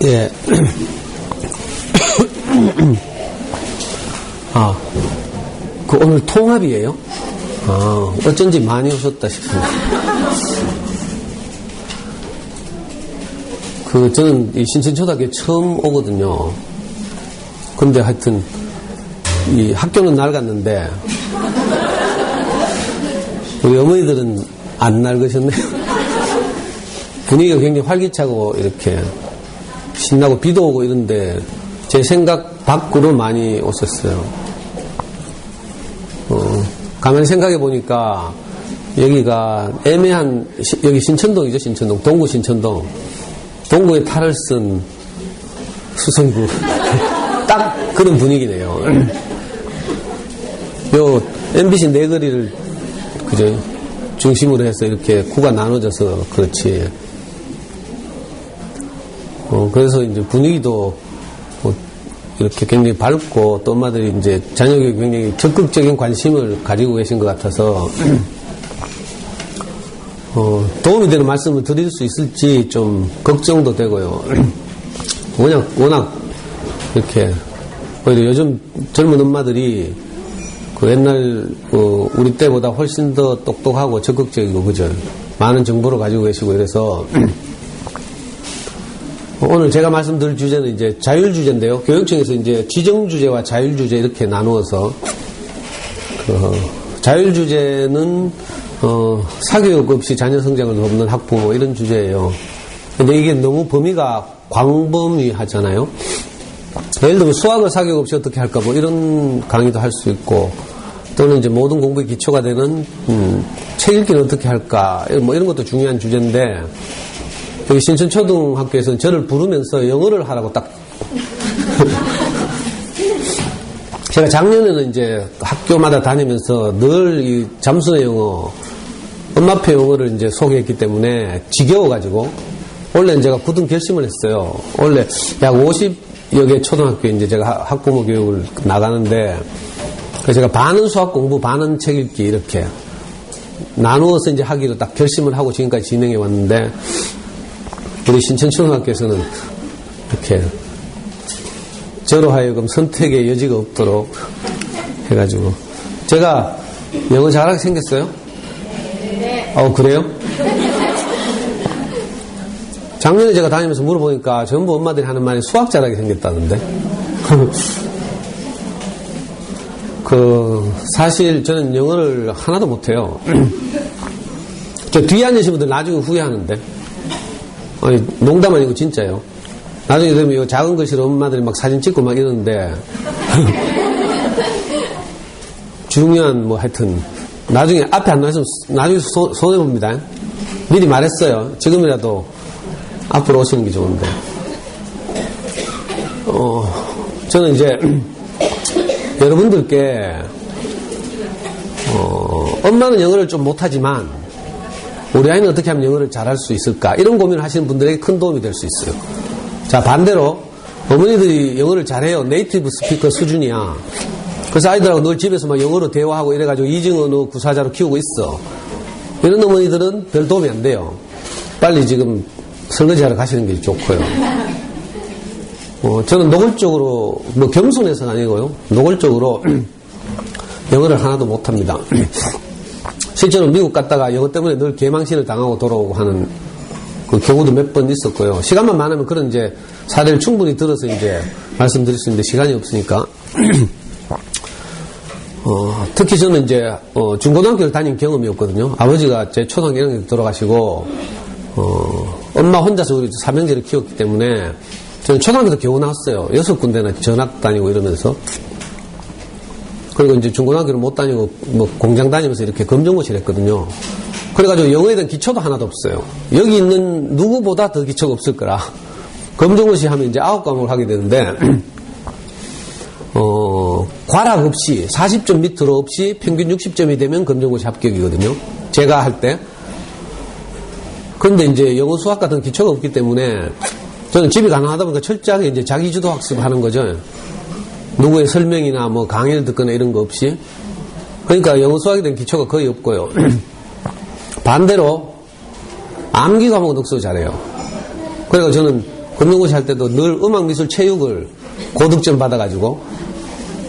예. 오늘 통합이에요? 어쩐지 많이 오셨다 싶습니다. 저는 이 신천초등학교에 처음 오거든요. 근데 하여튼, 이 학교는 낡았는데, 우리 어머니들은 안 낡으셨네요. 분위기가 굉장히 활기차고, 이렇게, 신나고 비도 오고 이런데, 제 생각 밖으로 많이 오셨어요. 가만히 생각해 보니까, 여기가 애매한, 여기 신천동이죠, 신천동. 동구 신천동. 동구에 탈을 쓴 수성구. 딱 그런 분위기네요. 요 MBC 네거리를 그죠 중심으로 해서 이렇게 구가 나눠져서 그렇지. 그래서 이제 분위기도 이렇게 굉장히 밝고 또 엄마들이 이제 자녀교육에 굉장히 적극적인 관심을 가지고 계신 것 같아서 도움이 되는 말씀을 드릴 수 있을지 좀 걱정도 되고요. 워낙 이렇게 오히려 요즘 젊은 엄마들이 옛날 우리 때보다 훨씬 더 똑똑하고 적극적이고 그죠? 많은 정보를 가지고 계시고 이래서 오늘 제가 말씀드릴 주제는 이제 자율 주제인데요. 교육청에서 이제 지정 주제와 자율 주제 이렇게 나누어서 자율 주제는 사교육 없이 자녀 성장을 돕는 학부모 이런 주제예요. 근데 이게 너무 범위가 광범위하잖아요. 예를 들면 수학을 사교육 없이 어떻게 할까 뭐 이런 강의도 할 수 있고 또는 이제 모든 공부의 기초가 되는 책 읽기는 어떻게 할까 뭐 이런 것도 중요한 주제인데 여기 신천초등학교에서는 저를 부르면서 영어를 하라고 딱 제가 작년에는 이제 학교마다 다니면서 늘 이 잠수의 영어 엄마표 영어를 이제 소개했기 때문에 지겨워가지고 원래는 제가 굳은 결심을 했어요. 원래 약 50여 개 초등학교에 이제 제가 학부모 교육을 나가는데 그래서 제가 반은 수학 공부, 반은 책 읽기 이렇게 나누어서 이제 하기로 딱 결심을 하고 지금까지 진행해 왔는데 우리 신천초등학교에서는 이렇게 저로 하여금 선택의 여지가 없도록 해가지고 제가 영어 잘하게 생겼어요? 네. 그래요? 작년에 제가 다니면서 물어보니까 전부 엄마들이 하는 말이 수학 잘하게 생겼다는데 사실 저는 영어를 하나도 못해요. 저 뒤에 앉으신 분들 나중에 후회하는데 아니 농담 아니고 진짜요. 나중에 되면 이 작은 글씨로 엄마들이 막 사진 찍고 막 이러는데 중요한 뭐 하여튼 나중에 앞에 안 나와있으면 나중에 손해봅니다. 미리 말했어요. 지금이라도 앞으로 오시는 게 좋은데 저는 이제 여러분들께 엄마는 영어를 좀 못하지만 우리 아이는 어떻게 하면 영어를 잘할 수 있을까 이런 고민을 하시는 분들에게 큰 도움이 될 수 있어요. 자 반대로 어머니들이 영어를 잘해요. 네이티브 스피커 수준이야. 그래서 아이들하고 늘 집에서 막 영어로 대화하고 이래가지고 이중언어 구사자로 키우고 있어. 이런 어머니들은 별 도움이 안 돼요. 빨리 지금 설거지하러 가시는 게 좋고요. 저는 노골적으로 뭐 겸손해서가 아니고요. 노골적으로 영어를 하나도 못합니다. 실제로 미국 갔다가 영어 때문에 늘 개망신을 당하고 돌아오고 하는 그 경우도 몇 번 있었고요. 시간만 많으면 그런 이제 사례를 충분히 들어서 이제 말씀드릴 수 있는데 시간이 없으니까. 특히 저는 이제 중고등학교를 다닌 경험이 없거든요. 아버지가 제 초등학교 1학년 때 돌아가시고 엄마 혼자서 우리 삼형제를 키웠기 때문에 저는 초등학교 때 겨우 나왔어요. 6군데나 전학 다니고 이러면서. 그리고 이제 중고등학교를 못 다니고 뭐 공장 다니면서 이렇게 검정고시를 했거든요. 그래가지고 영어에 대한 기초도 하나도 없어요. 여기 있는 누구보다 더 기초가 없을 거라. 검정고시 하면 이제 9과목을 하게 되는데 과락 없이 40점 밑으로 없이 평균 60점이 되면 검정고시 합격이거든요. 제가 할 때. 그런데 이제 영어 수학 같은 기초가 없기 때문에 저는 집이 가능하다 보니까 철저하게 이제 자기주도 학습하는 거죠. 누구의 설명이나 뭐 강의를 듣거나 이런 거 없이. 그러니까 영어 수학에 대한 기초가 거의 없고요. 반대로 암기 과목은 독서 잘해요. 그러니까 저는 검정고시 할 때도 늘 음악미술 체육을 고득점 받아가지고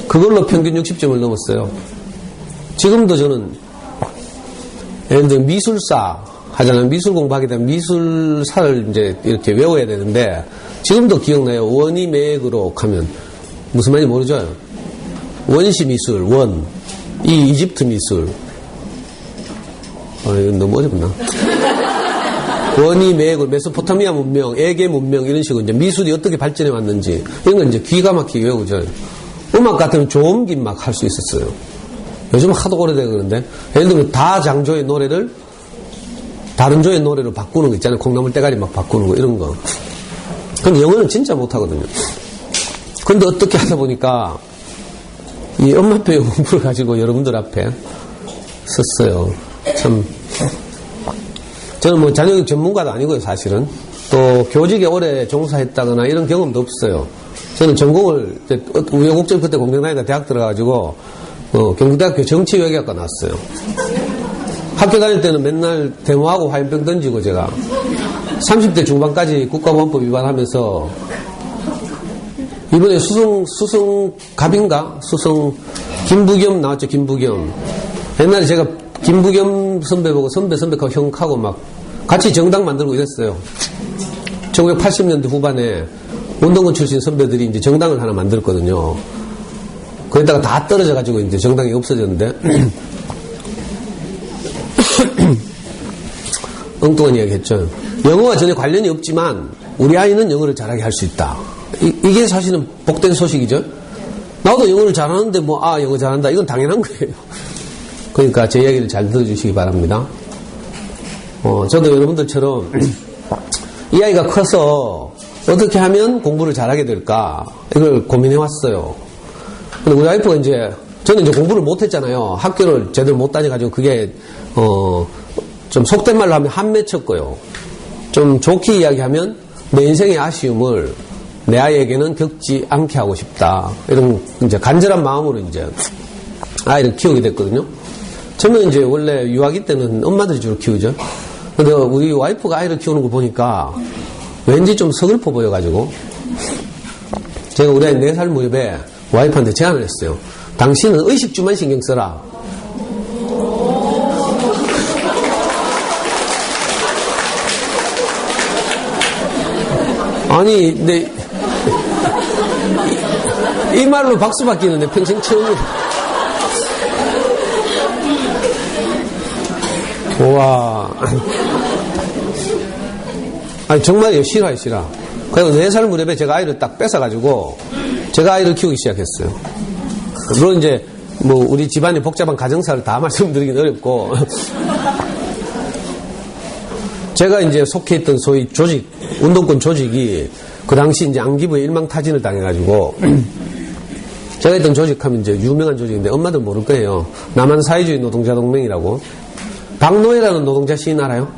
그걸로 평균 60점을 넘었어요. 지금도 저는 예를 들어 미술사 하잖아요. 미술 공부하게 되면 미술사를 이제 이렇게 외워야 되는데 지금도 기억나요. 원이 매그로 하면 무슨 말인지 모르죠. 원시 미술, 원, 이 이집트 미술. 이건 너무 어렵나? 원이 매그, 메소포타미아 문명, 에게 문명 이런 식으로 이제 미술이 어떻게 발전해 왔는지 이런 걸 이제 기가 막히게 외우죠. 음악 같으면 조음기 막 할 수 있었어요. 요즘 하도 오래되고 그런데 예를 들면 다 장조의 노래를 다른 조의 노래로 바꾸는 거 있잖아요. 콩나물 때가리 막 바꾸는 거 이런 거. 근데 영어는 진짜 못하거든요. 근데 어떻게 하다 보니까 이 엄마표 영어를 가지고 여러분들 앞에 썼어요. 참 저는 뭐 자녀교육 전문가도 아니고요. 사실은 또 교직에 오래 종사했다거나 이런 경험도 없어요. 저는 전공을 우여곡절 그때 공대 다니다 대학 들어가가지고 경북대학교 정치외교학과 나왔어요. 학교 다닐 때는 맨날 데모하고 화염병 던지고 제가 30대 중반까지 국가보안법 위반하면서 이번에 수성갑인가? 김부겸 나왔죠. 김부겸. 옛날에 제가 김부겸 선배 보고 선배하고 형하고 막 같이 정당 만들고 이랬어요. 1980년대 후반에 운동권 출신 선배들이 이제 정당을 하나 만들었거든요. 거기다가 다 떨어져가지고 이제 정당이 없어졌는데 엉뚱한 이야기 했죠. 영어와 전혀 관련이 없지만 우리 아이는 영어를 잘하게 할 수 있다. 이게 사실은 복된 소식이죠. 나도 영어를 잘하는데 영어 잘한다. 이건 당연한 거예요. 그러니까 제 이야기를 잘 들어주시기 바랍니다. 저도 여러분들처럼 이 아이가 커서 어떻게 하면 공부를 잘하게 될까 이걸 고민해 왔어요. 근데 우리 와이프가 저는 이제 공부를 못했잖아요. 학교를 제대로 못 다녀가지고 그게 좀 속된 말로 하면 한 맺혔고요. 좀 좋게 이야기하면 내 인생의 아쉬움을 내 아이에게는 겪지 않게 하고 싶다. 이런 이제 간절한 마음으로 이제 아이를 키우게 됐거든요. 저는 이제 원래 유아기 때는 엄마들이 주로 키우죠. 근데 우리 와이프가 아이를 키우는 거 보니까 왠지 좀 서글퍼 보여가지고 제가 우리 아이 4살 무렵에 와이프한테 제안을 했어요. 당신은 의식주만 신경 써라. 아니, 근데 이 말로 박수 받기는 평생 처음이에요. 우와. 아니, 정말이에요. 싫어. 그래서 4살 무렵에 제가 아이를 딱 뺏어가지고 제가 아이를 키우기 시작했어요. 물론 이제 우리 집안의 복잡한 가정사를 다 말씀드리긴 어렵고 제가 이제 속해 있던 소위 조직, 운동권 조직이 그 당시 이제 안기부에 일망타진을 당해가지고 제가 있던 조직하면 이제 유명한 조직인데 엄마들 모를 거예요. 남한 사회주의 노동자 동맹이라고. 박노해라는 노동자 시인 알아요?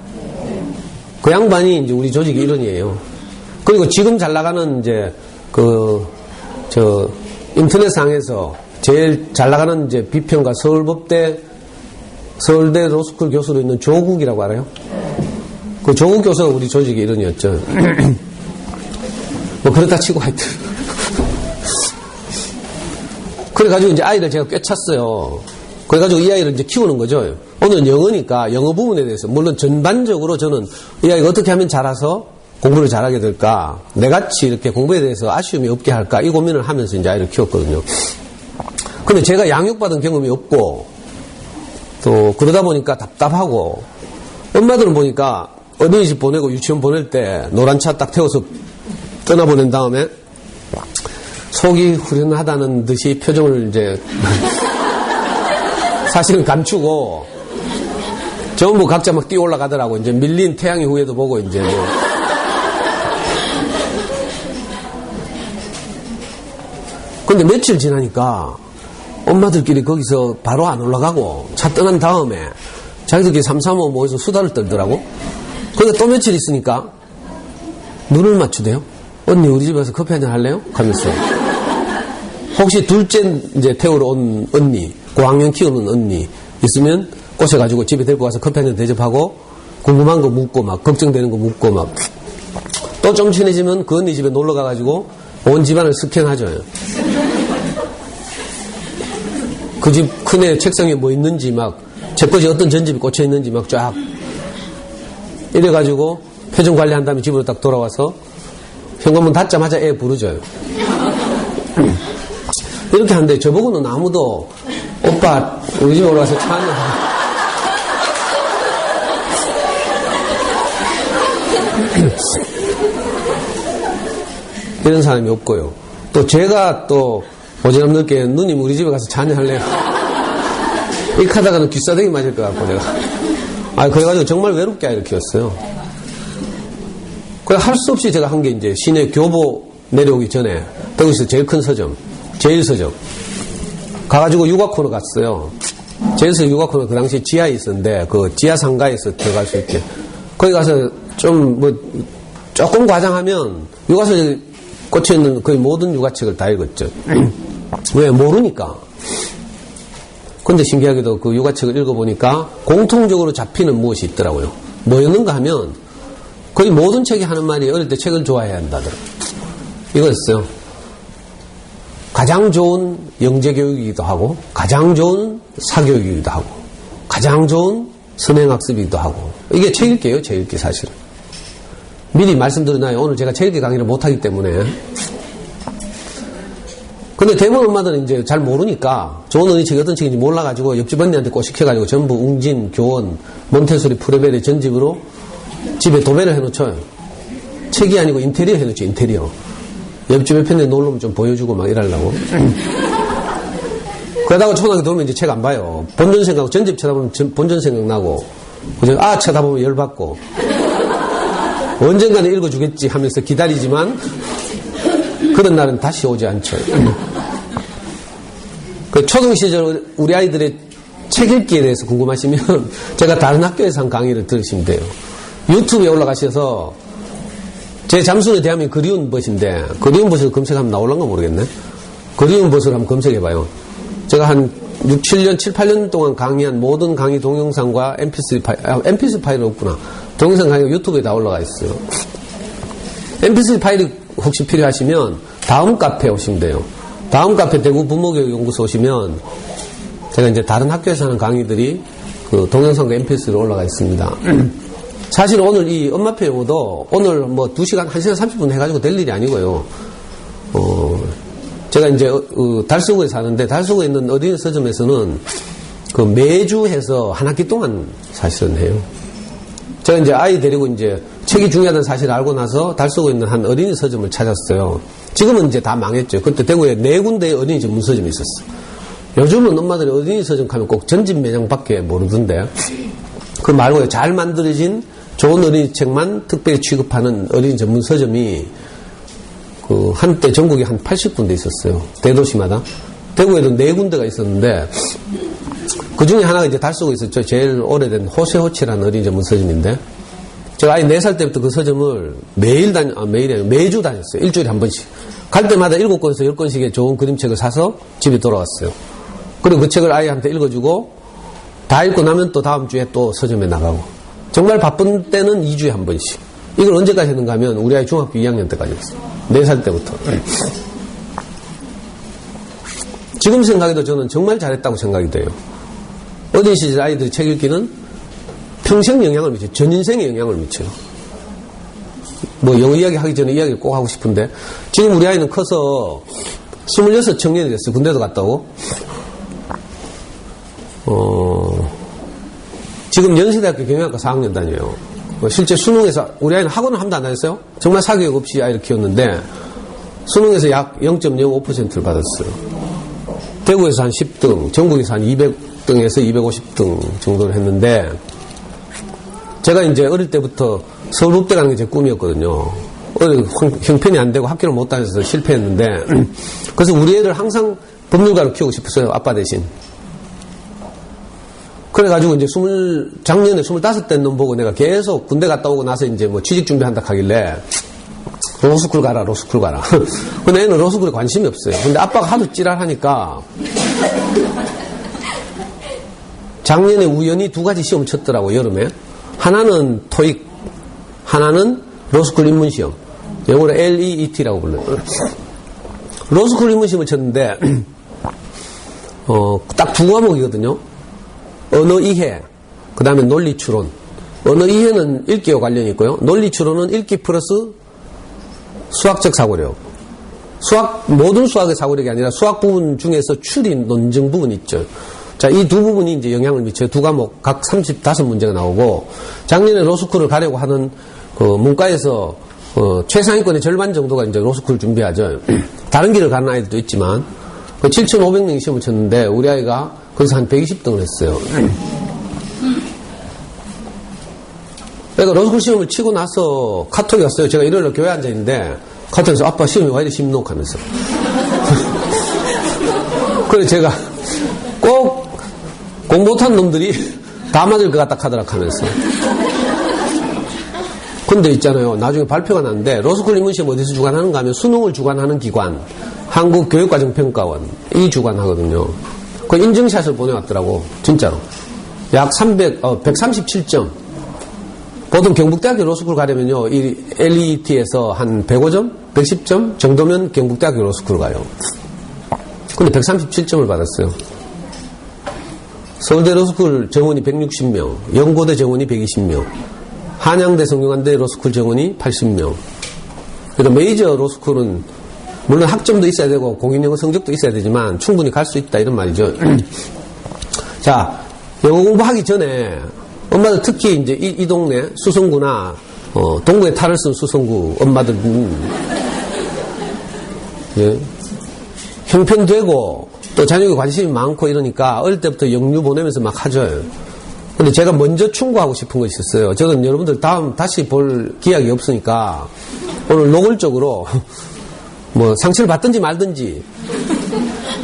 그 양반이 이제 우리 조직의 일원이에요. 그리고 지금 잘 나가는 이제 인터넷상에서 제일 잘 나가는 이제 비평가 서울대 로스쿨 교수로 있는 조국이라고 알아요? 그 조국 교수가 우리 조직의 일원이었죠. 그렇다 치고 하여튼. 그래가지고 이제 아이를 제가 꿰찼어요. 그래가지고 이 아이를 이제 키우는 거죠. 오늘은 영어니까 영어 부분에 대해서, 물론 전반적으로 저는 이 아이가 어떻게 하면 자라서 공부를 잘하게 될까, 내같이 이렇게 공부에 대해서 아쉬움이 없게 할까, 이 고민을 하면서 이제 아이를 키웠거든요. 근데 제가 양육받은 경험이 없고, 또 그러다 보니까 답답하고, 엄마들은 보니까 어린이집 보내고 유치원 보낼 때 노란 차 딱 태워서 떠나보낸 다음에 속이 후련하다는 듯이 표정을 이제 사실은 감추고 전부 각자 막 뛰어 올라가더라고. 이제 밀린 태양의 후예도 보고 이제 근데 며칠 지나니까 엄마들끼리 거기서 바로 안 올라가고 차 떠난 다음에 자기들끼리 삼삼오오 모여서 수다를 떨더라고. 근데 또 며칠 있으니까 눈을 맞추대요. 언니 우리 집에서 커피 한잔 할래요? 하면서 혹시 둘째 이제 태우러 온 언니, 고학년 키우는 언니 있으면 꼬셔가지고 집에 데리고 가서 커피 한잔 대접하고 궁금한 거 묻고 막 걱정되는 거 묻고 막 또 또 좀 친해지면 그 언니 집에 놀러 가가지고 온 집안을 스캔하죠. 그 집 큰애 책상에 뭐 있는지 막, 제 것이 어떤 전집이 꽂혀 있는지 막 쫙. 이래가지고 표정 관리한 다음에 집으로 딱 돌아와서 현관문 닫자마자 애 부르죠. 이렇게 하는데 저보고는 아무도 오빠 우리 집에 올라가서 차 한잔 이런 사람이 없고요. 또 제가 또 오지랖 넓게 누님 우리 집에 가서 차 한잔 할래요? 이렇게 하다가는 귀싸대기 맞을 것 같고 제가 그래가지고 정말 외롭게 아이를 키웠어요. 그래 할 수 없이 제가 한 게 이제 시내 교보 내려오기 전에 대구에서 제일 큰 서점 제일서점 가가지고 육아 코너 갔어요. 제일서 육아 코너 그 당시에 지하에 있었는데 그 지하 상가에서 들어갈 수 있게 거기 가서 좀 뭐 조금 과장하면 육아서에 꽂혀있는 거의 모든 육아책을 다 읽었죠. 왜? 모르니까. 근데 신기하게도 그 육아책을 읽어보니까 공통적으로 잡히는 무엇이 있더라고요. 뭐였는가 하면 거의 모든 책이 하는 말이 어릴 때 책을 좋아해야 한다더라. 이거였어요. 가장 좋은 영재교육이기도 하고 가장 좋은 사교육이기도 하고 가장 좋은 선행학습이기도 하고 이게 책 읽기예요. 책 읽기 사실은. 미리 말씀드려놔요. 오늘 제가 책 읽기 강의를 못하기 때문에. 근데 대부분 엄마들은 이제 잘 모르니까 좋은 어린이 책이 어떤 책인지 몰라가지고 옆집 언니한테 꼬시켜가지고 전부 웅진, 교원, 몬테소리, 프레벨의 전집으로 집에 도배를 해놓죠. 책이 아니고 인테리어 해놓죠. 인테리어. 옆집 옆에 놀러 오면 좀 보여주고 막 이러려고. 그러다가 초등학교 들어오면 이제 책 안 봐요. 본전 생각하고 전집 쳐다보면 본전 생각나고 쳐다보면 열받고 언젠가는 읽어주겠지 하면서 기다리지만 그런 날은 다시 오지 않죠. 그 초등 시절 우리 아이들의 책 읽기에 대해서 궁금하시면 제가 다른 학교에서 한 강의를 들으시면 돼요. 유튜브에 올라가셔서 제 잠수는 대한민국 그리운 벗인데 그리운 벗을 검색하면 나올란가 모르겠네. 그리운 벗을 한번 검색해봐요. 제가 한 6, 7년, 7, 8년 동안 강의한 모든 강의 동영상과 mp3 파일, mp3 파일은 없구나. 동영상 강의가 유튜브에 다 올라가 있어요. mp3 파일이 혹시 필요하시면 다음 카페 오시면 돼요. 다음 카페 대구 부모교육연구소 오시면 제가 이제 다른 학교에서 하는 강의들이 그 동영상과 mp3로 올라가 있습니다. 사실 오늘 이 엄마표 영어도 오늘 뭐 2시간, 1시간 30분 해가지고 될 일이 아니고요. 제가 이제 달서구에 사는데 달서구에 있는 어린이 서점에서는 그 매주 해서 한 학기 동안 사실은 해요. 제가 이제 아이 데리고 이제 책이 중요하다는 사실을 알고 나서 달서구에 있는 한 어린이 서점을 찾았어요. 지금은 이제 다 망했죠. 그때 대구에 4군데의 어린이 전문 서점이 있었어. 요즘은 엄마들이 어린이 서점 가면 꼭 전집 매장밖에 모르던데 그 말고 잘 만들어진 좋은 어린이 책만 특별히 취급하는 어린이 전문 서점이 그 한때 전국에 한 80군데 있었어요. 대도시마다. 대구에도 4군데가 있었는데 그 중에 하나가 이제 달서구에 있었죠. 제일 오래된 호세호치라는 어린이 전문 서점인데 제가 아이 4살 때부터 그 서점을 매주 다녔어요. 일주일에 한 번씩. 갈 때마다 7권에서 10권씩의 좋은 그림책을 사서 집에 돌아왔어요. 그리고 그 책을 아이한테 읽어주고 다 읽고 나면 또 다음 주에 또 서점에 나가고 정말 바쁜 때는 2주에 한 번씩. 이걸 언제까지 했는가 하면 우리 아이 중학교 2학년 때까지 했어요. 4살 때부터. 지금 생각해도 저는 정말 잘했다고 생각이 돼요. 어린 시절 아이들이 책 읽기는 평생 영향을 미쳐요. 전 인생에 영향을 미쳐요. 뭐 영어 이야기 하기 전에 이야기를 꼭 하고 싶은데 지금 우리 아이는 커서 26 청년이 됐어요. 군대도 갔다 오고 지금 연세대학교 경영학과 4학년 다녀요. 실제 수능에서 우리 아이는 학원을 한 번도 안 다녔어요. 정말 사교육 없이 아이를 키웠는데 수능에서 약 0.05%를 받았어요. 대구에서 한 10등, 전국에서 한 200등에서 250등 정도를 했는데 제가 이제 어릴 때부터 서울법대 가는 게 제 꿈이었거든요. 형편이 안 되고 학교를 못 다녀서 실패했는데 그래서 우리 애를 항상 법률가로 키우고 싶었어요. 아빠 대신. 그래가지고 이제 작년에 25대 놈 보고 내가 계속 군대 갔다 오고 나서 이제 뭐 취직 준비한다 하길래 로스쿨 가라. 근데 애는 로스쿨에 관심이 없어요. 근데 아빠가 하도 찌랄하니까 작년에 우연히 2가지 시험 쳤더라고, 여름에. 하나는 토익, 하나는 로스쿨 입문시험. 영어로 LEET라고 불러요. 로스쿨 입문시험을 쳤는데 딱 두 과목이거든요. 언어 이해, 그 다음에 논리 추론. 언어 이해는 읽기와 관련이 있고요. 논리 추론은 읽기 플러스 수학적 사고력. 모든 수학의 사고력이 아니라 수학 부분 중에서 추리 논증 부분이 있죠. 자, 이 두 부분이 이제 영향을 미쳐요. 두 과목 각 35문제가 나오고, 작년에 로스쿨을 가려고 하는 그 문과에서 최상위권의 절반 정도가 이제 로스쿨 준비하죠. 다른 길을 가는 아이들도 있지만, 7,500명이 시험을 쳤는데, 우리 아이가 거기서 한 120등을 했어요. 그러니까 로스쿨 시험을 치고 나서 카톡이 왔어요. 제가 일요일날 교회에 앉아있는데, 카톡에서 아빠 시험이 와 이래 심노 하면서. 그래서 제가 꼭 공부 못한 놈들이 다 맞을 것 같다 하더라 하면서. 근데 있잖아요. 나중에 발표가 났는데 로스쿨 입문시험 어디서 주관하는가 하면 수능을 주관하는 기관 한국교육과정평가원 이 주관하거든요. 그 인증샷을 보내왔더라고. 진짜로. 약 137점. 보통 경북대학교 로스쿨 가려면요, 이 LET에서 한 105점? 110점 정도면 경북대학교 로스쿨 가요. 근데 137점을 받았어요. 서울대 로스쿨 정원이 160명, 영고대 정원이 120명, 한양대 성균관대 로스쿨 정원이 80명. 그러니까 메이저 로스쿨은 물론 학점도 있어야 되고 공인영어 성적도 있어야 되지만 충분히 갈 수 있다 이런 말이죠. 자, 영어 공부하기 전에 엄마들 특히 이제 이 동네 수성구나 동구에 탈을 쓴 수성구 엄마들은 예, 형편되고 또 자녀에게 관심이 많고 이러니까 어릴 때부터 영유 보내면서 막 하죠. 근데 제가 먼저 충고하고 싶은 것이 있었어요. 저는 여러분들 다음 다시 볼 기약이 없으니까 오늘 노골적으로 뭐 상처를 받든지 말든지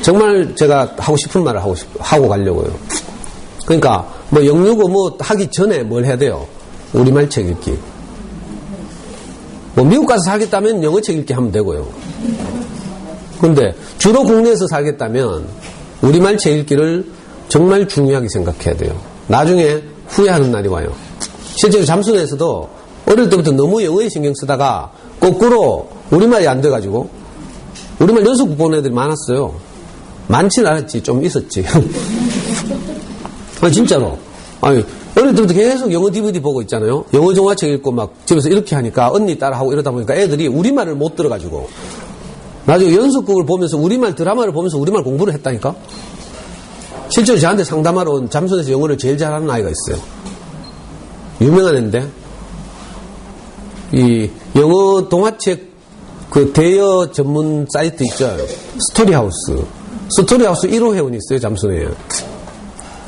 정말 제가 하고 싶은 말을 하고 가려고요. 그러니까 뭐 영유고 뭐 하기 전에 뭘 해야 돼요? 우리말 책 읽기. 뭐 미국 가서 살겠다면 영어 책 읽기 하면 되고요. 근데 주로 국내에서 살겠다면 우리말 책 읽기를 정말 중요하게 생각해야 돼요. 나중에 후회하는 날이 와요. 실제로 잠수내에서도 어릴 때부터 너무 영어에 신경 쓰다가 거꾸로 우리말이 안 돼가지고 우리말 연습 못 보는 애들이 많았어요. 많지는 않았지, 좀 있었지. 아니, 진짜로. 아니, 어릴 때부터 계속 영어 DVD 보고 있잖아요. 영어 동화책 읽고 막 집에서 이렇게 하니까 언니 따라하고 이러다 보니까 애들이 우리말을 못 들어가지고 나중에 연습곡을 보면서 우리말 드라마를 보면서 우리말 공부를 했다니까? 실제로 저한테 상담하러 온 잠수에서 영어를 제일 잘하는 아이가 있어요. 유명한 애인데 이 영어 동화책 그 대여 전문 사이트 있죠. 스토리하우스 1호 회원이 있어요. 잠수내에.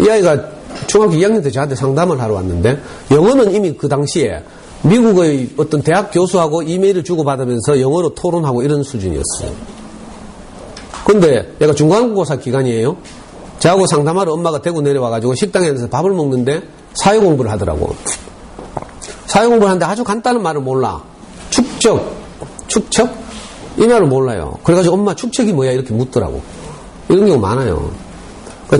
이 아이가 중학교 2학년 때 저한테 상담을 하러 왔는데 영어는 이미 그 당시에 미국의 어떤 대학 교수하고 이메일을 주고받으면서 영어로 토론하고 이런 수준이었어요. 근데 얘가 중간고사 기간이에요. 저하고 상담하러 엄마가 대구 내려와가지고 식당에 앉아서 밥을 먹는데 사회공부를 하더라고. 사회공부를 하는데 아주 간단한 말을 몰라. 축적? 이 말을 몰라요. 그래가지고 엄마 축척이 뭐야 이렇게 묻더라고. 이런 경우 많아요.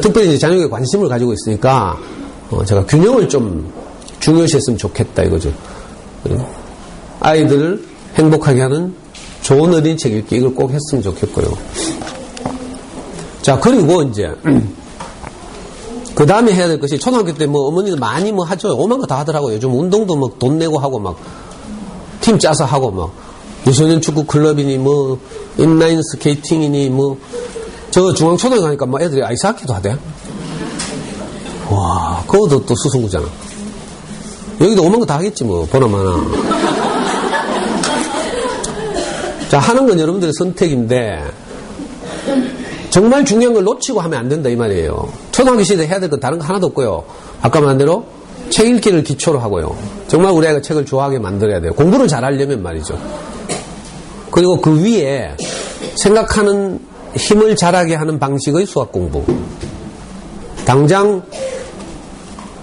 특별히 이제 자녀에게 관심을 가지고 있으니까 제가 균형을 좀 중요시했으면 좋겠다 이거죠. 아이들을 행복하게 하는 좋은 어린이책 읽기 이걸 꼭 했으면 좋겠고요. 자, 그리고 이제 그 다음에 해야 될 것이 초등학교 때 뭐 어머니들 많이 뭐 하죠. 오만 거 다 하더라고요. 요즘 운동도 막 돈 내고 하고 막 팀 짜서 하고 막 유소년 축구 클럽이니 뭐 인라인 스케이팅이니 뭐 저 중앙초등학교 가니까 막 애들이 아이스하키도 하대. 와, 그것도 또 수성구잖아. 여기도 오만 거 다 하겠지 뭐 보나마나. 자, 하는 건 여러분들의 선택인데 정말 중요한 걸 놓치고 하면 안 된다 이 말이에요. 초등학교 시대에 해야 될 건 다른 거 하나도 없고요. 아까 말한 대로 책 읽기를 기초로 하고요. 정말 우리 아이가 책을 좋아하게 만들어야 돼요. 공부를 잘하려면 말이죠. 그리고 그 위에 생각하는 힘을 자라게 하는 방식의 수학 공부. 당장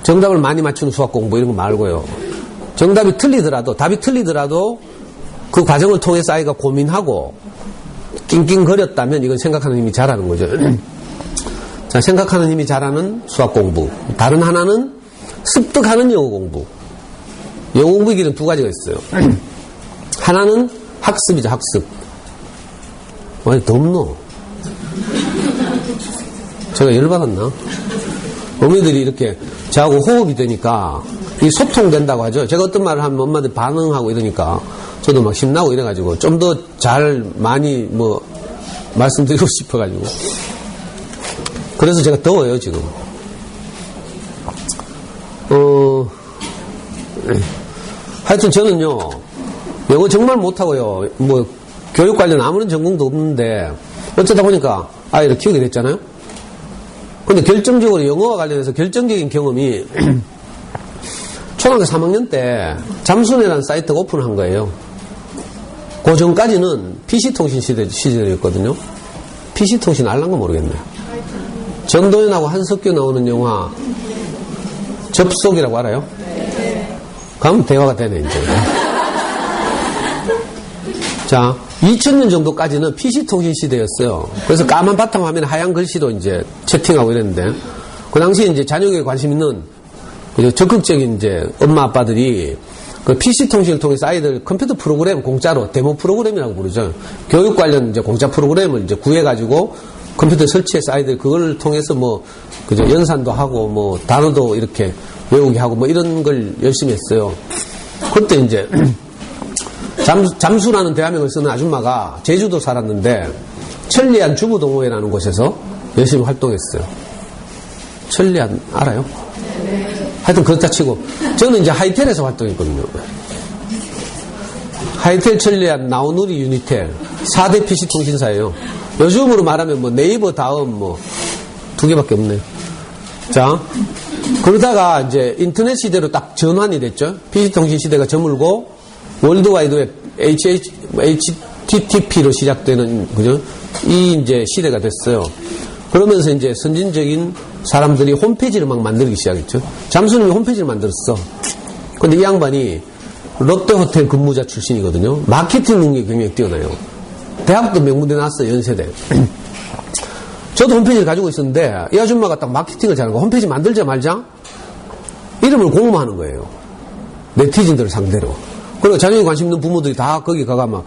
정답을 많이 맞추는 수학 공부 이런 거 말고요. 정답이 틀리더라도 답이 틀리더라도 그 과정을 통해서 아이가 고민하고 낑낑거렸다면 이건 생각하는 힘이 자라는 거죠. 자, 생각하는 힘이 자라는 수학 공부. 다른 하나는 습득하는 영어 공부. 영어 공부의 길은 두 가지가 있어요. 하나는 학습이죠, 학습. 아니, 덥노? 제가 열받았나? 어머니들이 이렇게 저하고 호흡이 되니까 이 소통된다고 하죠. 제가 어떤 말을 하면 엄마들 반응하고 이러니까 저도 막 신나고 이래가지고 좀 더 잘 많이 뭐 말씀드리고 싶어가지고. 그래서 제가 더워요, 지금. 하여튼 저는요, 영어 정말 못하고요. 뭐, 교육 관련 아무런 전공도 없는데, 어쩌다 보니까 아이를 키우게 됐잖아요? 근데 결정적으로 영어와 관련해서 결정적인 경험이, 초등학교 3학년 때 잠수네라는 사이트가 오픈한 거예요. 그 전까지는 PC통신 시절이었거든요. PC통신 알란 거 모르겠네요. 전도연하고 한석규 나오는 영화, 접속이라고 알아요? 그럼 대화가 되네, 이제. 자, 2000년 정도까지는 PC통신 시대였어요. 그래서 까만 바탕 화면에 하얀 글씨로 이제 채팅하고 이랬는데, 그 당시에 이제 자녀에게 관심 있는 적극적인 이제 엄마 아빠들이 그 PC통신을 통해서 아이들 컴퓨터 프로그램 공짜로 데모 프로그램이라고 부르죠. 교육 관련 이제 공짜 프로그램을 이제 구해가지고 컴퓨터 설치해서 아이들 그걸 통해서 뭐, 그죠. 연산도 하고 뭐 단어도 이렇게 외우게 하고 뭐 이런 걸 열심히 했어요. 그때 이제 잠수라는 대한민국을 쓰는 아줌마가 제주도 살았는데 천리안 주부동호회라는 곳에서 열심히 활동했어요. 천리안 알아요? 하여튼 그렇다 치고 저는 이제 하이텔에서 활동했거든요. 하이텔, 천리안, 나우누리, 유니텔 4대 PC 통신사예요. 요즘으로 말하면 뭐 네이버 다음 뭐 2개밖에 없네요. 자, 그러다가 이제 인터넷 시대로 딱 전환이 됐죠. PC 통신 시대가 저물고 월드와이드웹 HTTP로 시작되는 그죠? 이 이제 시대가 됐어요. 그러면서 이제 선진적인 사람들이 홈페이지를 막 만들기 시작했죠. 잠수님이 홈페이지를 만들었어. 근데 이 양반이 롯데호텔 근무자 출신이거든요. 마케팅 능력이 굉장히 뛰어나요. 대학도 명문대 나왔어요, 연세대. 저도 홈페이지를 가지고 있었는데 이 아줌마가 딱 마케팅을 잘하는 거 홈페이지 만들자 말자 이름을 공모하는 거예요. 네티즌들을 상대로. 그리고 자녀에 관심 있는 부모들이 다 거기 가가 막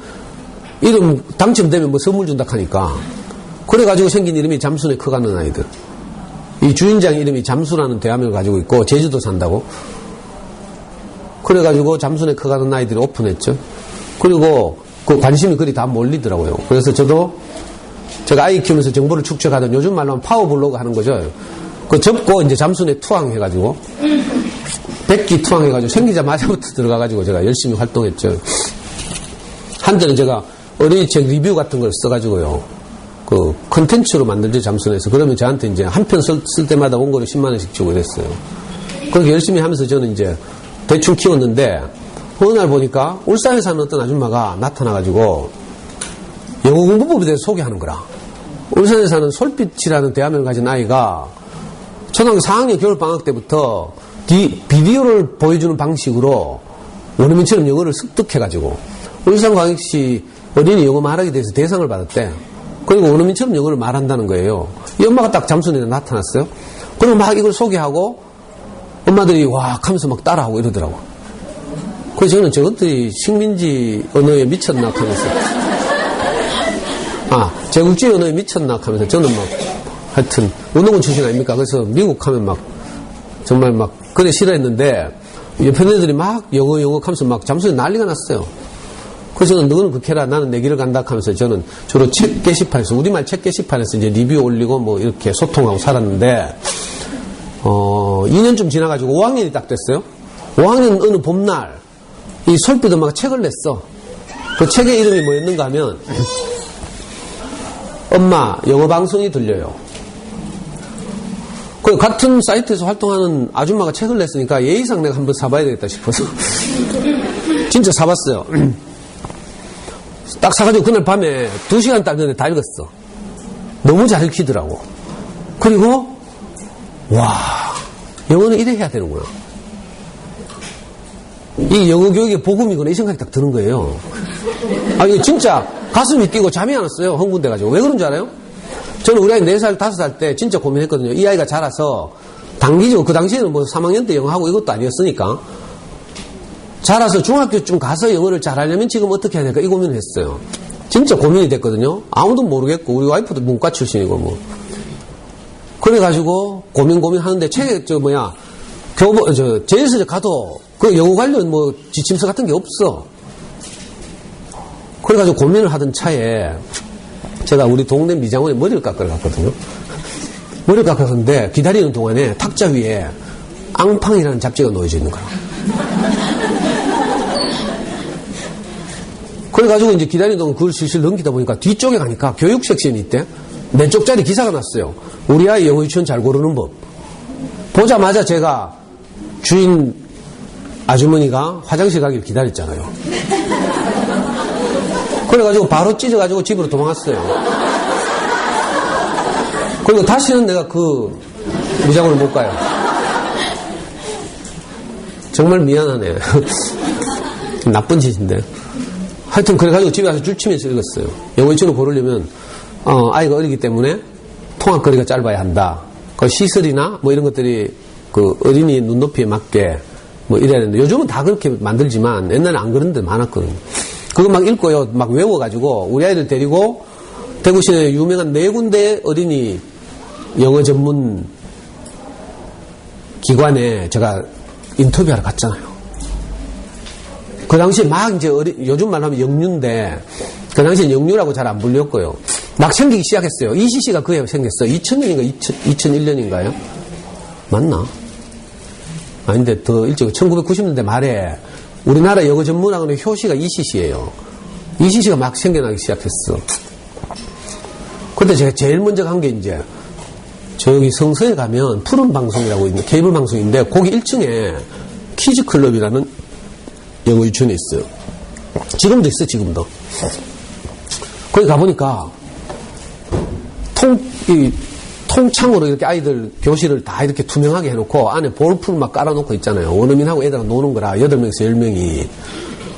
이름 당첨되면 뭐 선물 준다 하니까 그래가지고 생긴 이름이 잠수네 커가는 아이들. 이 주인장 이름이 잠수라는 대화명을 가지고 있고 제주도 산다고. 그래가지고 잠수네 커가는 아이들이 오픈했죠. 그리고 그 관심이 그리 다 몰리더라고요. 그래서 저도 제가 아이 키우면서 정보를 축적하던 요즘 말로 하면 파워블로그 하는 거죠. 그 접고 이제 잠수네 투항 해가지고 100기 투항 해가지고 생기자마자부터 들어가가지고 제가 열심히 활동했죠. 한때는 제가 어린이책 리뷰 같은 걸 써가지고요. 그 컨텐츠로 만들죠, 잠수네에서. 그러면 저한테 이제 한 편 쓸 때마다 원고료 10만원씩 주고 이랬어요. 그렇게 열심히 하면서 저는 이제 대충 키웠는데 어느 날 보니까 울산에 사는 어떤 아줌마가 나타나가지고 영어 공부법에 대해서 소개하는 거라. 울산에 사는 솔빛이라는 대화명을 가진 아이가 초등학교 4학년 겨울방학 때부터 비디오를 보여주는 방식으로 원어민처럼 영어를 습득해가지고 울산광역시 어린이 영어 말하기 대해서 대상을 받았대. 그리고 원어민처럼 영어를 말한다는 거예요. 이 엄마가 딱 잠수내에 나타났어요. 그리고 막 이걸 소개하고 엄마들이 와 하면서 막 따라하고 이러더라고. 그래서 저는 저것들이 식민지 언어에 미쳤나 하면서 제국주의 언어에 미쳤나 하면서 저는 막 하여튼 운동원 출신 아닙니까? 그래서 미국 하면 막 정말 막 그래 싫어했는데 옆에 애들이 막 영어 하면서 막 잠수에 난리가 났어요. 그래서 저는 너는 그렇게 해라 나는 내 길을 간다 하면서 저는 주로 책 게시판에서 우리말 책 게시판에서 이제 리뷰 올리고 뭐 이렇게 소통하고 살았는데 2년쯤 지나가지고 5학년이 딱 됐어요. 5학년 어느 봄날 이 솔빛 엄마가 책을 냈어. 그 책의 이름이 뭐였는가 하면 엄마 영어 방송이 들려요. 그 같은 사이트에서 활동하는 아줌마가 책을 냈으니까 예의상 내가 한번 사봐야 되겠다 싶어서 진짜 사봤어요. 딱 사가지고 그날 밤에 2시간 딱 전에 다 읽었어. 너무 잘 읽히더라고. 그리고 와 영어는 이래 해야 되는구나. 이 영어 교육의 복음이구나 이 생각이 딱 드는 거예요. 이게 진짜 가슴이 뛰고 잠이 안 왔어요. 흥분돼가지고. 왜 그런 줄 알아요? 저는 우리 아이 4살, 5살 때 진짜 고민했거든요. 이 아이가 자라서 단기적으로 그 당시에는 뭐 3학년 때 영어 하고 이것도 아니었으니까 자라서 중학교쯤 가서 영어를 잘하려면 지금 어떻게 해야 될까? 이 고민을 했어요. 진짜 고민이 됐거든요. 아무도 모르겠고, 우리 와이프도 문과 출신이고, 뭐. 그래가지고, 고민하는데, 책에, 제일서적 가도, 그 영어 관련 뭐, 지침서 같은 게 없어. 그래가지고 고민을 하던 차에, 제가 우리 동네 미장원에 머리를 깎으러 갔거든요. 머리를 깎았는데, 기다리는 동안에 탁자 위에 앙팡이라는 잡지가 놓여져 있는 거야. 그래가지고 이제 기다리는 동안 그걸 실실 넘기다 보니까 뒤쪽에 가니까 교육 섹션이 있대. 4쪽짜리 기사가 났어요. 우리 아이 영어 유치원 잘 고르는 법. 보자마자 제가 주인 아주머니가 화장실 가길 기다렸잖아요. 그래가지고 바로 찢어가지고 집으로 도망갔어요. 그리고 다시는 내가 그 미장원을 못 가요. 정말 미안하네. 나쁜 짓인데. 하여튼 그래가지고 집에 가서 줄치면서 읽었어요. 영어 유치원을 고르려면 아이가 어리기 때문에 통학거리가 짧아야 한다. 그 시설이나 뭐 이런 것들이 그 어린이 눈높이에 맞게 뭐 이래야 되는데 요즘은 다 그렇게 만들지만 옛날에 안 그런 데 많았거든요. 그거 막 읽고요. 막 외워가지고 우리 아이들 데리고 대구시내 유명한 4군데 어린이 영어 전문 기관에 제가 인터뷰하러 갔잖아요. 그 당시에 막 이제 요즘 말로 하면 영유인데 그 당시엔 영유라고 잘 안 불렸고요. 막 생기기 시작했어요. ECC가 그 해 생겼어요. 2000년인가 2001년인가요? 맞나? 아닌데 더 일찍 1990년대 말에 우리나라 영어 전문학원의 효시가 ECC예요. ECC가 막 생겨나기 시작했어. 근데 제가 제일 먼저 간 게 이제 저기 성서에 가면 푸른 방송이라고 있는 케이블 방송인데 거기 1층에 키즈 클럽이라는 영어 유치원에 있어요. 지금도 있어, 지금도. 거기 가보니까 통창으로 이렇게 아이들 교실을 다 이렇게 투명하게 해놓고 안에 볼풀 막 깔아놓고 있잖아요. 원어민하고 애들하고 노는 거라 8명에서 10명이.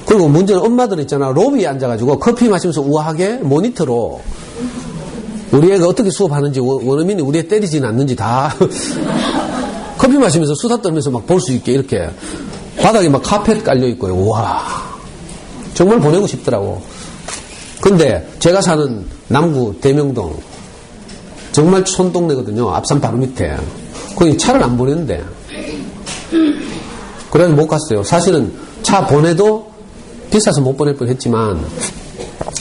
그리고 문제는 엄마들 있잖아. 로비에 앉아가지고 커피 마시면서 우아하게 모니터로 우리 애가 어떻게 수업하는지 원어민이 우리 애 때리지는 않는지 다 커피 마시면서 수다 떨면서 막 볼 수 있게 이렇게 바닥에 막 카펫 깔려있고요. 와 정말 보내고 싶더라고. 근데 제가 사는 남구 대명동 정말 촌동네거든요. 앞산 바로 밑에. 거기 차를 안 보내는데 그래서 못 갔어요. 사실은 차 보내도 비싸서 못 보낼 뻔 했지만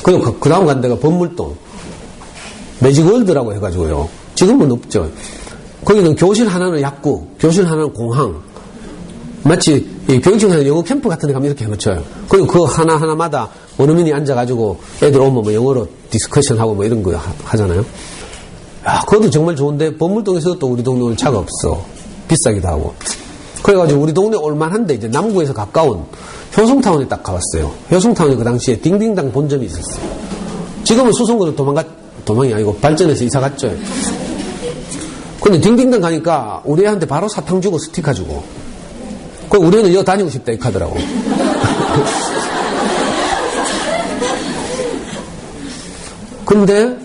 그리고 그 다음 간 데가 범물동 매직월드라고 해가지고요. 지금은 없죠. 거기는 교실 하나는 약국, 교실 하나는 공항. 마치 교육청에서 영어 캠프 같은 데 가면 이렇게 해놓죠. 그리고 그 하나하나마다 원어민이 앉아가지고 애들 오면 뭐 영어로 디스커션하고 뭐 이런 거 하잖아요. 야, 그것도 정말 좋은데 범물동에서 또 우리 동네 올 차가 없어. 비싸기도 하고. 그래가지고 우리 동네 올만한데 이제 남구에서 가까운 효성타운에 딱 가봤어요. 효성타운이 그 당시에 딩딩당 본점이 있었어요. 지금은 수성구로 도망이 아니고 발전해서 이사 갔죠. 근데 딩딩당 가니까 우리 애한테 바로 사탕 주고 스티커 주고. 그 우리는 여기 다니고 싶다 이렇게 하더라고. 근데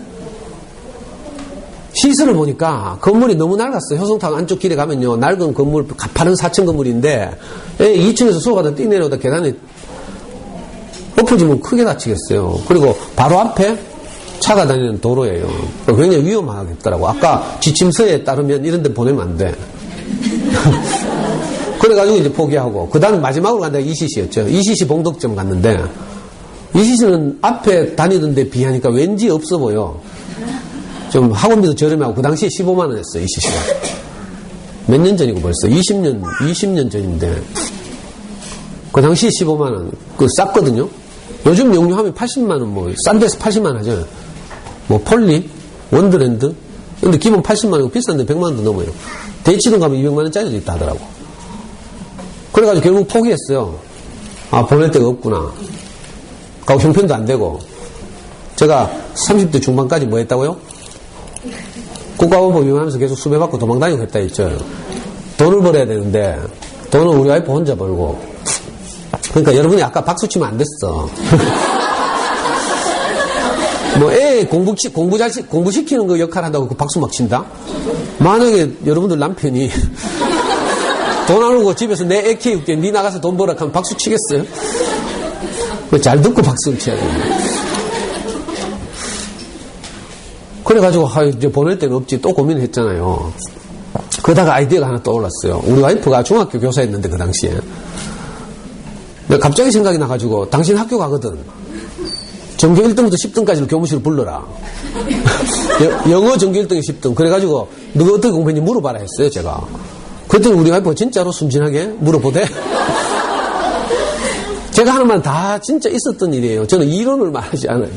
시설을 보니까 건물이 너무 낡았어요. 효성타운 안쪽 길에 가면요. 낡은 건물, 가파른 4층 건물인데 2층에서 수업하다 뛰내려오다 계단에 엎어지면 크게 다치겠어요. 그리고 바로 앞에 차가 다니는 도로예요. 굉장히 위험하겠더라고. 아까 지침서에 따르면 이런 데 보내면 안 돼. 그래가지고 이제 포기하고 그 다음 마지막으로 간 데가 ECC였죠. ECC 봉덕점 갔는데 ECC는 앞에 다니던 데 비하니까 왠지 없어 보여. 좀 학원비도 저렴하고 그 당시에 15만 원 했어요. ECC가. 몇 년 전이고 벌써 20년 전인데 그 당시에 15만 원. 그 쌌거든요. 요즘 영유하면 80만 원 뭐 싼 데서 80만 원 하죠. 뭐 폴리, 원더랜드. 근데 기본 80만 원이고 비싼데 100만 원도 넘어요. 대치동 가면 200만 원짜리도 있다 하더라고. 그래가지고 결국 포기했어요. 아, 보낼 데가 없구나. 가고 형편도 안 되고. 제가 30대 중반까지 뭐 했다고요? 국가원법 위반하면서 계속 수배 받고 도망다니고 했다 했죠. 돈을 벌어야 되는데 돈은 우리 와이프 혼자 벌고. 그러니까 여러분이 아까 박수 치면 안 됐어. 뭐 애 공부시키는 거 역할 한다고 그 박수 막 친다? 만약에 여러분들 남편이 돈 안 오고 집에서 내 애 키울게. 니 나가서 돈 벌어 하면 박수 치겠어요? 잘 듣고 박수를 쳐야 됩니다. 그래가지고, 이제 보낼 데는 없지. 또 고민을 했잖아요. 그러다가 아이디어가 하나 떠올랐어요. 우리 와이프가 중학교 교사였는데, 그 당시에. 내가 갑자기 생각이 나가지고, 당신 학교 가거든. 전교 1등부터 10등까지를 교무실로 불러라. 영어 전교 1등에 10등. 그래가지고, 너가 어떻게 공부했니 물어봐라 했어요, 제가. 그랬더니 우리 와이프가 진짜로 순진하게 물어보대. 제가 하는 말은 다 진짜 있었던 일이에요. 저는 이론을 말하지 않아요.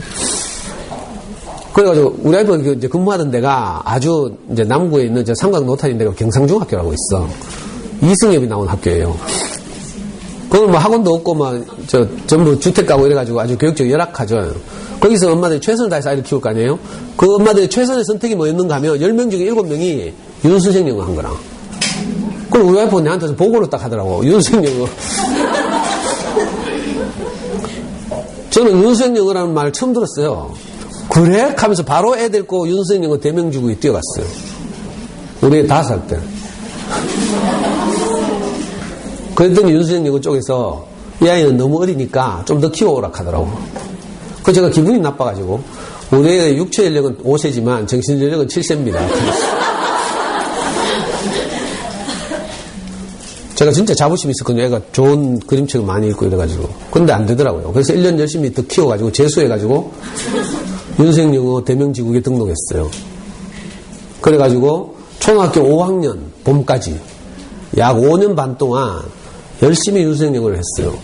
그래가지고 우리 와이프가 이제 근무하던 데가 아주 이제 남구에 있는 저 삼각 노탈인 데가 경상중학교라고 있어. 이승엽이 나온 학교예요. 그건 뭐 학원도 없고 막 저 전부 주택 가고 이래가지고 아주 교육적으로 열악하죠. 거기서 엄마들이 최선을 다해서 아이를 키울 거 아니에요? 그 엄마들의 최선의 선택이 뭐였는가 하면 10명 중에 7명이 윤수생 영어 한 거라. 그럼 우리 와이프가 내한테 보고를 딱 하더라고. 윤수생 영어. 저는 윤수생 영어라는 말을 처음 들었어요. 그래? 하면서 바로 애 데리고 윤수생 영어 대명주국에 뛰어갔어요. 우리 애 5살 때. 그랬더니 윤수생 영어 쪽에서 이 아이는 너무 어리니까 좀 더 키워오라 하더라고. 그래서 제가 기분이 나빠가지고 우리 애의 육체 연령은 5세지만 정신 연령은 7세입니다. 제가 진짜 자부심이 있었거든요. 애가 좋은 그림책을 많이 읽고 이래가지고. 근데 안 되더라고요. 그래서 1년 열심히 더 키워가지고 재수해가지고 윤수생 영어 대명지국에 등록했어요. 그래가지고 초등학교 5학년 봄까지 약 5년 반 동안 열심히 윤수생 영어를 했어요.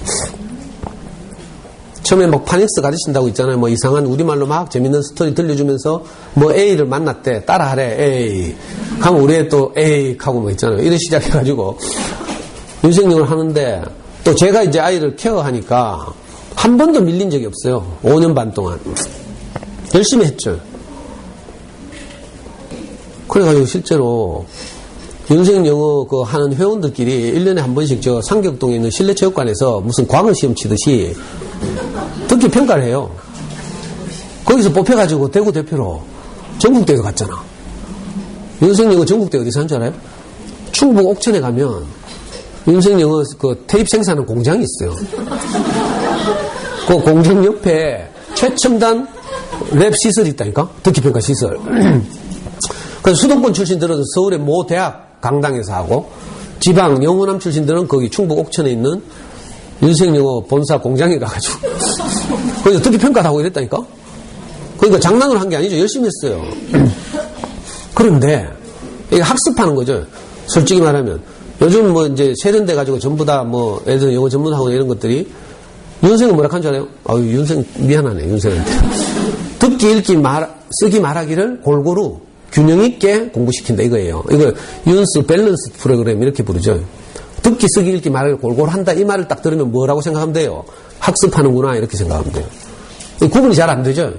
처음에 막 파닉스 가르친다고 있잖아요. 뭐 이상한 우리말로 막 재밌는 스토리 들려주면서 뭐 A를 만났대. 따라하래. A. 하면 우리 애 또 A 하고 뭐 있잖아요. 이래 시작해가지고 윤수생 영어를 하는데 또 제가 이제 아이를 케어하니까 한 번도 밀린 적이 없어요. 5년 반 동안. 열심히 했죠. 그래가지고 실제로 윤수생 영어 그 하는 회원들끼리 1년에 한 번씩 저 상격동에 있는 실내체육관에서 무슨 과거 시험 치듯이 듣기 평가를 해요. 거기서 뽑혀가지고 대구 대표로 전국대회도 갔잖아. 윤수생 영어 전국대회 어디서 한 줄 알아요? 충북 옥천에 가면 윤수생 영어 그 테이프 생산하는 공장이 있어요. 그 공장 옆에 최첨단 랩 시설이 있다니까? 듣기평가 시설. 그래서 수도권 출신들은 서울의 모 대학 강당에서 하고, 지방 영호남 출신들은 거기 충북 옥천에 있는 윤수생 영어 본사 공장에 가가지고, 거기서 듣기평가도 하고 이랬다니까? 그러니까 장난으로 한 게 아니죠. 열심히 했어요. 그런데, 이게 학습하는 거죠. 솔직히 말하면. 요즘 뭐 이제 세련돼 가지고 전부 다 뭐, 예를 들어 영어 전문학원 이런 것들이, 윤생은 뭐라 한 줄 알아요? 아유, 윤생, 미안하네, 윤생한테. 듣기, 읽기, 쓰기, 말하기를 골고루 균형 있게 공부시킨다 이거예요. 이거 윤스 밸런스 프로그램 이렇게 부르죠. 듣기, 쓰기, 읽기, 말을 골고루 한다 이 말을 딱 들으면 뭐라고 생각하면 돼요? 학습하는구나 이렇게 생각하면 돼요. 구분이 잘 안 되죠.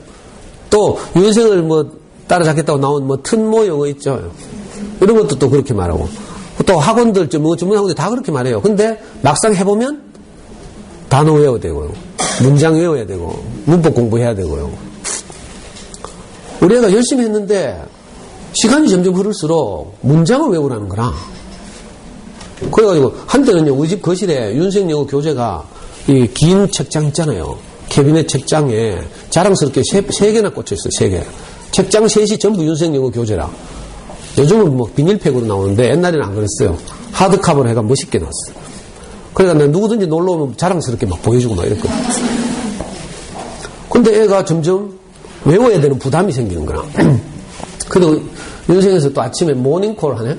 또 윤생을 뭐 따라잡겠다고 나온 뭐 튼모 영어 있죠. 이런 것도 또 그렇게 말하고 또 학원들 뭐 전문 학원들 다 그렇게 말해요. 근데 막상 해보면 단어 외워야 되고요. 문장 외워야 되고 문법 공부해야 되고요. 우리 애가 열심히 했는데 시간이 점점 흐를수록 문장을 외우라는 거라. 그래가지고 한때는요 우리 집 거실에 윤수생 영어 교재가 이 긴 책장 있잖아요. 캐비넷 책장에 자랑스럽게 세 개나 꽂혀있어요. 3개. 책장 셋이 전부 윤수생 영어 교재라. 요즘은 뭐 비닐팩으로 나오는데 옛날에는 안 그랬어요. 하드카버로 해가 멋있게 나왔어요. 그러니까 난 누구든지 놀러 오면 자랑스럽게 막 보여주고 막 이랬거든. 근데 애가 점점 외워야 되는 부담이 생기는 거야. 그래도 윤생에서 또 아침에 모닝콜 하네?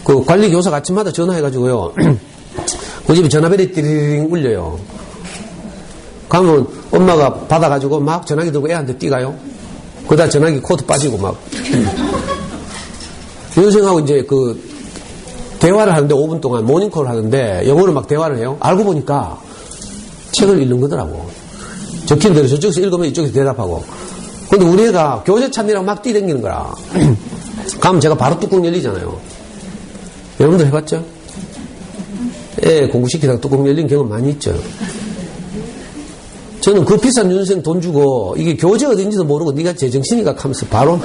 그 관리 교사가 아침마다 전화해가지고요. 우리 집에 전화벨이 띠리링 울려요. 가면 엄마가 받아가지고 막 전화기 들고 애한테 뛰가요. 그러다 전화기 코드 빠지고 막. 윤생하고 이제 그 대화를 하는데 5분 동안 모닝콜을 하는데 영어로 막 대화를 해요. 알고 보니까 책을 읽는 거더라고. 적힌 대로 저쪽에서 읽으면 이쪽에서 대답하고. 근데 우리 애가 교재 찾느라고 막 뛰댕기는 거라. 가면 제가 바로 뚜껑 열리잖아요. 여러분들 해봤죠? 애 공부시키다가 뚜껑 열린 경험 많이 있죠? 저는 그 비싼 윤생 돈 주고 이게 교재 어딘지도 모르고 네가 제정신이가 하면서 바로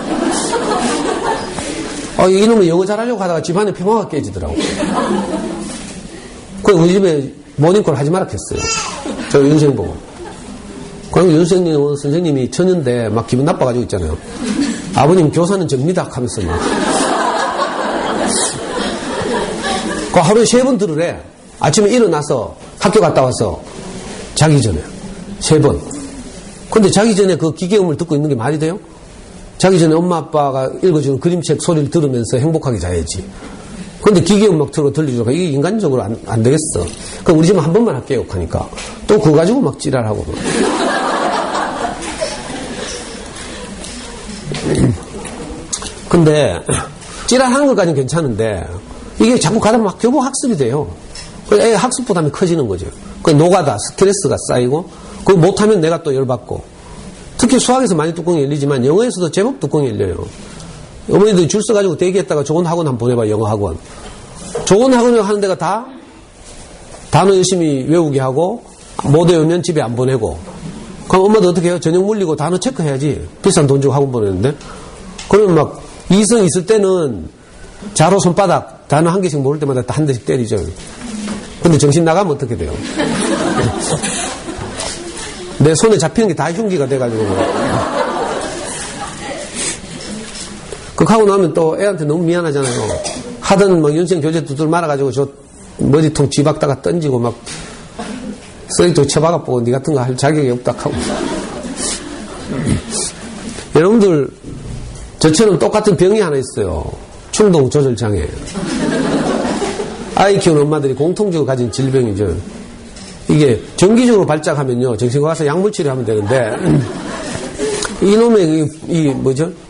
이놈은 영어 잘하려고 하다가 집안에 평화가 깨지더라고. 그래서 우리 집에 모닝콜 하지 마라 했어요. 저 윤생 보고. 그럼 윤생 선생님이 처녀인데 막 기분 나빠가지고 있잖아요. 아버님 교사는 접니다 하면서 막. 그 하루에 3번 들으래. 아침에 일어나서 학교 갔다 와서 자기 전에 3번. 근데 자기 전에 그 기계음을 듣고 있는 게 말이 돼요? 자기 전에 엄마 아빠가 읽어주는 그림책 소리를 들으면서 행복하게 자야지. 근데 기계음 막 틀고 들리죠. 이게 인간적으로 안 되겠어. 그럼 우리 집은 한 번만 할게요 하니까 또 그거 가지고 막 지랄하고. 근데 찌랄하는 것까지는 괜찮은데 이게 자꾸 가다 보면 교복 학습이 돼요. 그래서 애 학습 부담이 커지는 거죠. 그 노가다 스트레스가 쌓이고 그거 못하면 내가 또 열받고 특히 수학에서 많이 뚜껑이 열리지만 영어에서도 제법 뚜껑이 열려요. 어머니들이 줄 서가지고 대기했다가 좋은 학원 한번 보내봐. 영어 학원. 좋은 학원을 하는 데가 다 단어 열심히 외우게 하고 못 외우면 집에 안 보내고 그럼 엄마도 어떻게 해요? 저녁 물리고 단어 체크해야지. 비싼 돈 주고 학원 보내는데 그러면 막 이성 있을 때는 자로 손바닥 단어 한 개씩 모를 때마다 한 대씩 때리죠. 근데 정신 나가면 어떻게 돼요? 내 손에 잡히는 게 다 흉기가 돼가지고 그거 하고 나면 또 애한테 너무 미안하잖아요. 하던 막 윤생 교재 두들 말아가지고 저 머리통 쥐박다가 던지고 막 쓰레기통 쳐박아보고 니 같은 거 할 자격이 없다 하고. 여러분들 저처럼 똑같은 병이 하나 있어요. 충동 조절 장애. 아이 키우는 엄마들이 공통적으로 가진 질병이죠. 이게 정기적으로 발작하면요 정신과 가서 약물 치료하면 되는데 이놈의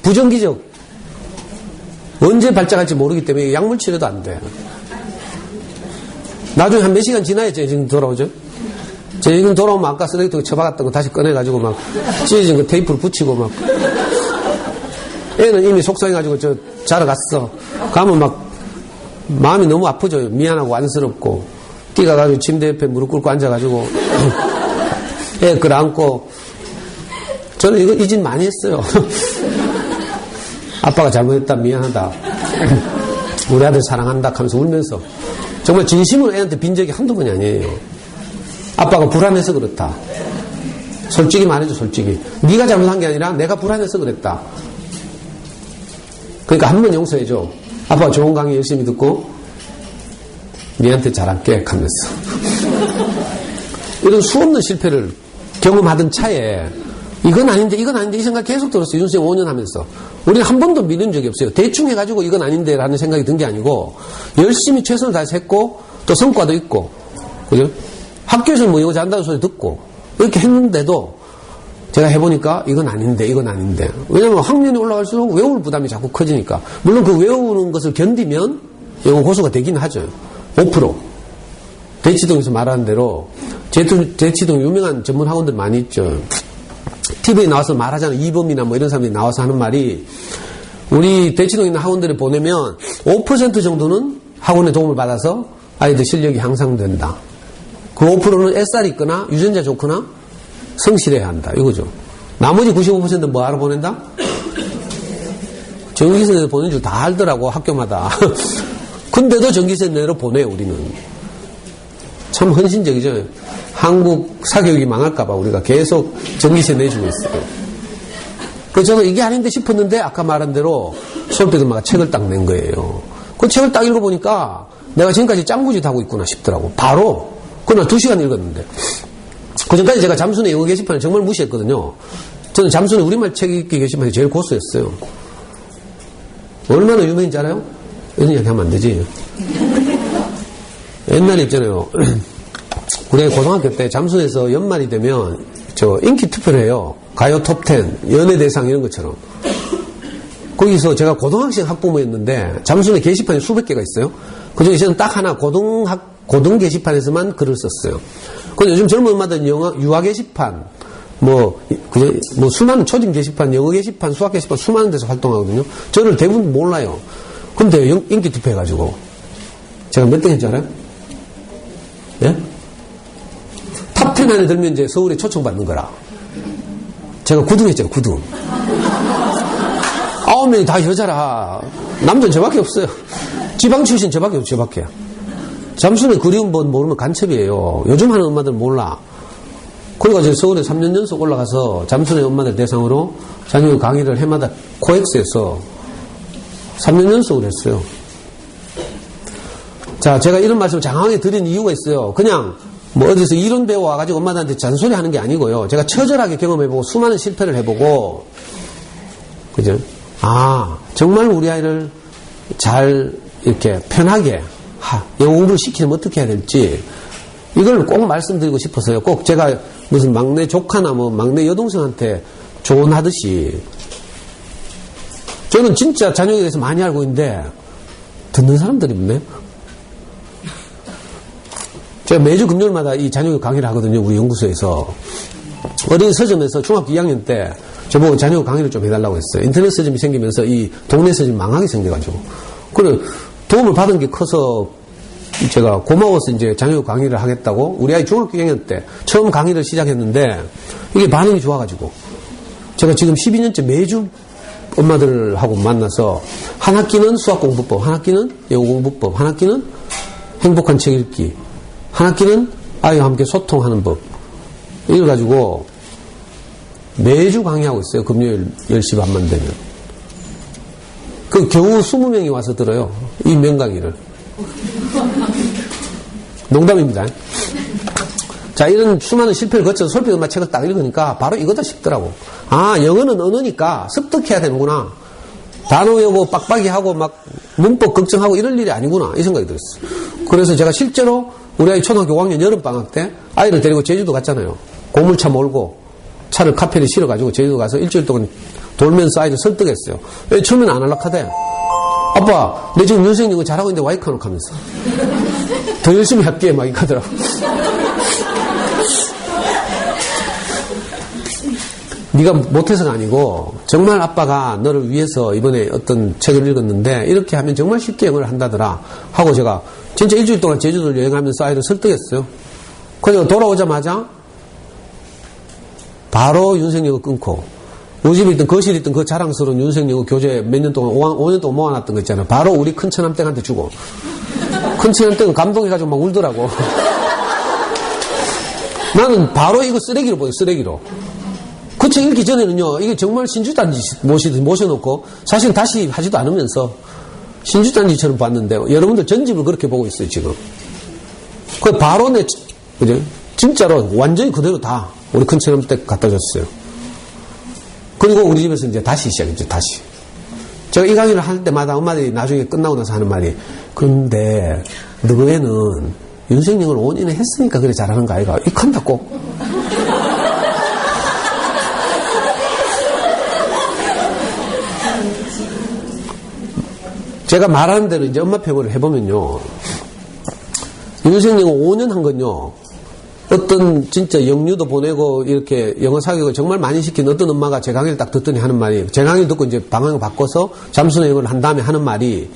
부정기적 언제 발작할지 모르기 때문에 약물 치료도 안 돼. 나중에 한 몇 시간 지나야 지금 돌아오죠. 지금 돌아오면 아까 쓰레기통에 쳐박았던 거 다시 꺼내가지고 막 찢어진 거 테이프를 붙이고 막 애는 이미 속상해가지고 저 자러 갔어. 가면 막 마음이 너무 아프죠. 미안하고 안쓰럽고 뛰어가가지고 침대 옆에 무릎 꿇고 앉아가지고 애 끌어안고 저는 이거 이 짓 많이 했어요. 아빠가 잘못했다 미안하다 우리 아들 사랑한다 하면서 울면서 정말 진심으로 애한테 빈 적이 한두 번이 아니에요. 아빠가 불안해서 그렇다. 솔직히 말해줘. 솔직히 네가 잘못한 게 아니라 내가 불안해서 그랬다. 그러니까 한 번 용서해줘. 아빠가 좋은 강의 열심히 듣고 니한테 잘할게 하면서 이런 수없는 실패를 경험하던 차에 이건 아닌데 이 생각 계속 들었어요. 윤생 5년 하면서 우리는 한 번도 밀린 적이 없어요. 대충 해가지고 이건 아닌데 라는 생각이 든 게 아니고 열심히 최선을 다해서 했고 또 성과도 있고 그죠? 학교에서 뭐 이거 잘한다는 소리 듣고 이렇게 했는데도 제가 해보니까 이건 아닌데 왜냐면 학년이 올라갈수록 외울 부담이 자꾸 커지니까 물론 그 외우는 것을 견디면 영어 고수가 되긴 하죠. 5% 대치동에서 말하는 대로 대치동 유명한 전문 학원들 많이 있죠. TV에 나와서 말하잖아요. 이범이나 뭐 이런 사람들이 나와서 하는 말이 우리 대치동에 있는 학원들을 보내면 5% 정도는 학원의 도움을 받아서 아이들 실력이 향상된다. 그 5%는 SR이 있거나 유전자 좋거나 성실해야 한다. 이거죠. 나머지 95%는 뭐 하러 보낸다? 전기세 내로 보낸 줄 다 알더라고 학교마다. 근데도 전기세 내로 보내요. 우리는. 참 헌신적이죠. 한국 사교육이 망할까봐 우리가 계속 전기세 내주고 있어요. 그래서 저는 이게 아닌데 싶었는데 아까 말한 대로 수업들마다 책을 딱 낸 거예요. 그 책을 딱 읽어보니까 내가 지금까지 짱구짓 하고 있구나 싶더라고. 바로 그날 2시간 읽었는데 그 전까지 제가 잠순의 영어 게시판을 정말 무시했거든요. 저는 잠순의 우리말 책 읽기 게시판이 제일 고수였어요. 얼마나 유명인지 알아요? 이런 이야기 하면 안 되지. 옛날에 있잖아요. 우리 고등학교 때 잠순에서 연말이 되면 저 인기 투표를 해요. 가요 톱10, 연예대상 이런 것처럼. 거기서 제가 고등학생 학부모였는데 잠순에 게시판이 수백 개가 있어요. 그중에 저는 딱 하나 고등 게시판에서만 글을 썼어요. 근데 요즘 젊은 엄마들은 유아 게시판, 뭐 수많은 초딩 게시판, 영어 게시판, 수학 게시판 수많은 데서 활동하거든요. 저를 대부분 몰라요. 근데 인기 투표해가지고 제가 몇 등 했지 알아요? 예? 탑10 안에 들면 이제 서울에 초청받는 거라. 제가 9등 했죠, 9등. 9명이 다 여자라. 남자는 저밖에 없어요. 지방 출신 저밖에 없어요. 저밖에. 잠수는 그리운 법 모르면 간첩이에요. 요즘 하는 엄마들 몰라. 그래가지고 서울에 3년 연속 올라가서 잠수의 엄마들 대상으로 자녀 강의를 해마다 코엑스에서 3년 연속을 했어요. 자, 제가 이런 말씀을 장황하게 드린 이유가 있어요. 그냥 뭐 어디서 이론 배워와가지고 엄마들한테 잔소리 하는 게 아니고요. 제가 처절하게 경험해보고 수많은 실패를 해보고, 그죠? 아, 정말 우리 아이를 잘 이렇게 편하게 영어 공부를 시키면 어떻게 해야 될지, 이걸 꼭 말씀드리고 싶어서요. 꼭 제가 무슨 막내 조카나 뭐 막내 여동생한테 조언하듯이, 저는 진짜 자녀에 대해서 많이 알고 있는데, 듣는 사람들이 없네. 제가 매주 금요일마다 이 자녀교육 강의를 하거든요. 우리 연구소에서. 어린이 서점에서 중학교 2학년 때 저보고 자녀교육 강의를 좀 해달라고 했어요. 인터넷 서점이 생기면서 이 동네 서점이 망하게 생겨가지고. 그래, 도움을 받은 게 커서 제가 고마워서 이제 자녀교육 강의를 하겠다고 우리 아이 중학교 2학년 때 처음 강의를 시작했는데 이게 반응이 좋아가지고 제가 지금 12년째 매주 엄마들하고 만나서 한 학기는 수학공부법, 한 학기는 영어공부법, 한 학기는 행복한 책 읽기, 한 학기는 아이와 함께 소통하는 법. 이걸 가지고 매주 강의하고 있어요. 금요일 10시 반만 되면. 그 겨우 20명이 와서 들어요. 이 명강의를. 농담입니다. 자, 이런 수많은 실패를 거쳐서 솔필 엄마 책을 딱 읽으니까 바로 이거다 싶더라고. 아, 영어는 언어니까 습득해야 되는구나. 단어 외우고 빡빡이 하고 막 문법 걱정하고 이럴 일이 아니구나. 이 생각이 들었어요. 그래서 제가 실제로 우리 아이 초등학교 5학년 여름방학 때 아이를 데리고 제주도 갔잖아요. 고물차 몰고 차를 카페에 실어가지고 제주도 가서 일주일 동안 돌면서 아이를 설득했어요. 왜 처음에는 안 연락하대. 아빠, 내 지금 윤생 영어 잘하고 있는데 와이카노 하면서. 더 열심히 할게, 막 이러더라고. 네가 못해서가 아니고 정말 아빠가 너를 위해서 이번에 어떤 책을 읽었는데 이렇게 하면 정말 쉽게 영어를 한다더라 하고 제가 진짜 일주일 동안 제주도를 여행하면서 아이를 설득했어요. 그래서 돌아오자마자 바로 윤생영어 끊고 우리 집에 있던 거실에 있던 그 자랑스러운 윤생영어 교재 몇 년 동안 5년 동안 모아놨던 거 있잖아요. 바로 우리 큰 처남댁한테 주고 큰 처남댁은 감동해가지고 막 울더라고. 나는 바로 이거 쓰레기로 보여. 쓰레기로. 그 책 읽기 전에는요, 이게 정말 신주단지 모셔놓고, 사실 다시 하지도 않으면서, 신주단지처럼 봤는데, 여러분들 전집을 그렇게 보고 있어요, 지금. 그 바로 그죠? 진짜로 완전히 그대로 다, 우리 큰처럼 때 갖다 줬어요. 그리고 우리 집에서 이제 다시 시작했죠, 다시. 제가 이 강의를 할 때마다 엄마들이 나중에 끝나고 나서 하는 말이, 근데, 너 애는 윤생영을 5년에 했으니까 그래 잘하는 거 아이가? 익한다 꼭. 제가 말하는 대로 이제 엄마 평을 해보면요. 윤생영어 5년 한 건요. 어떤 진짜 영유도 보내고 이렇게 영어 사교육을 정말 많이 시킨 어떤 엄마가 제 강의를 딱 듣더니 하는 말이, 제 강의 듣고 이제 방향을 바꿔서 잠수는 영어를 한 다음에 하는 말이,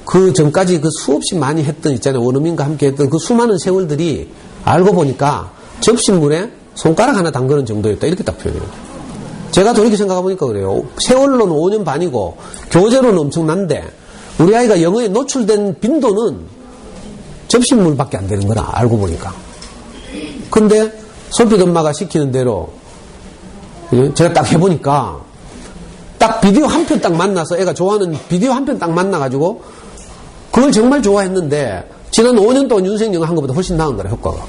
그 전까지 그 수없이 많이 했던 있잖아요. 원어민과 함께 했던 그 수많은 세월들이 알고 보니까 접시물에 손가락 하나 담그는 정도였다. 이렇게 딱 표현해요. 제가 돌이켜 생각해보니까 그래요. 세월로는 5년 반이고 교재로는 엄청난데 우리 아이가 영어에 노출된 빈도는 접시물밖에 안 되는 거라 알고 보니까. 근데 솔빛 엄마가 시키는 대로 제가 딱 해보니까 딱 비디오 한 편 딱 만나서 애가 좋아하는 비디오 한 편 딱 만나가지고 그걸 정말 좋아했는데 지난 5년 동안 윤생영어 한 것보다 훨씬 나은 거라 효과가.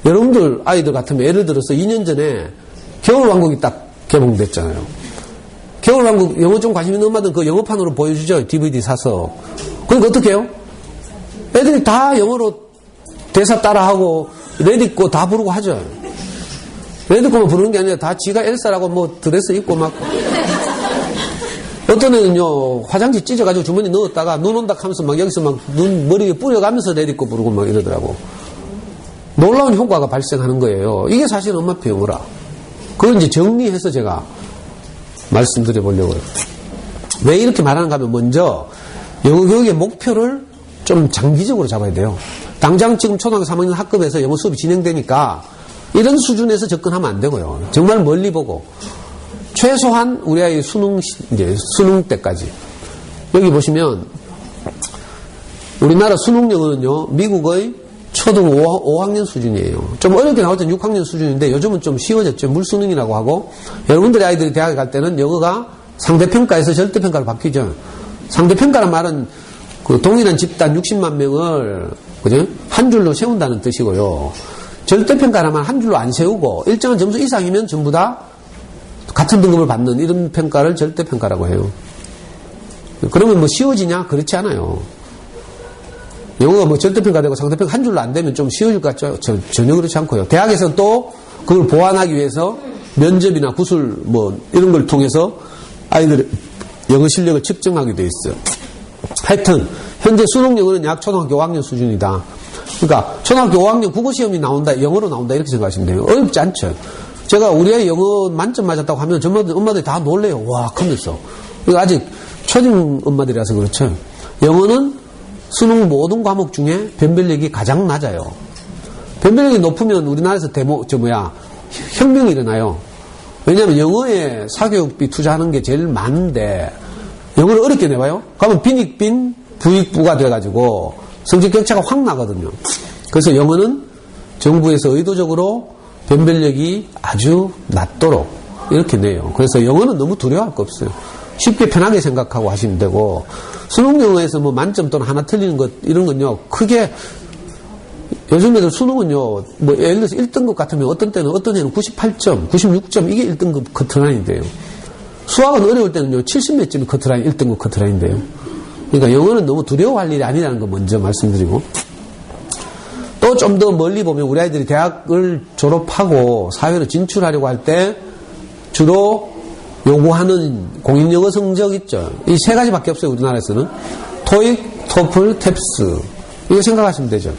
여러분들 아이들 같으면 예를 들어서 2년 전에 겨울왕국이 딱 개봉됐잖아요. 겨울왕국 영어 좀 관심 있는 엄마들 그 영어판으로 보여주죠. DVD 사서. 그러니까 어떻게 해요? 애들이 다 영어로 대사 따라하고 레디꼬 다 부르고 하죠. 레디꼬만 부르는 게 아니라 다 지가 엘사라고 뭐 드레스 입고 막 어떤 애는요 화장지 찢어가지고 주머니 넣었다가 눈 온다 하면서 막 여기서 막 눈 머리에 뿌려가면서 레디꼬 부르고 막 이러더라고. 놀라운 효과가 발생하는 거예요. 이게 사실 엄마표 영어라. 그걸 이제 정리해서 제가 말씀드려 보려고요. 왜 이렇게 말하는가 하면 먼저 영어 교육의 목표를 좀 장기적으로 잡아야 돼요. 당장 지금 초등학교 3학년 학급에서 영어 수업이 진행되니까 이런 수준에서 접근하면 안 되고요. 정말 멀리 보고 최소한 우리 아이 수능 때까지 여기 보시면 우리나라 수능 영어는요, 미국의 초등 5학년 수준이에요. 좀 어렵게 나올 땐 6학년 수준인데 요즘은 좀 쉬워졌죠. 물수능이라고 하고, 여러분들의 아이들이 대학에 갈 때는 영어가 상대평가에서 절대평가로 바뀌죠. 상대평가란 말은 그 동일한 집단 60만 명을, 그죠? 한 줄로 세운다는 뜻이고요. 절대평가란 말은 한 줄로 안 세우고 일정한 점수 이상이면 전부 다 같은 등급을 받는 이런 평가를 절대평가라고 해요. 그러면 뭐 쉬워지냐? 그렇지 않아요. 영어가 뭐 절대평가되고 상대평가 한 줄로 안 되면 좀 쉬워질 것 같죠? 전혀 그렇지 않고요. 대학에서는 또 그걸 보완하기 위해서 면접이나 구술 뭐 이런 걸 통해서 아이들의 영어 실력을 측정하게 돼 있어요. 하여튼 현재 수능 영어는 약 초등학교 5학년 수준이다. 그러니까 초등학교 5학년 국어시험이 나온다, 영어로 나온다 이렇게 생각하시면 돼요. 어렵지 않죠. 제가 우리 아이 영어 만점 맞았다고 하면 전부 엄마들이 다 놀래요. 와, 큰일했어. 이거 아직 초딩 엄마들이라서 그렇죠. 영어는 수능 모든 과목 중에 변별력이 가장 낮아요. 변별력이 높으면 우리나라에서 혁명이 일어나요. 왜냐하면 영어에 사교육비 투자하는 게 제일 많은데 영어를 어렵게 내봐요. 그러면 빈익빈 부익부가 돼가지고 성적 격차가 확 나거든요. 그래서 영어는 정부에서 의도적으로 변별력이 아주 낮도록 이렇게 내요. 그래서 영어는 너무 두려워할 거 없어요. 쉽게 편하게 생각하고 하시면 되고, 수능 영어에서 뭐 만점 또는 하나 틀리는 것 이런 건요 크게, 요즘 애들 수능은요 뭐 예를 들어서 1등급 같으면 어떤 때는 어떤 애는 98점 96점 이게 1등급 커트라인이 돼요. 수학은 어려울 때는요 70몇 점이 커트라인 1등급 커트라인인데요. 그러니까 영어는 너무 두려워할 일이 아니라는 거 먼저 말씀드리고, 또 좀 더 멀리 보면 우리 아이들이 대학을 졸업하고 사회로 진출하려고 할 때 주로 요구하는 공인영어 성적 있죠. 이 세 가지밖에 없어요. 우리나라에서는 토익, 토플, 탭스 이거 생각하시면 되죠.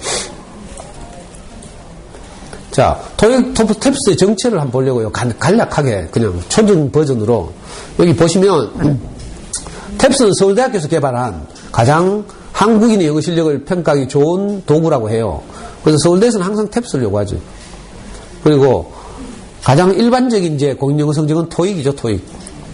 자, 토익, 토플, 탭스의 정체를 한번 보려고요. 간략하게 그냥 초등 버전으로 여기 보시면 탭스는 서울대학교에서 개발한 가장 한국인의 영어 실력을 평가하기 좋은 도구라고 해요. 그래서 서울대에서는 항상 탭스를 요구하죠. 그리고 가장 일반적인 이제 공인영어 성적은 토익이죠, 토익.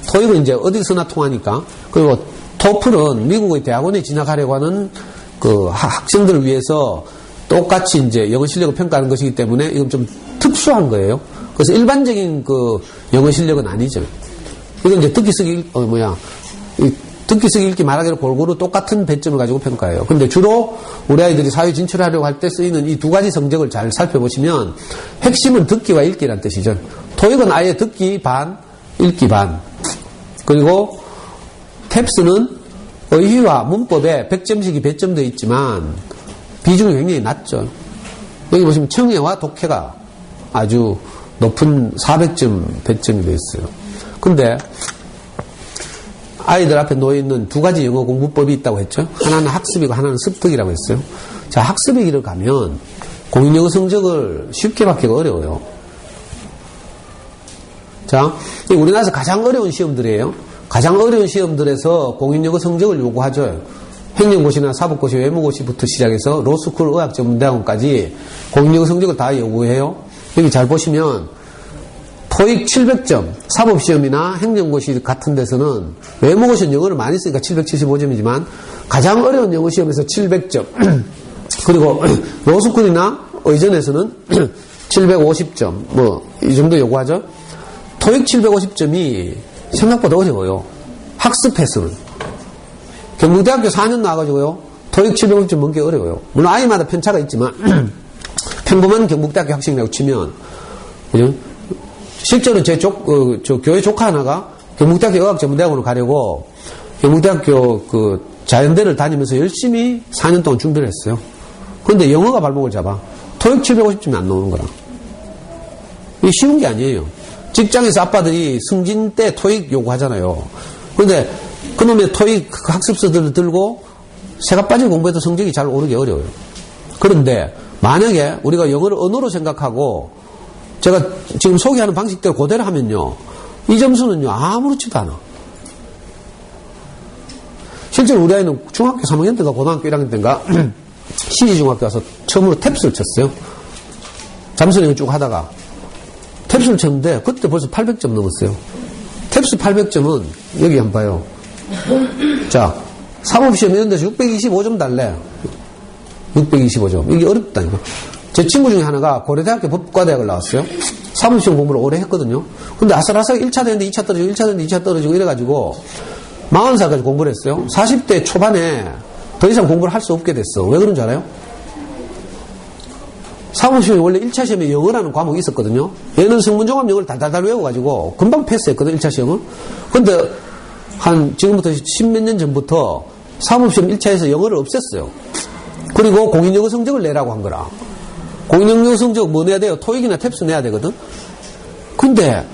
토익은 이제 어디서나 통하니까. 그리고 토플은 미국의 대학원에 진학하려고 하는 그 학생들을 위해서 똑같이 이제 영어 실력을 평가하는 것이기 때문에 이건 좀 특수한 거예요. 그래서 일반적인 그 영어 실력은 아니죠. 이건 이제 듣기 쓰기, 듣기 쓰기 읽기 말하기로 골고루 똑같은 배점을 가지고 평가해요. 근데 주로 우리 아이들이 사회 진출하려고 할 때 쓰이는 이 두 가지 성적을 잘 살펴보시면 핵심은 듣기와 읽기란 뜻이죠. 토익은 아예 듣기 반, 읽기 반. 그리고 탭스는 어휘와 문법에 100점씩이 배점되어 있지만 비중이 굉장히 낮죠. 여기 보시면 청해와 독해가 아주 높은 400점 배점이 되어 있어요. 근데 아이들 앞에 놓여있는 두 가지 영어 공부법이 있다고 했죠. 하나는 학습이고 하나는 습득이라고 했어요. 자, 학습의 길을 가면 공인영어 성적을 쉽게 받기가 어려워요. 자, 우리나라에서 가장 어려운 시험들이에요. 가장 어려운 시험들에서 공인영어 성적을 요구하죠. 행정고시나 사법고시, 외무고시부터 시작해서 로스쿨 의학전문대학원까지 공인영어 성적을 다 요구해요. 여기 잘 보시면 토익 700점, 사법시험이나 행정고시 같은 데서는 외무고시는 영어를 많이 쓰니까 775점이지만 가장 어려운 영어시험에서 700점 그리고 로스쿨이나 의전에서는 750점 뭐 이 정도 요구하죠. 토익 750점이 생각보다 어려워요. 학습해서는. 경북대학교 4년 나와가지고요 토익 750점 넘기 어려워요. 물론 아이마다 편차가 있지만 평범한 경북대학교 학생이라고 치면 그죠? 실제로 저 교회 조카 하나가 경북대학교 의학전문대학원을 가려고 경북대학교 그 자연대를 다니면서 열심히 4년 동안 준비를 했어요. 그런데 영어가 발목을 잡아. 토익 750점이 안 나오는 거라. 이게 쉬운 게 아니에요. 직장에서 아빠들이 승진 때 토익 요구하잖아요. 그런데 그놈의 토익 학습서들을 들고 새가 빠지고 공부해도 성적이 잘 오르기 어려워요. 그런데 만약에 우리가 영어를 언어로 생각하고 제가 지금 소개하는 방식대로 그대로 하면요 이 점수는요 아무렇지도 않아. 실제로 우리 아이는 중학교 3학년 때가 고등학교 1학년 때인가 시지중학교 가서 처음으로 탭스를 쳤어요. 잠수령을 쭉 하다가 탭스를 쳤는데 그때 벌써 800점 넘었어요. 탭스 800점은 여기 한번 봐요. 자, 사법시험 이런 데서 625점 달래. 625점. 이게 어렵다니까. 제 친구 중에 하나가 고려대학교 법과대학을 나왔어요. 사법시험 공부를 오래 했거든요. 근데 아슬아슬 1차 되는데 2차 떨어지고 1차 되는데 2차 떨어지고 이래가지고 40살까지 공부를 했어요. 40대 초반에 더 이상 공부를 할 수 없게 됐어. 왜 그런 줄 알아요? 사법시험이 원래 1차 시험에 영어라는 과목이 있었거든요. 얘는 성문종합 영어를 달달달 외워가지고 금방 패스했거든, 1차 시험을. 근데 지금부터 10몇 년 전부터 사법시험 1차에서 영어를 없앴어요. 그리고 공인영어 성적을 내라고 한 거라. 공인영어 성적 뭐 내야 돼요? 토익이나 탭스 내야 되거든? 근데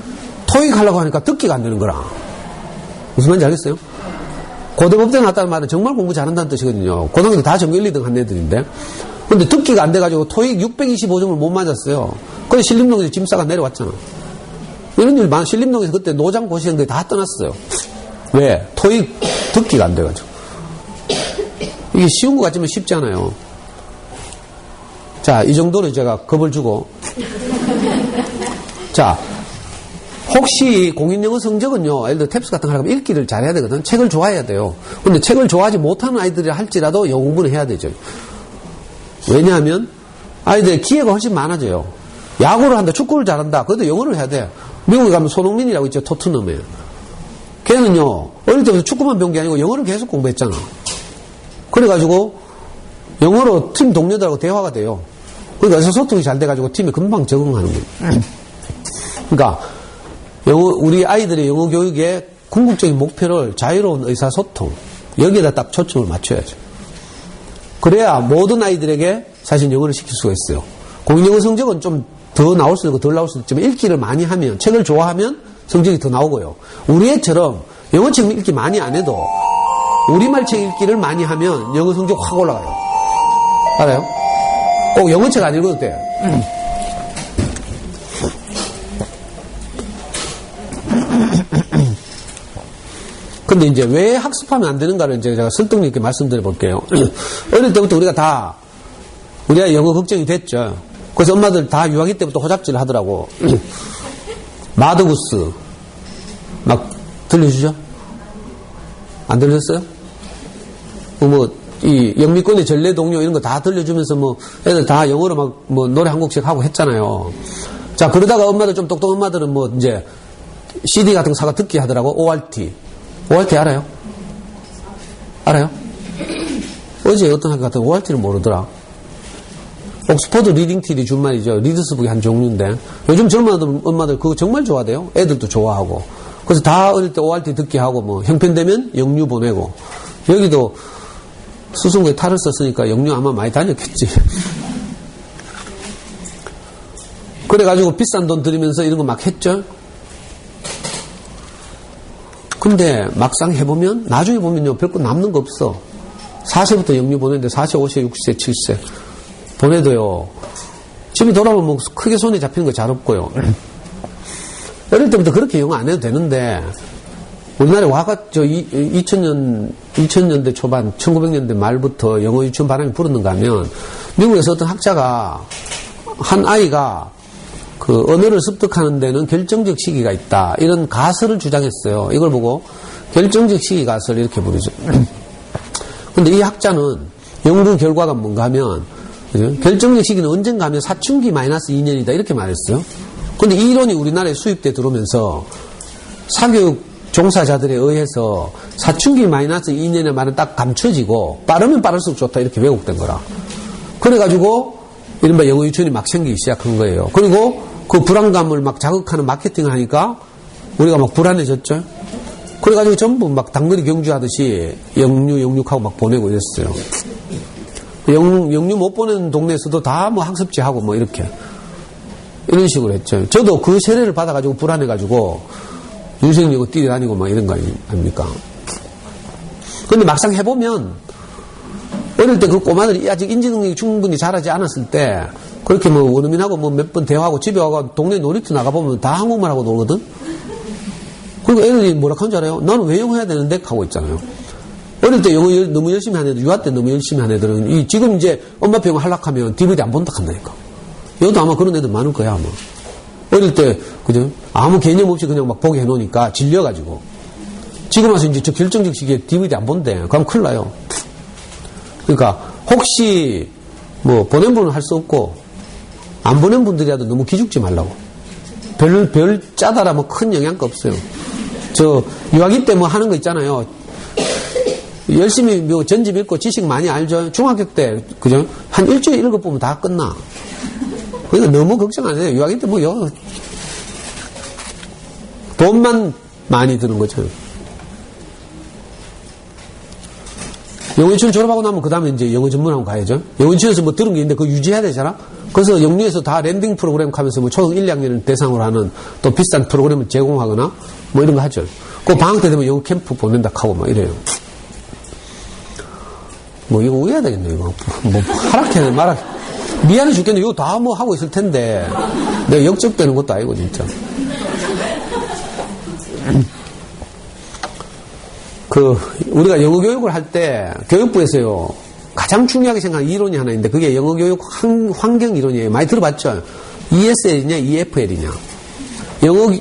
토익 하려고 하니까 듣기가 안 되는 거라. 무슨 말인지 알겠어요? 고대법대 나왔다는 말은 정말 공부 잘한다는 뜻이거든요. 고등학교 때 다 전교 1, 2등 한 애들인데. 근데 듣기가 안 돼가지고 토익 625점을 못 맞았어요. 그래서 신림동에서 짐 싸가 내려왔잖아. 이런 일 많아. 신림동에서 그때 노장 고시생들이 다 떠났어요. 왜? 토익 듣기가 안 돼가지고. 이게 쉬운 것 같지만 쉽지 않아요. 자, 이 정도로 제가 겁을 주고. 자, 혹시 공인영어 성적은요, 예를 들어 탭스 같은 거 하려면 읽기를 잘해야 되거든. 책을 좋아해야 돼요. 근데 책을 좋아하지 못하는 아이들이 할지라도 영어 공부는 해야 되죠. 왜냐하면 아이들의 기회가 훨씬 많아져요. 야구를 한다, 축구를 잘한다. 그래도 영어를 해야 돼. 미국에 가면 손흥민이라고 있죠. 토트넘에. 걔는요, 어릴 때부터 축구만 배운 게 아니고 영어를 계속 공부했잖아. 그래가지고 영어로 팀 동료들하고 대화가 돼요. 그러니까 의사소통이 잘 돼가지고 팀에 금방 적응하는 거예요. 그러니까 우리 아이들의 영어 교육의 궁극적인 목표를 자유로운 의사소통, 여기에다 딱 초점을 맞춰야죠. 그래야 모든 아이들에게 사실 영어를 시킬 수가 있어요. 공인영어 성적은 좀 더 나올 수도 있고 덜 나올 수도 있지만 읽기를 많이 하면, 책을 좋아하면 성적이 더 나오고요. 우리 애처럼 영어책 읽기 많이 안 해도 우리말 책 읽기를 많이 하면 영어 성적 확 올라가요. 알아요? 꼭 영어책 안 읽어도 돼요. 근데 이제 왜 학습하면 안 되는가를 이제 제가 설득력 있게 말씀드려 볼게요. 어릴 때부터 우리가 영어 걱정이 됐죠. 그래서 엄마들 다 유아기 때부터 호잡질을 하더라고. 마더구스. 막 들려주죠? 안 들렸어요? 이 영미권의 전래동요 이런 거 다 들려주면서 애들 다 영어로 노래 한 곡씩 하고 했잖아요. 자, 그러다가 엄마들 좀 똑똑한 엄마들은 이제 CD 같은 거 사가 듣기 하더라고. ORT. ORT 알아요? 알아요? 어제 어떤 학교 갔더니 ORT를 모르더라. 옥스퍼드 리딩 틸이 준 말이죠. 리드스북의 한 종류인데 요즘 젊은 엄마들 그거 정말 좋아해요. 애들도 좋아하고. 그래서 다 어릴 때 ORT 듣기 하고 형편되면 영유 보내고. 여기도 수성구에 탈을 썼으니까 영유 아마 많이 다녔겠지. 그래가지고 비싼 돈 들이면서 이런 거 막 했죠. 근데 막상 해보면 나중에 보면요 별거 남는 거 없어. 4세부터 영유 보내는데 4세, 5세, 6세, 7세 보내도요 집에 돌아오면 크게 손에 잡히는 거 잘 없고요. 어릴 때부터 그렇게 영어 안 해도 되는데 우리나라에 2000년대 초반 1900년대 말부터 영어 유치원 바람이 불었는가 하면 미국에서 어떤 학자가 한 아이가 그 언어를 습득하는 데는 결정적 시기가 있다. 이런 가설을 주장했어요. 이걸 보고 결정적 시기 가설 이렇게 부르죠. 근데 이 학자는 연구 결과가 뭔가 하면 그죠? 결정적 시기는 언젠가 하면 사춘기 마이너스 2년이다 이렇게 말했어요. 근데 이 이론이 우리나라에 수입돼 들어오면서 사교육 종사자들에 의해서 사춘기 마이너스 2년의 말은 딱 감춰지고 빠르면 빠를수록 좋다 이렇게 왜곡된 거라. 그래가지고 이른바 영어 유치원이 막 생기기 시작한 거예요. 그리고 그 불안감을 막 자극하는 마케팅을 하니까 우리가 막 불안해졌죠. 그래가지고 전부 막 당근이 경주하듯이 영육하고 막 보내고 이랬어요. 영유 못 보내는 동네에서도 다 학습지 하고 이렇게 이런 식으로 했죠. 저도 그 세례를 받아가지고 불안해가지고 유생영어 뛰어다니고 이런 거 아닙니까? 근데 막상 해보면 어릴 때 그 꼬마들이 아직 인지능력이 충분히 자라지 않았을 때 그렇게 원어민하고 몇 번 대화하고 집에 와서 동네 놀이터 나가보면 다 한국말하고 놀거든? 그리고 애들이 뭐라 하는 줄 알아요? 나는 왜 영어 해야 되는데? 하고 있잖아요. 어릴 때 영어 너무 열심히 한 애들, 유아 때 너무 열심히 한 애들은 지금 이제 엄마표 영어 하락하면 DVD 안 본다 한다니까. 여기도 아마 그런 애들 많을 거야, 아마. 어릴 때, 그죠? 아무 개념 없이 그냥 막 보게 해놓으니까 질려가지고. 지금 와서 이제 저 결정적 시기에 DVD 안 본대. 그럼 큰일 나요. 그러니까 혹시 뭐 보낸 분은 할 수 없고 안 보낸 분들이라도 너무 기죽지 말라고. 별 짜다라 뭐 큰 영향가 없어요. 저 유아기 때 뭐 하는 거 있잖아요. 열심히 뭐 전집 읽고 지식 많이 알죠. 중학교 때 그죠? 한 일주일 읽어보면 다 끝나. 그러니까 너무 걱정 안 해요. 유아기 때 뭐요? 돈만 많이 드는 거죠. 영어 유치원 졸업하고 나면 그 다음에 이제 영어 전문학원 가야죠. 영어 유치원에서 뭐 들은 게 있는데 그거 유지해야 되잖아? 그래서 영리에서 다 랜딩 프로그램 하면서 뭐 초등 1, 2학년을 대상으로 하는 또 비싼 프로그램을 제공하거나 뭐 이런 거 하죠. 그 방학 때 되면 영어 캠프 보낸다 하고 막 이래요. 뭐 이거 우해야 되겠네, 이거. 뭐 하락해, 말아. 미안해 죽겠네. 이거 다 뭐 하고 있을 텐데. 내가 역적되는 것도 아니고, 진짜. 우리가 영어 교육을 할 때, 교육부에서요, 가장 중요하게 생각하는 이론이 하나 있는데, 그게 영어 교육 환경 이론이에요. 많이 들어봤죠? ESL이냐, EFL이냐.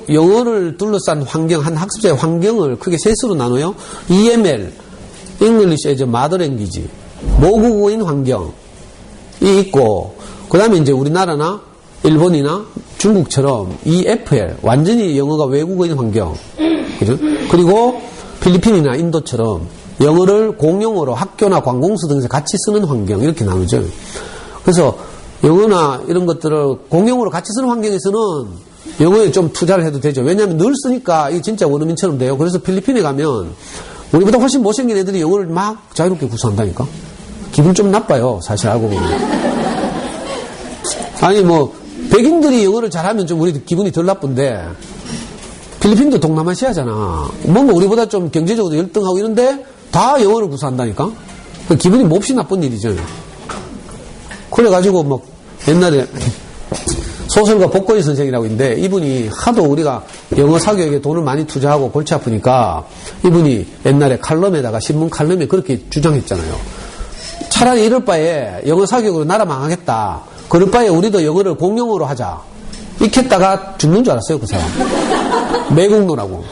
영어를 둘러싼 환경, 한 학습자의 환경을 크게 셋으로 나눠요. EML, English as a Mother Language, 모국어인 환경이 있고, 그 다음에 이제 우리나라나 일본이나 중국처럼 EFL, 완전히 영어가 외국어인 환경. 그죠? 그리고 필리핀이나 인도처럼 영어를 공용어로 학교나 관공서 등에서 같이 쓰는 환경, 이렇게 나누죠. 그래서 영어나 이런 것들을 공용어로 같이 쓰는 환경에서는 영어에 좀 투자를 해도 되죠. 왜냐하면 늘 쓰니까 이게 진짜 원어민처럼 돼요. 그래서 필리핀에 가면 우리보다 훨씬 못생긴 애들이 영어를 막 자유롭게 구사한다니까? 기분 좀 나빠요, 사실 알고 보면. 아니, 뭐, 백인들이 영어를 잘하면 좀 우리 기분이 덜 나쁜데, 필리핀도 동남아시아잖아. 뭔가 우리보다 좀 경제적으로 열등하고 이런데, 다 영어를 구사한다니까? 기분이 몹시 나쁜 일이죠. 그래가지고, 뭐, 옛날에, 소설가 복거리 선생이라고 있는데 이분이 하도 우리가 영어 사교육에 돈을 많이 투자하고 골치 아프니까 이분이 옛날에 칼럼에다가 신문 칼럼에 그렇게 주장했잖아요. 차라리 이럴 바에 영어 사교육으로 나라 망하겠다. 그럴 바에 우리도 영어를 공용어로 하자. 익혔다가 죽는 줄 알았어요, 그 사람. 매국노라고.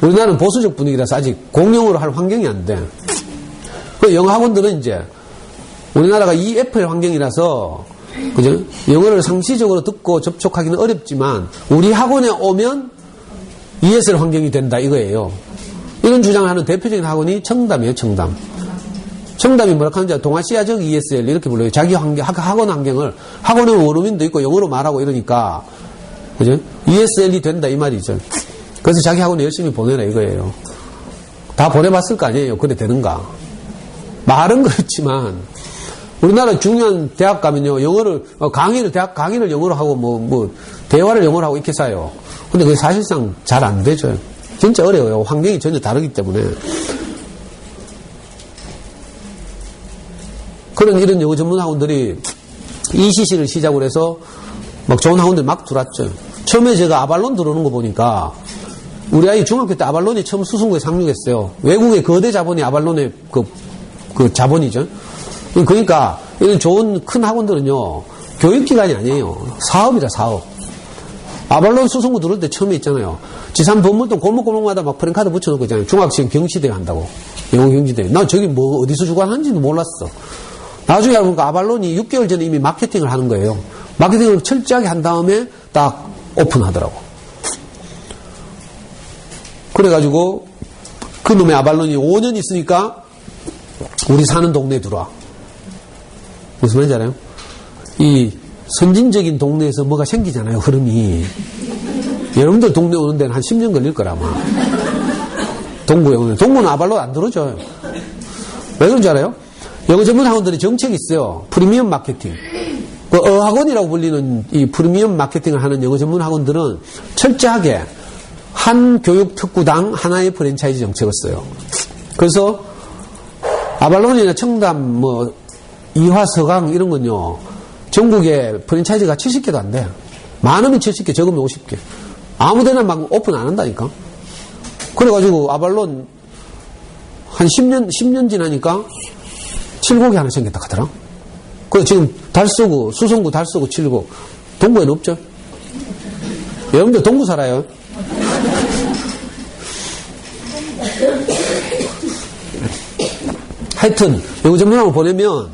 우리나라는 보수적 분위기라서 아직 공용어로 할 환경이 안 돼. 그 영어 학원들은 이제 우리나라가 EFL 환경이라서 그죠? 영어를 상시적으로 듣고 접촉하기는 어렵지만 우리 학원에 오면 ESL 환경이 된다 이거예요. 이런 주장을 하는 대표적인 학원이 청담이에요. 청담이 뭐라 하는지 동아시아적 ESL 이렇게 불러요. 자기 학원 환경을 학원에 원어민도 있고 영어로 말하고 이러니까 그죠? ESL이 된다 이 말이죠. 그래서 자기 학원에 열심히 보내라 이거예요. 다 보내봤을 거 아니에요. 그래 되는가? 말은 그렇지만 우리나라 중요한 대학 가면요, 영어를, 대학 강의를 영어로 하고, 대화를 영어로 하고 이렇게 쌓아요. 근데 그게 사실상 잘 안 되죠. 진짜 어려워요. 환경이 전혀 다르기 때문에. 이런 영어 전문 학원들이 ECC를 시작으로 해서 막 좋은 학원들 막 들어왔죠. 처음에 제가 아발론 들어오는 거 보니까 우리 아이 중학교 때 아발론이 처음 수성구에 상륙했어요. 외국의 거대 자본이 아발론의 그 자본이죠. 그러니까 이런 좋은 큰 학원들은요 교육기관이 아니에요. 사업이라 사업. 아발론 수성구 들어올 때 처음에 있잖아요. 지산 법무동 골목골목마다 막 프랭카드 붙여놓고 있잖아요. 중학생 경시대회 한다고. 영어 경시대회. 나 저기 뭐 어디서 주관하는지도 몰랐어. 나중에 알고 보니까 아발론이 6개월 전에 이미 마케팅을 하는 거예요. 마케팅을 철저하게 한 다음에 딱 오픈하더라고. 그래가지고 그 놈의 아발론이 5년 있으니까 우리 사는 동네에 들어와. 무슨 말인지 알아요? 이 선진적인 동네에서 뭐가 생기잖아요, 흐름이. 여러분들 동네 오는 데는 한 10년 걸릴 거라, 아마. 동구에 오는. 동구는 아발론 안 들어오죠. 왜 그런지 알아요? 영어 전문 학원들이 정책이 있어요. 프리미엄 마케팅. 그 어학원이라고 불리는 이 프리미엄 마케팅을 하는 영어 전문 학원들은 철저하게 한 교육 특구당 하나의 프랜차이즈 정책을 써요. 그래서 아발론이나 청담, 이화, 서강 이런 건요. 전국에 프랜차이즈가 70개도 안 돼. 많으면 70개, 적으면 50개. 아무데나 막 오픈 안 한다니까. 그래가지고 아발론 한 10년 지나니까 7곡이 하나 생겼다 하더라. 그래서 지금 달서구, 수성구, 달서구, 7곡. 동구에는 없죠. 여러분들 동구 살아요? 하여튼 영어 전문학을 보내면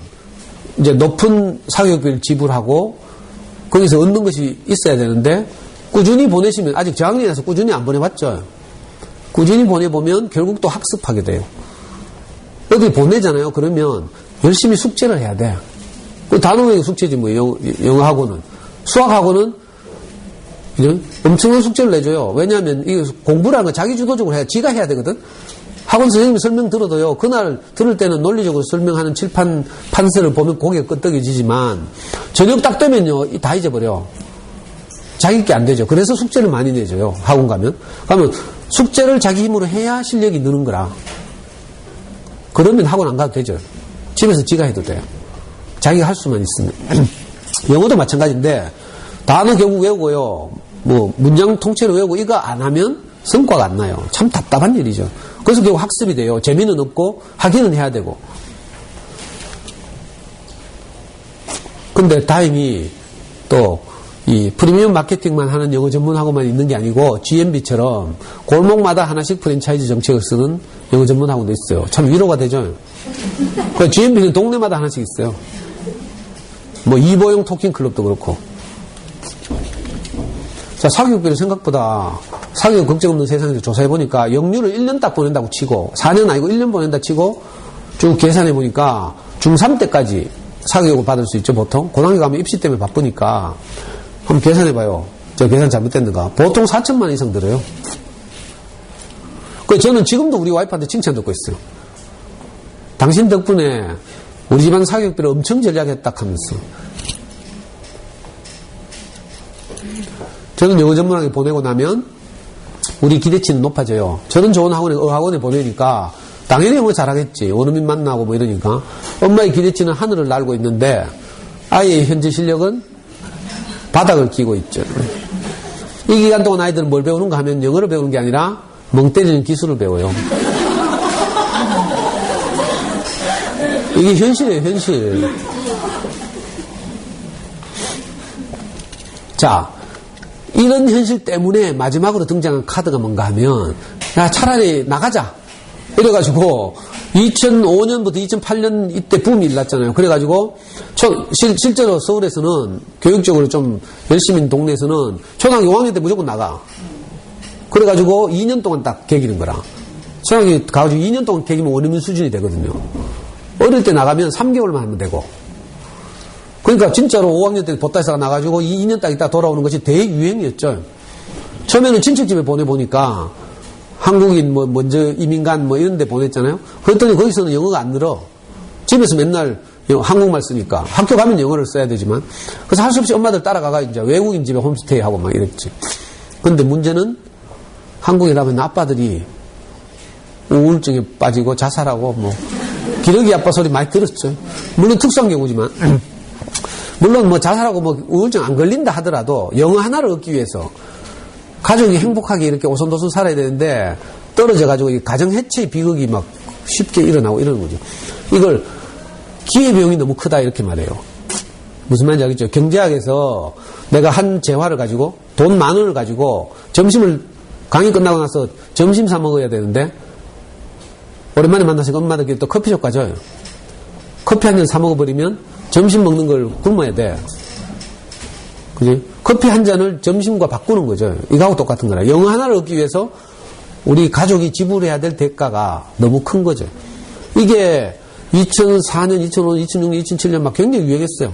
이제 높은 사교육비를 지불하고 거기서 얻는 것이 있어야 되는데 꾸준히 보내시면 아직 저학년이라서 꾸준히 안 보내봤죠. 꾸준히 보내보면 결국 또 학습하게 돼요. 어디 보내잖아요. 그러면 열심히 숙제를 해야 돼. 그 단어외국 숙제지 뭐 영어하고는. 수학하고는 엄청난 숙제를 내줘요. 왜냐하면 이 공부라는 건 자기 주도적으로 해야 지가 해야 되거든. 학원 선생님이 설명 들어도요. 그날 들을 때는 논리적으로 설명하는 칠판 판서를 보면 고개가 끄덕여지지만 저녁 딱 되면요. 다 잊어버려. 자기 게 안 되죠. 그래서 숙제를 많이 내줘요. 학원 가면. 그러면 숙제를 자기 힘으로 해야 실력이 느는 거라. 그러면 학원 안 가도 되죠. 집에서 지가 해도 돼요. 자기가 할 수만 있으면. 영어도 마찬가지인데 단어 결국 외우고요. 뭐 문장 통째로 외우고 이거 안 하면 성과가 안 나요. 참 답답한 일이죠. 그래서 결국 학습이 돼요. 재미는 없고 하기는 해야 되고. 근데 다행히 또 이 프리미엄 마케팅만 하는 영어 전문학원만 있는 게 아니고 GMB처럼 골목마다 하나씩 프랜차이즈 정책을 쓰는 영어 전문학원도 있어요. 참 위로가 되죠. 그러니까 GMB는 동네마다 하나씩 있어요. 뭐 이보영 토킹 클럽도 그렇고. 자, 사교육비를 생각보다 사교육 걱정 없는 세상에서 조사해보니까 영유를 1년 딱 보낸다고 치고 4년 아니고 1년 보낸다 치고 쭉 계산해보니까 중3 때까지 사교육을 받을 수 있죠. 보통 고등학교 가면 입시 때문에 바쁘니까 한번 계산해봐요. 저 계산 잘못됐는가. 보통 4천만 원 이상 들어요. 그 저는 지금도 우리 와이프한테 칭찬 듣고 있어요. 당신 덕분에 우리 집안 사교육비를 엄청 절약했다 하면서. 저는 영어 전문학에 보내고 나면 우리 기대치는 높아져요. 저는 좋은 어학원에 보내니까 당연히 영어 잘하겠지. 원어민 만나고 뭐 이러니까. 엄마의 기대치는 하늘을 날고 있는데 아이의 현재 실력은 바닥을 끼고 있죠. 이 기간 동안 아이들은 뭘 배우는가 하면 영어를 배우는 게 아니라 멍 때리는 기술을 배워요. 이게 현실이에요, 현실. 자, 이런 현실 때문에 마지막으로 등장한 카드가 뭔가 하면, 야, 차라리 나가자. 이래가지고, 2005년부터 2008년 이때 붐이 일났잖아요. 그래가지고, 실제로 서울에서는, 교육적으로 좀 열심히 동네에서는, 초등학교 5학년 때 무조건 나가. 그래가지고, 2년 동안 딱 개기는 거라. 초등학교 가가지고 2년 동안 개기면 원어민 수준이 되거든요. 어릴 때 나가면 3개월만 하면 되고. 그러니까 진짜로 5학년 때 보따리사가 나가지고 2년 딱 있다 돌아오는 것이 대유행이었죠. 처음에는 친척집에 보내보니까 한국인 뭐 먼저 이민간 뭐 이런 데 보냈잖아요. 그랬더니 거기서는 영어가 안 늘어. 집에서 맨날 한국말 쓰니까. 학교 가면 영어를 써야 되지만. 그래서 할 수 없이 엄마들 따라가가 이제 외국인 집에 홈스테이 하고 막 이랬지. 근데 문제는 한국에 가면 아빠들이 우울증에 빠지고 자살하고 뭐 기러기 아빠 소리 많이 들었죠. 물론 특수한 경우지만. 물론 뭐 자살하고 뭐 우울증 안 걸린다 하더라도 영어 하나를 얻기 위해서 가족이 행복하게 이렇게 오손도손 살아야 되는데 떨어져가지고 가정 해체의 비극이 막 쉽게 일어나고 이러는 거죠. 이걸 기회비용이 너무 크다 이렇게 말해요. 무슨 말인지 알겠죠? 경제학에서 내가 한 재화를 가지고 돈 10,000원을 가지고 점심을 강의 끝나고 나서 점심 사 먹어야 되는데 오랜만에 만나서 엄마들끼리 또 커피숍 가죠. 커피 한 잔 사 먹어버리면 점심 먹는 걸 굶어야 돼. 그지? 커피 한 잔을 점심과 바꾸는 거죠. 이거하고 똑같은 거라. 영어 하나를 얻기 위해서 우리 가족이 지불해야 될 대가가 너무 큰 거죠. 이게 2004년, 2005년, 2006년, 2007년 막 굉장히 유행했어요.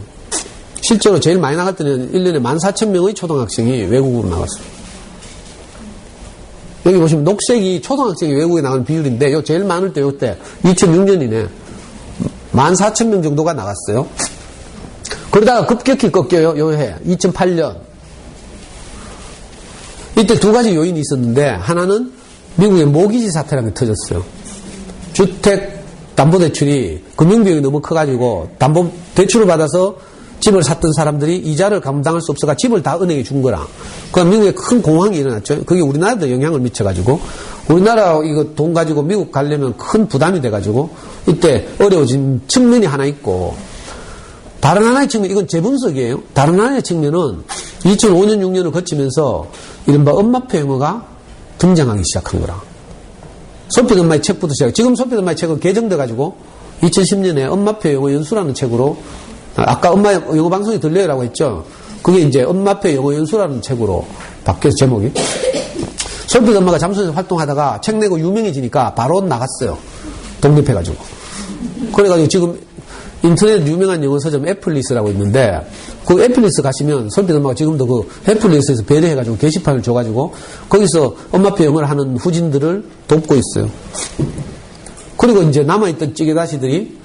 실제로 제일 많이 나갈 때는 1년에 14,000명의 초등학생이 외국으로 나갔어요. 여기 보시면 녹색이 초등학생이 외국에 나가는 비율인데 요 제일 많을 때 요때 2006년이네. 14,000명 정도가 나갔어요. 그러다가 급격히 꺾여요. 요해 2008년. 이때 두 가지 요인이 있었는데 하나는 미국의 모기지 사태라는 게 터졌어요. 주택담보대출이 금융비용이 너무 커가지고 담보대출을 받아서 집을 샀던 사람들이 이자를 감당할 수 없어가 집을 다 은행에 준 거라. 그럼 미국에 큰 공황이 일어났죠. 그게 우리나라에도 영향을 미쳐가지고 우리나라 이거 돈 가지고 미국 가려면 큰 부담이 돼가지고 이때 어려워진 측면이 하나 있고 다른 하나의 측면, 이건 제 분석이에요. 다른 하나의 측면은 2005년, 6년을 거치면서 이른바 엄마표 영어가 등장하기 시작한 거라. 손빛 엄마의 책부터 시작. 지금 손빛 엄마의 책은 개정돼가지고 2010년에 엄마표 영어 연수라는 책으로, 아까 엄마 영어 방송이 들려요라고 했죠. 그게 이제 엄마표 영어 연수라는 책으로 바뀌어서 제목이. 손빛 엄마가 잠수에서 활동하다가 책 내고 유명해지니까 바로 나갔어요. 독립해가지고. 그래가지고 지금 인터넷 유명한 영어 서점 애플리스라고 있는데, 그 애플리스 가시면 손빛 엄마가 지금도 그 애플리스에서 배려해가지고 게시판을 줘가지고 거기서 엄마표 영어를 하는 후진들을 돕고 있어요. 그리고 이제 남아있던 찌개다시들이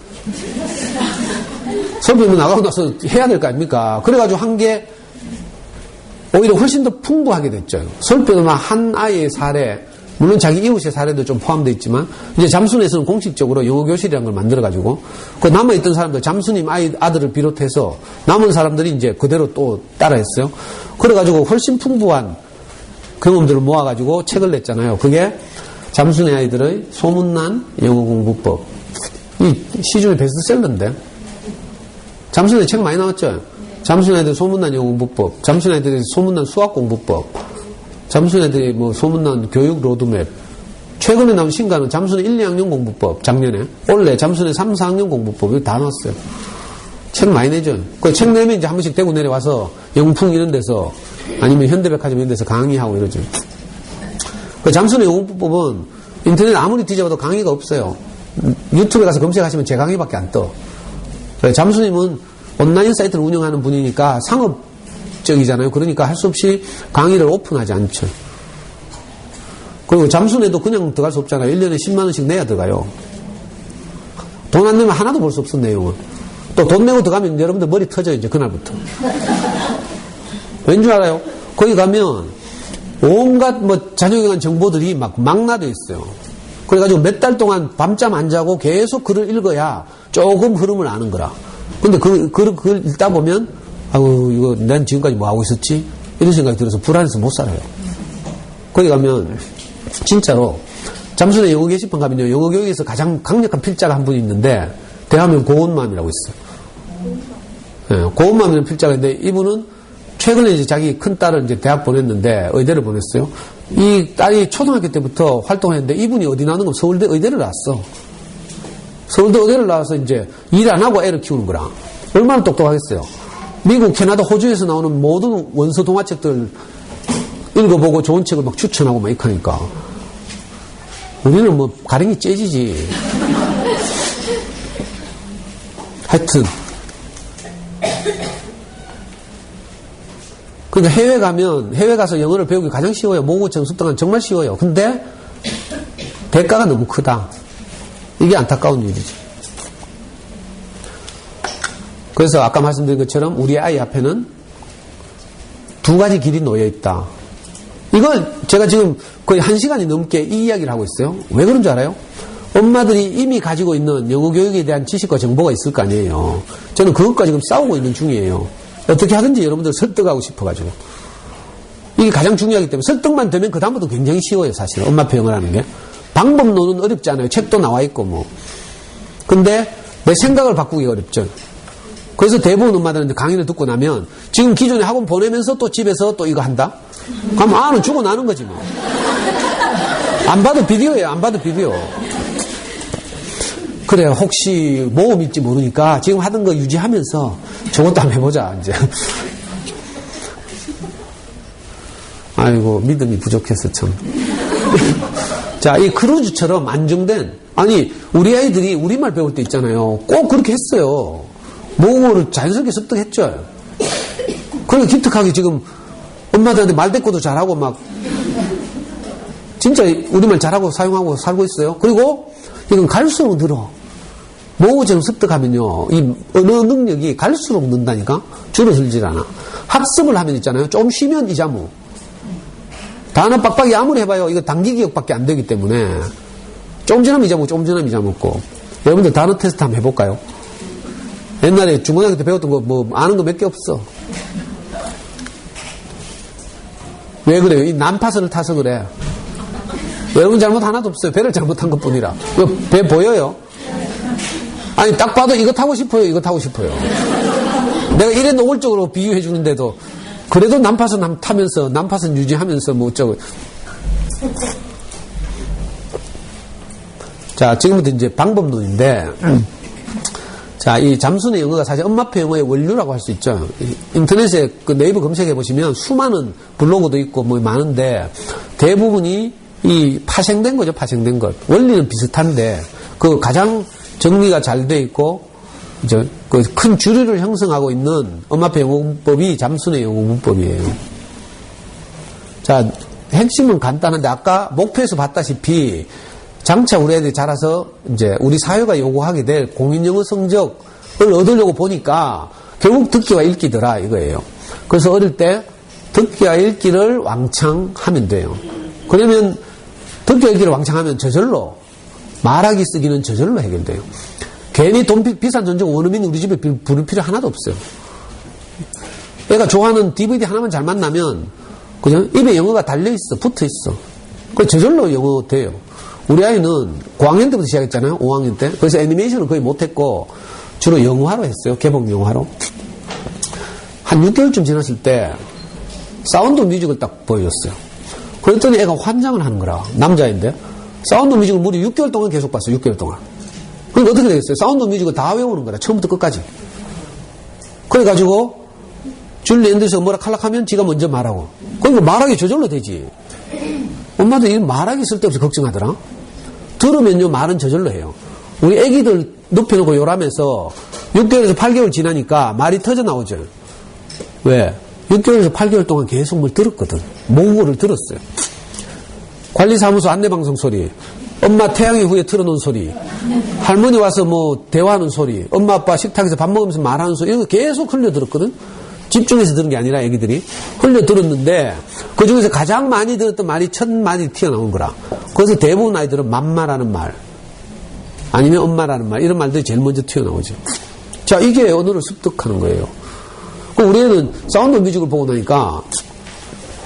손빛 엄마 나가고 나서 해야 될 거 아닙니까? 그래가지고 한 게 오히려 훨씬 더 풍부하게 됐죠. 손빛 엄마 한 아이의 사례, 물론 자기 이웃의 사례도 좀 포함되어 있지만, 이제 잠순에서는 공식적으로 영어교실이라는 걸 만들어가지고, 그 남아있던 사람들, 잠수님 아들을 비롯해서 남은 사람들이 이제 그대로 또 따라했어요. 그래가지고 훨씬 풍부한 경험들을 모아가지고 책을 냈잖아요. 그게 잠순의 아이들의 소문난 영어 공부법. 이 시중에 베스트셀러인데. 잠순에 책 많이 나왔죠? 잠순 아이들 소문난 영어 공부법, 잠순 아이들이 소문난 수학 공부법, 잠순 애들이 뭐 소문난 교육 로드맵. 최근에 나온 신간은 잠순의 1, 2학년 공부법, 작년에. 올해 잠순의 3, 4학년 공부법, 이거 다 나왔어요. 책 많이 내죠. 그 책 내면 이제 한 번씩 대구 내려와서 영풍 이런 데서, 아니면 현대백화점 이런 데서 강의하고 이러죠. 그 잠순의 영어 공부법은 인터넷 아무리 뒤져봐도 강의가 없어요. 유튜브에 가서 검색하시면 제 강의밖에 안 떠. 잠수님은 온라인 사이트를 운영하는 분이니까 상업적이잖아요. 그러니까 할 수 없이 강의를 오픈하지 않죠. 그리고 잠수내도 그냥 들어갈 수 없잖아요. 1년에 10만원씩 내야 들어가요. 돈 안 내면 하나도 볼 수 없어, 내용을. 또 돈 내고 들어가면 여러분들 머리 터져요, 이제 그날부터. 왠 줄 알아요? 거기 가면 온갖 자녀에 관한 정보들이 막 놔져 있어요. 그래가지고 몇 달 동안 밤잠 안 자고 계속 글을 읽어야 조금 흐름을 아는 거라. 근데 그걸 읽다 보면, 아우, 이거 난 지금까지 뭐 하고 있었지? 이런 생각이 들어서 불안해서 못 살아요. 거기 가면, 진짜로, 잠순의 영어 게시판 가면요, 영어 교육에서 가장 강력한 필자가 한 분이 있는데, 대하면 고운맘이라고 있어요. 네, 고운맘이라는 필자가 있는데, 이분은 최근에 이제 자기 큰 딸을 이제 대학 보냈는데, 의대를 보냈어요. 이 딸이 초등학교 때부터 활동을 했는데, 이분이 어디 나오는 건 서울대 의대를 나왔어. 서울대 의대를 나와서 이제 일 안 하고 애를 키우는 거라. 얼마나 똑똑하겠어요. 미국, 캐나다, 호주에서 나오는 모든 원서 동화책들 읽어보고 좋은 책을 막 추천하고 막 이렇게 하니까. 우리는 뭐 가랭이 째지지. 하여튼. 그러니까 해외 가서 영어를 배우기 가장 쉬워요. 모국어처럼 습득하면 정말 쉬워요. 근데 대가가 너무 크다. 이게 안타까운 일이죠. 그래서 아까 말씀드린 것처럼 우리 아이 앞에는 두 가지 길이 놓여 있다. 이걸 제가 지금 거의 1시간이 넘게 이 이야기를 하고 있어요. 왜 그런 줄 알아요? 엄마들이 이미 가지고 있는 영어 교육에 대한 지식과 정보가 있을 거 아니에요. 저는 그것과 지금 싸우고 있는 중이에요. 어떻게 하든지 여러분들 설득하고 싶어가지고. 이게 가장 중요하기 때문에 설득만 되면 그 다음부터 굉장히 쉬워요, 사실. 엄마표 영어를 하는 게. 방법론은 어렵지 않아요. 책도 나와 있고 뭐. 근데 내 생각을 바꾸기가 어렵죠. 그래서 대부분 엄마들한테 강의를 듣고 나면 지금 기존에 학원 보내면서 또 집에서 또 이거 한다? 그럼 아는 죽어나는 거지 뭐. 안 봐도 비디오예요. 안 봐도 비디오. 그래, 혹시 모험일지 모르니까 지금 하던 거 유지하면서 저것도 한번 해보자, 이제. 아이고, 믿음이 부족해서 참. 자, 이 크루즈처럼 안정된, 아니, 우리 아이들이 우리말 배울 때 있잖아요. 꼭 그렇게 했어요. 모국어를 자연스럽게 습득했죠. 그리고 기특하게 지금 엄마들한테 말대꾸도 잘하고 막, 진짜 우리말 잘하고 사용하고 살고 있어요. 그리고 이건 갈수록 늘어. 모국어처럼 습득하면요, 이 언어 능력이 갈수록 는다니까? 줄어들질 않아. 학습을 하면 있잖아요. 좀 쉬면 이자무. 단어 빡빡이 아무리 해봐요. 이거 단기 기억밖에 안 되기 때문에 좀 지나면 잊어먹고 좀 지나면 잊어먹고. 여러분들 단어 테스트 한번 해볼까요? 옛날에 중고등학교 때 배웠던 거 뭐 아는 거 몇 개 없어. 왜 그래요? 이 난파선을 타서 그래. 여러분 잘못 하나도 없어요. 배를 잘못한 것 뿐이라. 배 보여요? 아니 딱 봐도 이거 타고 싶어요. 이거 타고 싶어요. 내가 이래 노골적으로 비유해 주는데도 그래도 난파선 타면서 난파선 유지하면서 뭐 어쩌고. 자, 지금부터 이제 방법론인데, 자, 이 잠수의 영어가 사실 엄마표 영어의 원류라고 할 수 있죠. 인터넷에 그 네이버 검색해 보시면 수많은 블로그도 있고 뭐 많은데, 대부분이 이 파생된 거죠, 파생된 것. 원리는 비슷한데, 그 가장 정리가 잘 돼 있고, 이제 그 큰 주류를 형성하고 있는 엄마표 영어 문법이 잠수의 영어 문법이에요. 자, 핵심은 간단한데, 아까 목표에서 봤다시피, 장차 우리 애들이 자라서 이제 우리 사회가 요구하게 될 공인영어 성적을 얻으려고 보니까 결국 듣기와 읽기더라 이거예요. 그래서 어릴 때 듣기와 읽기를 왕창 하면 돼요. 그러면 듣기와 읽기를 왕창 하면 저절로 말하기 쓰기는 저절로 해결돼요. 괜히 돈 비싼 전용 원어민 우리 집에 부를 필요 하나도 없어요. 애가 좋아하는 DVD 하나만 잘 만나면 그냥 입에 영어가 달려있어, 붙어있어. 그 저절로 영어 돼요. 우리 아이는 고학년 때부터 시작했잖아요. 5학년 때. 그래서 애니메이션은 거의 못했고 주로 영화로 했어요. 개봉 영화로. 한 6개월쯤 지났을 때 사운드 뮤직을 딱 보여줬어요. 그랬더니 애가 환장을 하는 거라. 남자인데. 사운드 뮤직을 무려 6개월 동안 계속 봤어요. 6개월 동안. 그러니까 어떻게 되겠어요? 사운드 뮤직을 다 외우는 거라. 처음부터 끝까지. 그래가지고 줄리 앤더슨가 뭐라 칼락하면 지가 먼저 말하고. 그러니까 말하기 저절로 되지. 엄마도 이 말하기 쓸데없이 걱정하더라. 들으면요 말은 저절로 해요. 우리 애기들 눕혀놓고 요라면서 6개월에서 8개월 지나니까 말이 터져 나오죠. 왜? 6개월에서 8개월 동안 계속 뭘 들었거든. 모국어를 들었어요. 관리사무소 안내방송 소리, 엄마 태양의 후예 틀어놓은 소리, 할머니 와서 뭐 대화하는 소리, 엄마 아빠 식탁에서 밥 먹으면서 말하는 소리, 이런 거 계속 흘려 들었거든. 집중해서 들은 게 아니라 애기들이 흘려 들었는데 그 중에서 가장 많이 들었던 말이 첫 말이 튀어나온 거라. 그래서 대부분 아이들은 맘마라는 말 아니면 엄마라는 말 이런 말들이 제일 먼저 튀어나오죠. 자, 이게 언어를 습득하는 거예요. 우리 애는 사운드 뮤직을 보고 나니까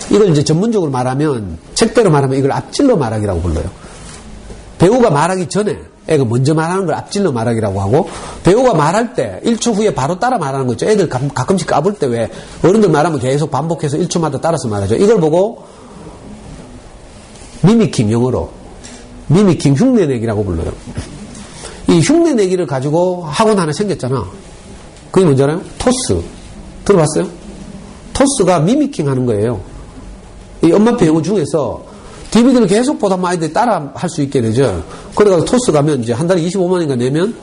이걸 이제 전문적으로 말하면 책대로 말하면 이걸 앞질러 말하기라고 불러요. 배우가 말하기 전에 애가 먼저 말하는 걸 앞질러 말하기라고 하고, 배우가 말할 때 1초 후에 바로 따라 말하는 거 있죠. 애들 가끔씩 까불 때 왜 어른들 말하면 계속 반복해서 1초마다 따라서 말하죠. 이걸 보고 미미킹, 영어로 미미킹, 흉내내기라고 불러요. 이 흉내내기를 가지고 학원 하나 생겼잖아. 그게 뭔지 알아요? 토스. 들어봤어요? 토스가 미미킹 하는 거예요. 이 엄마표 영어 중에서 DVD를 계속 보다 보면 아이들이 따라 할 수 있게 되죠. 그래가지고 토스 가면 이제 한 달에 25만원인가 내면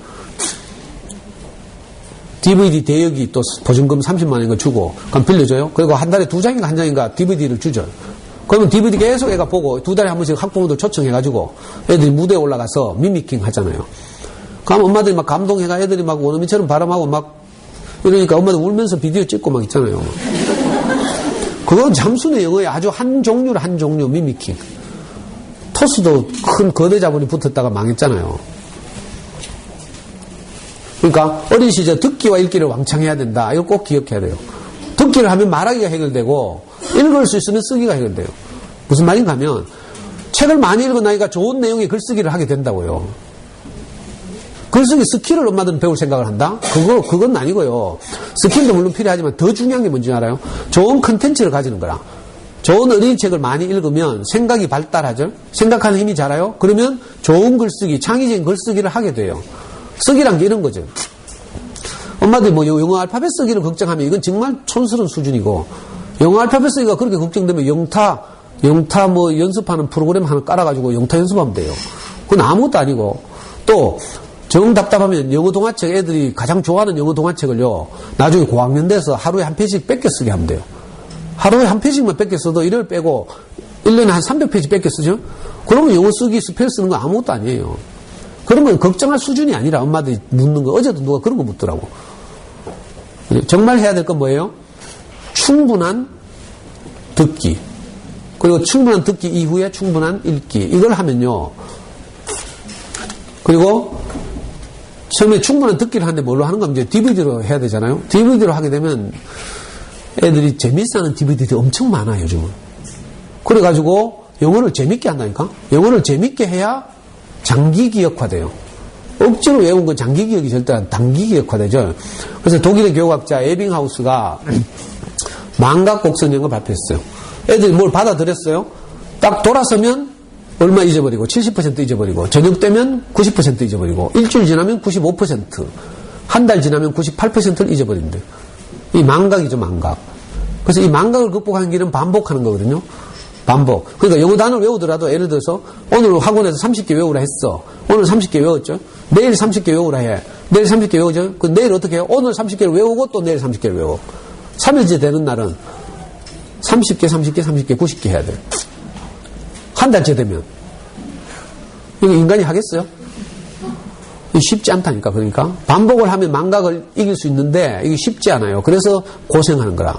DVD 대여기 또 보증금 30만원인가 주고, 그럼 빌려줘요. 그리고 한 달에 2장인가 1장인가 DVD를 주죠. 그러면 DVD 계속 애가 보고 2달에 한 번씩 학부모들 초청해가지고 애들이 무대에 올라가서 미미킹 하잖아요. 그럼 엄마들이 막 감동해가 애들이 막 원어민처럼 발음하고 막 이러니까 엄마들 울면서 비디오 찍고 막 있잖아요. 그건 잠수의 영어의 아주 한 종류 미미킹. 토스도 큰 거대 자본이 붙었다가 망했잖아요. 그러니까 어린 시절 듣기와 읽기를 왕창 해야 된다. 이거 꼭 기억해야 돼요. 듣기를 하면 말하기가 해결되고 읽을 수 있으면 쓰기가 해결돼요. 무슨 말인가 하면 책을 많이 읽은 아이가 좋은 내용의 글쓰기를 하게 된다고요. 글쓰기 스킬을 엄마들은 배울 생각을 한다? 그건 아니고요. 스킬도 물론 필요하지만 더 중요한 게 뭔지 알아요? 좋은 컨텐츠를 가지는 거라. 좋은 어린이 책을 많이 읽으면 생각이 발달하죠? 생각하는 힘이 자라요? 그러면 좋은 글쓰기, 창의적인 글쓰기를 하게 돼요. 쓰기란 게 이런 거죠. 엄마들이 뭐 영어 알파벳 쓰기를 걱정하면 이건 정말 촌스러운 수준이고, 영어 알파벳 쓰기가 그렇게 걱정되면 영타 뭐 연습하는 프로그램 하나 깔아가지고 영타 연습하면 돼요. 그건 아무것도 아니고, 또 정 답답하면 영어 동화책, 애들이 가장 좋아하는 영어 동화책을요, 나중에 고학년 돼서 하루에 한 페이지씩 뺏겨 쓰게 하면 돼요. 하루에 한 페이지만 뺏겨 써도 일요일 빼고 1년에 한 300페이지 뺏겨 쓰죠? 그러면 영어 쓰기, 스펠 쓰는 거 아무것도 아니에요. 그러면 걱정할 수준이 아니라 엄마들이 묻는 거, 어제도 누가 그런 거 묻더라고. 정말 해야 될 건 뭐예요? 충분한 듣기. 그리고 충분한 듣기 이후에 충분한 읽기. 이걸 하면요. 그리고 처음에 충분한 듣기를 하는데 뭘로 하는 건 이제 DVD로 해야 되잖아요. DVD로 하게 되면 애들이 재밌어하는 DVD들이 엄청 많아요, 요즘은. 그래가지고 영어를 재밌게 한다니까? 영어를 재밌게 해야 장기 기억화돼요. 억지로 외운 건 장기 기억이 절대 안, 단기 기억화되죠. 그래서 독일의 교육학자 에빙하우스가 망각 곡선 이런 걸 발표했어요. 애들이 뭘 받아들였어요? 딱 돌아서면 얼마 잊어버리고 70% 잊어버리고 저녁 되면 90% 잊어버리고 일주일 지나면 95% 한 달 지나면 98%를 잊어버린대. 이 망각이죠, 망각. 그래서 이 망각을 극복하는 길은 반복하는 거거든요. 반복. 그러니까 영어 단어를 외우더라도 예를 들어서 오늘 학원에서 30개 외우라 했어. 오늘 30개 외웠죠. 내일 30개 외우라 해. 내일 30개 외우죠. 그 내일 어떻게 해요? 오늘 30개를 외우고 또 내일 30개를 외워. 3일째 되는 날은 30개, 30개, 30개, 90개 해야 돼. 한 달째 되면. 이거 인간이 하겠어요? 쉽지 않다니까. 그러니까 반복을 하면 망각을 이길 수 있는데 이게 쉽지 않아요. 그래서 고생하는 거라.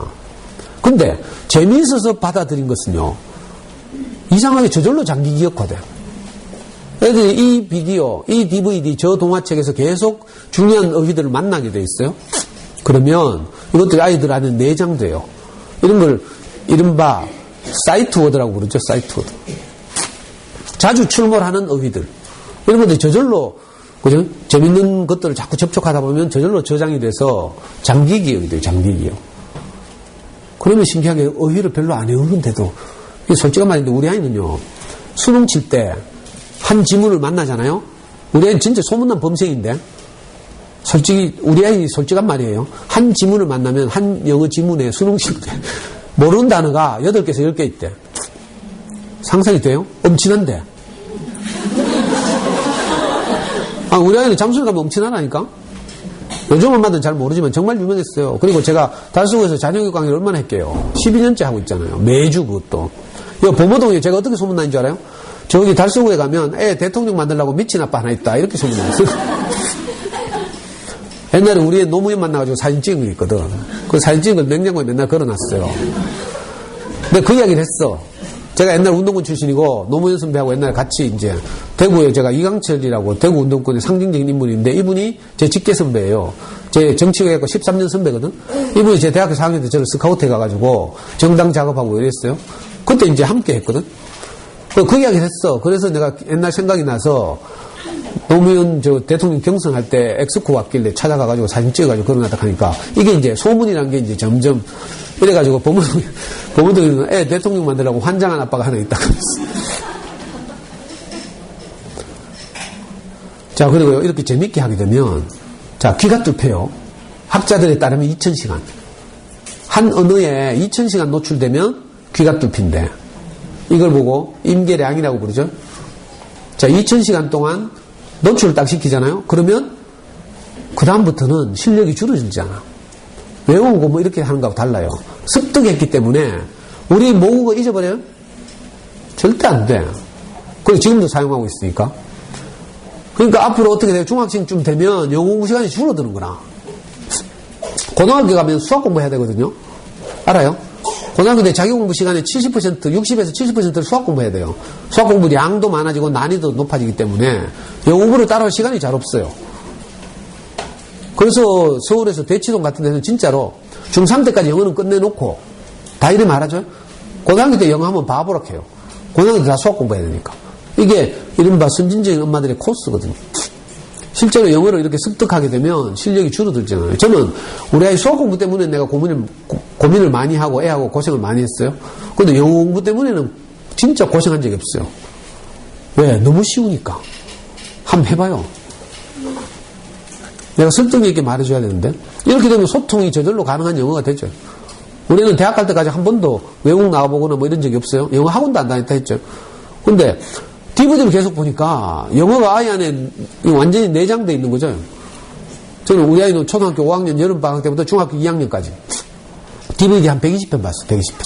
근데 재미있어서 받아들인 것은요, 이상하게 저절로 장기 기억화돼요. 애들이 이 비디오, 이 DVD, 저 동화책에서 계속 중요한 어휘들을 만나게 돼 있어요. 그러면 이것들이 아이들 안에 내장돼요. 이런 걸 이른바 사이트 워드라고 부르죠. 사이트 워드. 자주 출몰하는 어휘들. 이런 것들이 저절로, 그죠? 재밌는 것들을 자꾸 접촉하다 보면 저절로 저장이 돼서 장기 기억이 돼요. 장기 기억. 그러면 신기하게 어휘를 별로 안 외우는데도, 이게 솔직한 말인데 우리 아이는요, 수능 칠 때 한 지문을 만나잖아요? 우리 아이는 진짜 소문난 범생인데, 솔직히, 우리 아이 솔직한 말이에요. 한 지문을 만나면 한 영어 지문에 수능 칠 때 모르는 단어가 8개에서 10개 있대. 상상이 돼요? 엄친한데. 아, 우리 아이는 잠수를 가면 엄친하다니까? 요즘 엄마들은 잘 모르지만 정말 유명했어요. 그리고 제가 달서구에서 자녀교육 강의를 얼마나 했게요? 12년째 하고 있잖아요. 매주 그것도. 이 범어동에 제가 어떻게 소문난 줄 알아요? 저기 달서구에 가면 애 대통령 만들려고 미친 아빠 하나 있다. 이렇게 소문났어요. 옛날에 우리 애 노무현 만나가지고 사진 찍은 거 있거든. 그 사진 찍은 걸 냉장고에 맨날 걸어놨어요. 근데 그 이야기를 했어. 제가 옛날 운동권 출신이고 노무현 선배하고 옛날에 같이 이제 대구에 제가 이강철이라고 대구 운동권의 상징적인 인물인데 이분이 제 직계 선배예요. 제 정치교육학과 13년 선배거든. 이분이 제 대학교 4학년 때 저를 스카우트 해가지고 정당 작업하고 이랬어요. 그때 이제 함께 했거든. 그 이야기를 했어. 그래서 내가 옛날 생각이 나서 노무현 저 대통령 경선할 때 엑스코 왔길래 찾아가가지고 사진 찍어가지고 걸어놨다 하니까 이게 이제 소문이란 게 이제 점점 이래가지고 범어동에는 애 대통령 만들라고 환장한 아빠가 하나 있다 그랬어. 자, 그리고 이렇게 재밌게 하게 되면, 자, 귀가 뚫혀요. 학자들에 따르면 2000시간. 한 언어에 2000시간 노출되면 귀가 뚫힌대. 이걸 보고 임계량이라고 부르죠. 자, 2000시간 동안 노출을 딱 시키잖아요. 그러면 그다음부터는 실력이 줄어들잖아. 외우고 뭐 이렇게 하는 거하고 달라요. 습득했기 때문에 우리 모국어 잊어버려요? 절대 안 돼. 그리고 지금도 사용하고 있으니까. 그러니까 앞으로 어떻게 돼요? 중학생쯤 되면 영어 공부 시간이 줄어드는 거나. 고등학교 가면 수학 공부해야 되거든요. 알아요? 고등학교 때 자기 공부 시간에 70%, 60에서 70%를 수학 공부해야 돼요. 수학 공부 양도 많아지고 난이도 높아지기 때문에 영어 공부를 따라할 시간이 잘 없어요. 그래서 서울에서 대치동 같은 데는 진짜로 중3 때까지 영어는 끝내놓고 다 이래 말하죠. 고등학교 때 영어 하면 바보락 해요. 고등학교 때 다 수학 공부해야 되니까. 이게 이른바 선진적인 엄마들의 코스거든요. 실제로 영어를 이렇게 습득하게 되면 실력이 줄어들잖아요. 저는 우리 아이 수학 공부 때문에 내가 고민을 많이 하고 애하고 고생을 많이 했어요. 근데 영어 공부 때문에는 진짜 고생한 적이 없어요. 왜? 너무 쉬우니까. 한번 해봐요. 내가 설득력 있게 말해줘야 되는데 이렇게 되면 소통이 저절로 가능한 영어가 되죠. 우리는 대학 갈 때까지 한 번도 외국 나와보거나 뭐 이런 적이 없어요. 영어 학원도 안 다녔다 했죠. 근데 DVD를 계속 보니까 영어가 아이 안에 완전히 내장되어 있는 거죠. 저는 우리 아이는 초등학교 5학년 여름방학 때부터 중학교 2학년까지 DVD 한 120편 봤어. 120편.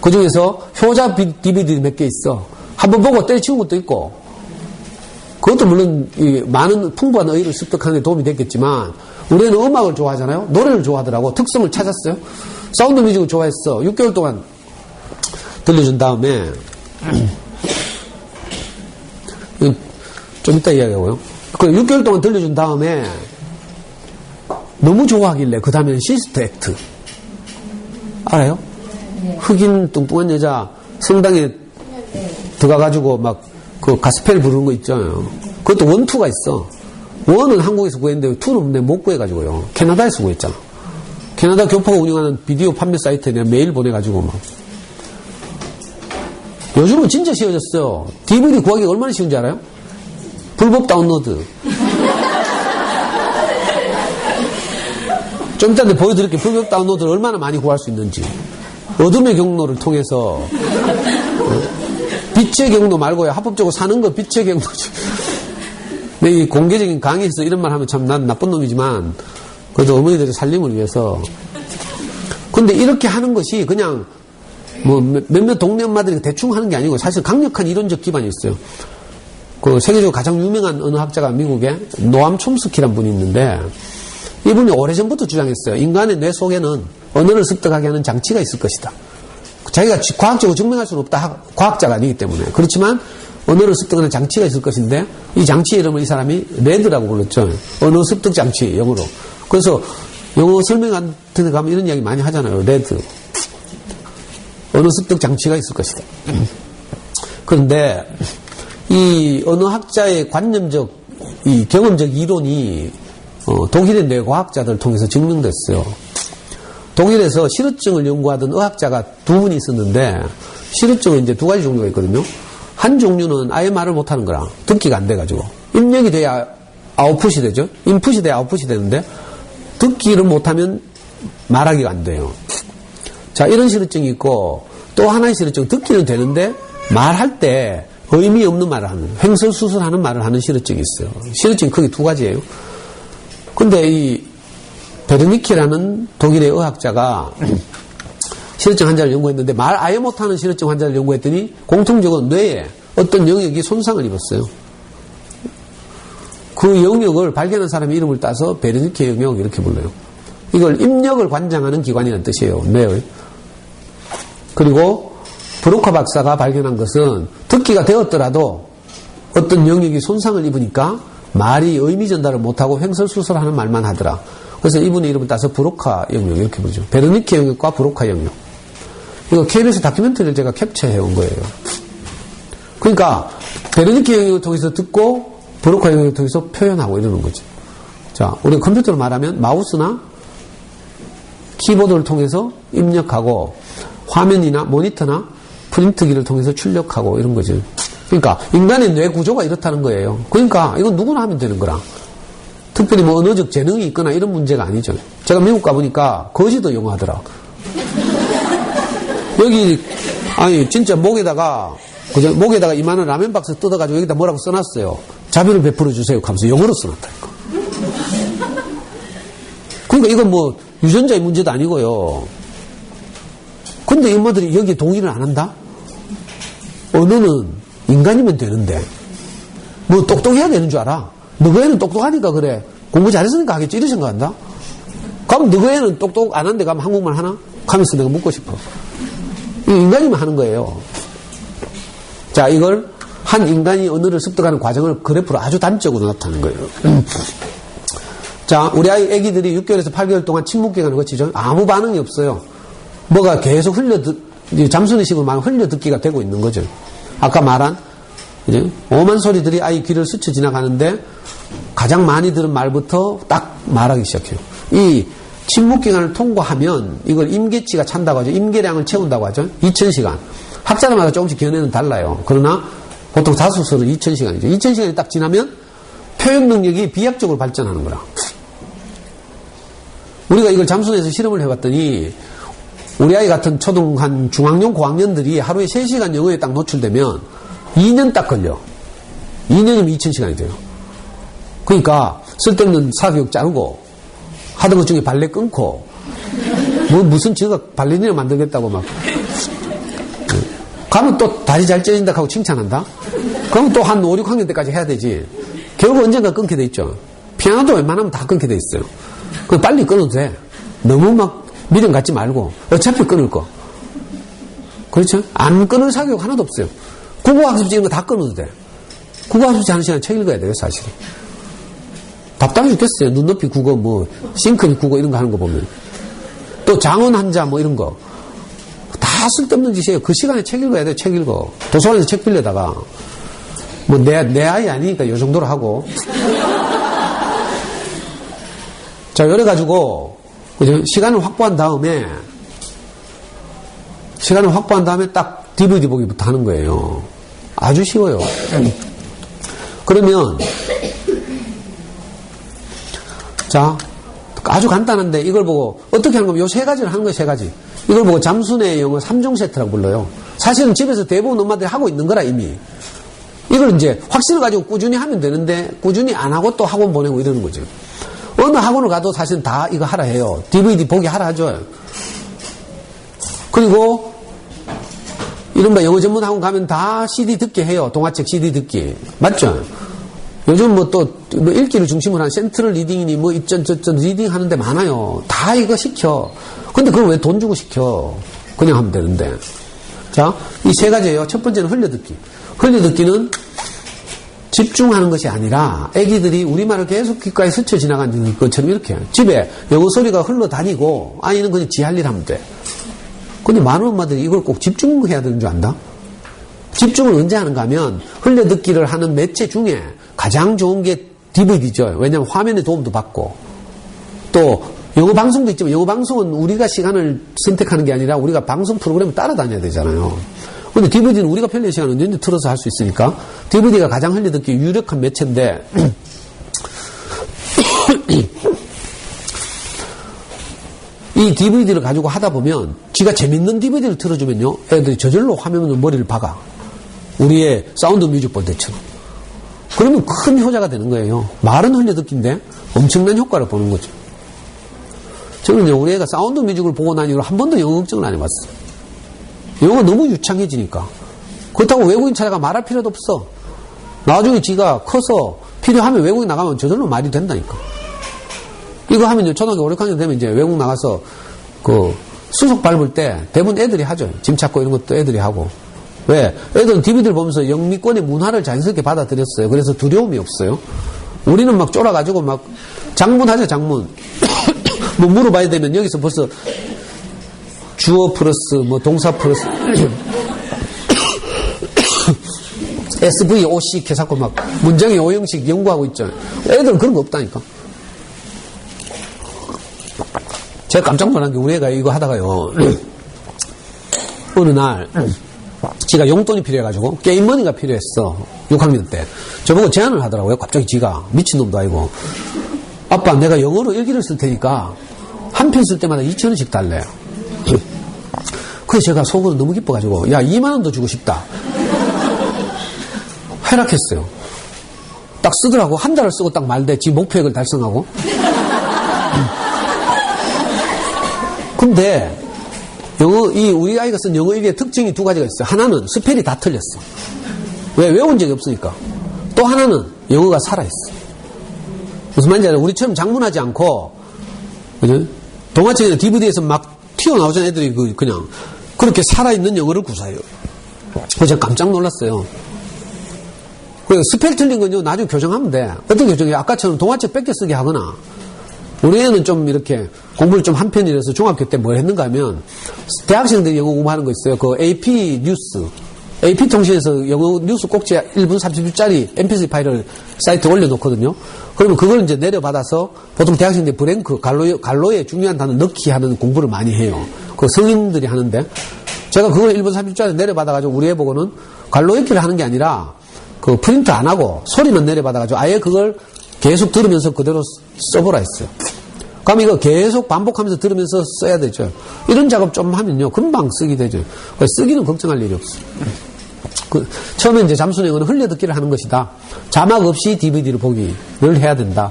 그 중에서 효자 DVD 몇 개 있어. 한번 보고 때려치운 것도 있고 그것도 물론 많은 풍부한 어휘를 습득하는 데 도움이 됐겠지만 우리는 음악을 좋아하잖아요. 노래를 좋아하더라고. 특성을 찾았어요. 사운드 뮤직을 좋아했어. 6개월 동안 들려준 다음에 좀 이따 이야기하고요. 그 6개월 동안 들려준 다음에 너무 좋아하길래 그 다음에는 시스터 액트 알아요? 흑인 뚱뚱한 여자 성당에 들어가가지고 막 그 가스펠 부르는 거 있잖아요. 그것도 원, 투가 있어. 원은 한국에서 구했는데 투는 내가 못 구해가지고요. 캐나다에서 구했잖아. 캐나다 교포가 운영하는 비디오 판매 사이트에 내가 메일 보내가지고 막 요즘은 진짜 쉬워졌어요. DVD 구하기가 얼마나 쉬운지 알아요? 불법 다운로드. 좀 이따 보여드릴게요. 불법 다운로드를 얼마나 많이 구할 수 있는지. 어둠의 경로를 통해서. 빛의 경로 말고요. 합법적으로 사는 거 빛의 경로지. 근데 이 공개적인 강의에서 이런 말 하면 참 난 나쁜 놈이지만, 그래도 어머니들의 살림을 위해서. 근데 이렇게 하는 것이 그냥 뭐 몇몇 동네 엄마들이 대충 하는 게 아니고 사실 강력한 이론적 기반이 있어요. 그 세계적으로 가장 유명한 언어학자가 미국에 노암 촘스키란 분이 있는데 이분이 오래전부터 주장했어요. 인간의 뇌 속에는 언어를 습득하게 하는 장치가 있을 것이다. 자기가 과학적으로 증명할 수는 없다. 과학자가 아니기 때문에. 그렇지만 언어를 습득하는 장치가 있을 것인데 이 장치 이름을 이 사람이 레드라고 불렀죠. 언어 습득 장치, 영어로. 그래서 영어 설명 같은 데 가면 이런 이야기 많이 하잖아요. 레드. 언어 습득 장치가 있을 것이다. 그런데 이 언어학자의 관념적, 이 경험적 이론이 독일의 뇌과학자들을 통해서 증명됐어요. 독일에서 실어증을 연구하던 의학자가 두 분이 있었는데 실어증은 이제 두 가지 종류가 있거든요. 한 종류는 아예 말을 못하는 거라 듣기가 안 돼가지고 입력이 돼야 아웃풋이 되죠. 인풋이 돼야 아웃풋이 되는데 듣기를 못하면 말하기가 안 돼요. 자, 이런 실어증이 있고 또 하나의 실어증, 듣기는 되는데 말할 때 의미 없는 말을 하는, 횡설수설하는 말을 하는 실어증이 있어요. 실어증이 크게 두 가지예요. 근데 이 베르니케라는 독일의 의학자가 실어증 환자를 연구했는데 말 아예 못하는 실어증 환자를 연구했더니 공통적으로 뇌에 어떤 영역이 손상을 입었어요. 그 영역을 발견한 사람의 이름을 따서 베르니케 영역 이렇게 불러요. 이걸 입력을 관장하는 기관이라는 뜻이에요. 뇌의. 그리고 브로카 박사가 발견한 것은 듣기가 되었더라도 어떤 영역이 손상을 입으니까 말이 의미 전달을 못하고 횡설수설하는 말만 하더라. 그래서 이분의 이름을 따서 브로카 영역 이렇게 부르죠. 베르니케 영역과 브로카 영역. 이거 KBS 다큐멘터리를 제가 캡처해 온 거예요. 그러니까 베르니케 영역을 통해서 듣고 브로카 영역을 통해서 표현하고 이러는 거죠. 자, 우리가 컴퓨터로 말하면 마우스나 키보드를 통해서 입력하고 화면이나 모니터나 프린트기를 통해서 출력하고 이런 거죠. 그러니까 인간의 뇌 구조가 이렇다는 거예요. 그러니까 이건 누구나 하면 되는 거라. 특별히 뭐 언어적 재능이 있거나 이런 문제가 아니죠. 제가 미국 가보니까 거지도 영어 하더라. 여기 아니 진짜 목에다가 그죠? 목에다가 이만한 라면 박스 뜯어가지고 여기다 뭐라고 써놨어요. 자비를 베풀어 주세요 하면서 영어로 써놨다니까. 그러니까 이건 뭐 유전자의 문제도 아니고요. 근데 이 엄마들이 여기에 동의를 안 한다? 언어는 인간이면 되는데 뭐 똑똑해야 되는 줄 알아. 너그 애는 똑똑하니까 그래. 공부 잘했으니까 하겠지 이런 생각한다? 그럼 너그 애는 똑똑 안 한데 가면 한국말 하나? 하면서 내가 묻고 싶어. 인간이면 하는 거예요. 자, 이걸 한 인간이 언어를 습득하는 과정을 그래프로 아주 단적으로 나타내는 거예요. 자, 우리 애기들이 6개월에서 8개월 동안 침묵기간을 거치죠. 아무 반응이 없어요. 뭐가 계속 잠수의식으로 막 흘려듣기가 되고 있는 거죠. 아까 말한 이제 오만 소리들이 아이 귀를 스쳐 지나가는데 가장 많이 들은 말부터 딱 말하기 시작해요. 이 침묵기간을 통과하면 이걸 임계치가 찬다고 하죠. 임계량을 채운다고 하죠. 2000시간. 학자들마다 조금씩 견해는 달라요. 그러나 보통 다수설은 2000시간이죠. 2000시간이 딱 지나면 표현 능력이 비약적으로 발전하는 거라. 우리가 이걸 잠수에서 실험을 해봤더니 우리 아이 같은 초등 한 중학년, 고학년들이 하루에 3시간 영어에 딱 노출되면 2년 딱 걸려. 2년이면 2000시간이 돼요. 그러니까 쓸데없는 사교육 자르고 하던 것 중에 발레 끊고 뭐 무슨 지가 발레리나 만들겠다고 막 가면 또 다리 잘 째진다 하고 칭찬한다? 그럼 또 한 5, 6학년 때까지 해야 되지. 결국 언젠가 끊게 돼 있죠. 피아노도 웬만하면 다 끊게 돼 있어요. 그럼 빨리 끊어도 돼. 너무 막 미련 갖지 말고 어차피 끊을 거. 그렇죠? 안 끊을 사교육 하나도 없어요. 국어학습지 이런 거 다 끊어도 돼. 국어학습지 하는 시간에 책 읽어야 돼요, 사실. 답답해 죽겠어요. 눈높이 국어, 뭐 싱크비 국어 이런 거 하는 거 보면. 또 장원 한자 뭐 이런 거. 다 쓸데없는 짓이에요. 그 시간에 책 읽어야 돼, 책 읽어. 도서관에서 책 빌려다가. 뭐 내 아이 아니니까 요 정도로 하고. 자, 이래가지고, 시간을 확보한 다음에, 시간을 확보한 다음에 딱 DVD 보기부터 하는 거예요. 아주 쉬워요. 그러면 자, 아주 간단한데 이걸 보고 어떻게 하는 거면 요 세 가지를 하는 거예요. 세 가지. 이걸 보고 잠수의 영어 3종 세트라고 불러요. 사실은 집에서 대부분 엄마들이 하고 있는 거라 이미. 이걸 이제 확신을 가지고 꾸준히 하면 되는데 꾸준히 안 하고 또 학원 보내고 이러는 거죠. 어느 학원을 가도 사실은 다 이거 하라 해요. DVD 보기 하라 하죠. 그리고 이른바 영어 전문 학원 가면 다 CD 듣게 해요. 동화책 CD 듣기. 맞죠? 요즘 뭐 또 뭐 읽기를 중심으로 한 센트럴 리딩이니 뭐 이전 저전 리딩 하는데 많아요. 다 이거 시켜. 근데 그걸 왜 돈 주고 시켜? 그냥 하면 되는데. 자, 이 세 가지예요. 첫 번째는 흘려듣기. 흘려듣기는 집중하는 것이 아니라 애기들이 우리말을 계속 귓가에 스쳐 지나가는 것처럼 이렇게 집에 영어 소리가 흘러다니고 아이는 그냥 지 할 일 하면 돼. 근데 많은 엄마들이 이걸 꼭 집중해야 되는 줄 안다? 집중을 언제 하는가 하면 흘려듣기를 하는 매체 중에 가장 좋은 게 DVD죠. 왜냐하면 화면의 도움도 받고 또 영어 방송도 있지만 영어 방송은 우리가 시간을 선택하는 게 아니라 우리가 방송 프로그램을 따라다녀야 되잖아요. 근데 DVD는 우리가 편리한 시간 언제든지 틀어서 할 수 있으니까 DVD가 가장 흘려듣기 유력한 매체인데 이 DVD를 가지고 하다 보면 지가 재밌는 DVD를 틀어주면요 애들이 저절로 화면으로 머리를 박아. 우리의 사운드 뮤직 볼 때처럼. 그러면 큰 효자가 되는 거예요. 말은 흘려듣기인데 엄청난 효과를 보는 거죠. 저는 우리 애가 사운드 뮤직을 보고 난 이후로 한 번도 영어 걱정을 안 해봤어요. 영어가 너무 유창해지니까. 그렇다고 외국인 찾아가 말할 필요도 없어. 나중에 지가 커서 필요하면 외국인 나가면 저절로 말이 된다니까. 이거 하면 초등학교 5, 6학년 되면 이제 외국 나가서 그 수속 밟을 때 대부분 애들이 하죠. 짐 찾고 이런 것도 애들이 하고. 왜? 애들은 DVD를 보면서 영미권의 문화를 자연스럽게 받아들였어요. 그래서 두려움이 없어요. 우리는 막 쫄아가지고 막 장문하죠, 장문. 뭐 물어봐야 되면 여기서 벌써 주어 플러스 뭐 동사 플러스 SVOC 이렇게 자꾸 막 문장의 오형식 연구하고 있죠. 애들은 그런 거 없다니까. 제가 깜짝 놀란 게 우리 애가 이거 하다가요. 어느 날 지가 용돈이 필요해가지고 게임머니가 필요했어. 6학년 때. 저보고 제안을 하더라고요. 갑자기 지가. 미친놈도 아니고. 아빠 내가 영어로 일기를 쓸 테니까 한 편 쓸 때마다 2,000원씩 달래. 그래서 제가 속으로 너무 기뻐가지고 야 2만 원도 주고 싶다. 허락했어요. 딱 쓰더라고. 한 달을 쓰고 딱 말대 지 목표액을 달성하고. 근데 우리 아이가 쓴 영어 일기의 특징이 두 가지가 있어요. 하나는 스펠이 다 틀렸어. 왜? 외운 적이 없으니까. 또 하나는 영어가 살아있어. 무슨 말인지 알아요? 우리처럼 장문하지 않고, 그죠? 동화책이나 DVD에서 막 튀어나오잖아요. 애들이 그냥. 그렇게 살아있는 영어를 구사해요. 그래서 제가 깜짝 놀랐어요. 그리고 스펠 틀린 건요, 나중에 교정하면 돼. 어떤 교정이에요? 아까처럼 동화책 뺏겨 쓰게 하거나, 우리 애는 좀 이렇게 공부를 좀 한 편이라서 중학교 때 뭘 했는가 하면 대학생들이 영어 공부하는 거 있어요. 그 AP 뉴스. AP 통신에서 영어 뉴스 꼭지 1분 30초짜리 MP3 파일을 사이트에 올려놓거든요. 그러면 그걸 이제 내려받아서 보통 대학생들이 브랭크, 갈로에 중요한 단어 넣기 하는 공부를 많이 해요. 그 성인들이 하는데 제가 그걸 1분 30초짜리 내려받아가지고 우리 애 보고는 갈로 읽기를 하는 게 아니라 그 프린트 안 하고 소리만 내려받아가지고 아예 그걸 계속 들으면서 그대로 써보라 했어요. 그럼 이거 계속 반복하면서 들으면서 써야 되죠. 이런 작업 좀 하면요, 금방 쓰게 되죠. 쓰기는 걱정할 일이 없어요. 처음에 이제 잠수는 영어는 흘려듣기를 하는 것이다. 자막 없이 DVD를 보기를 해야 된다.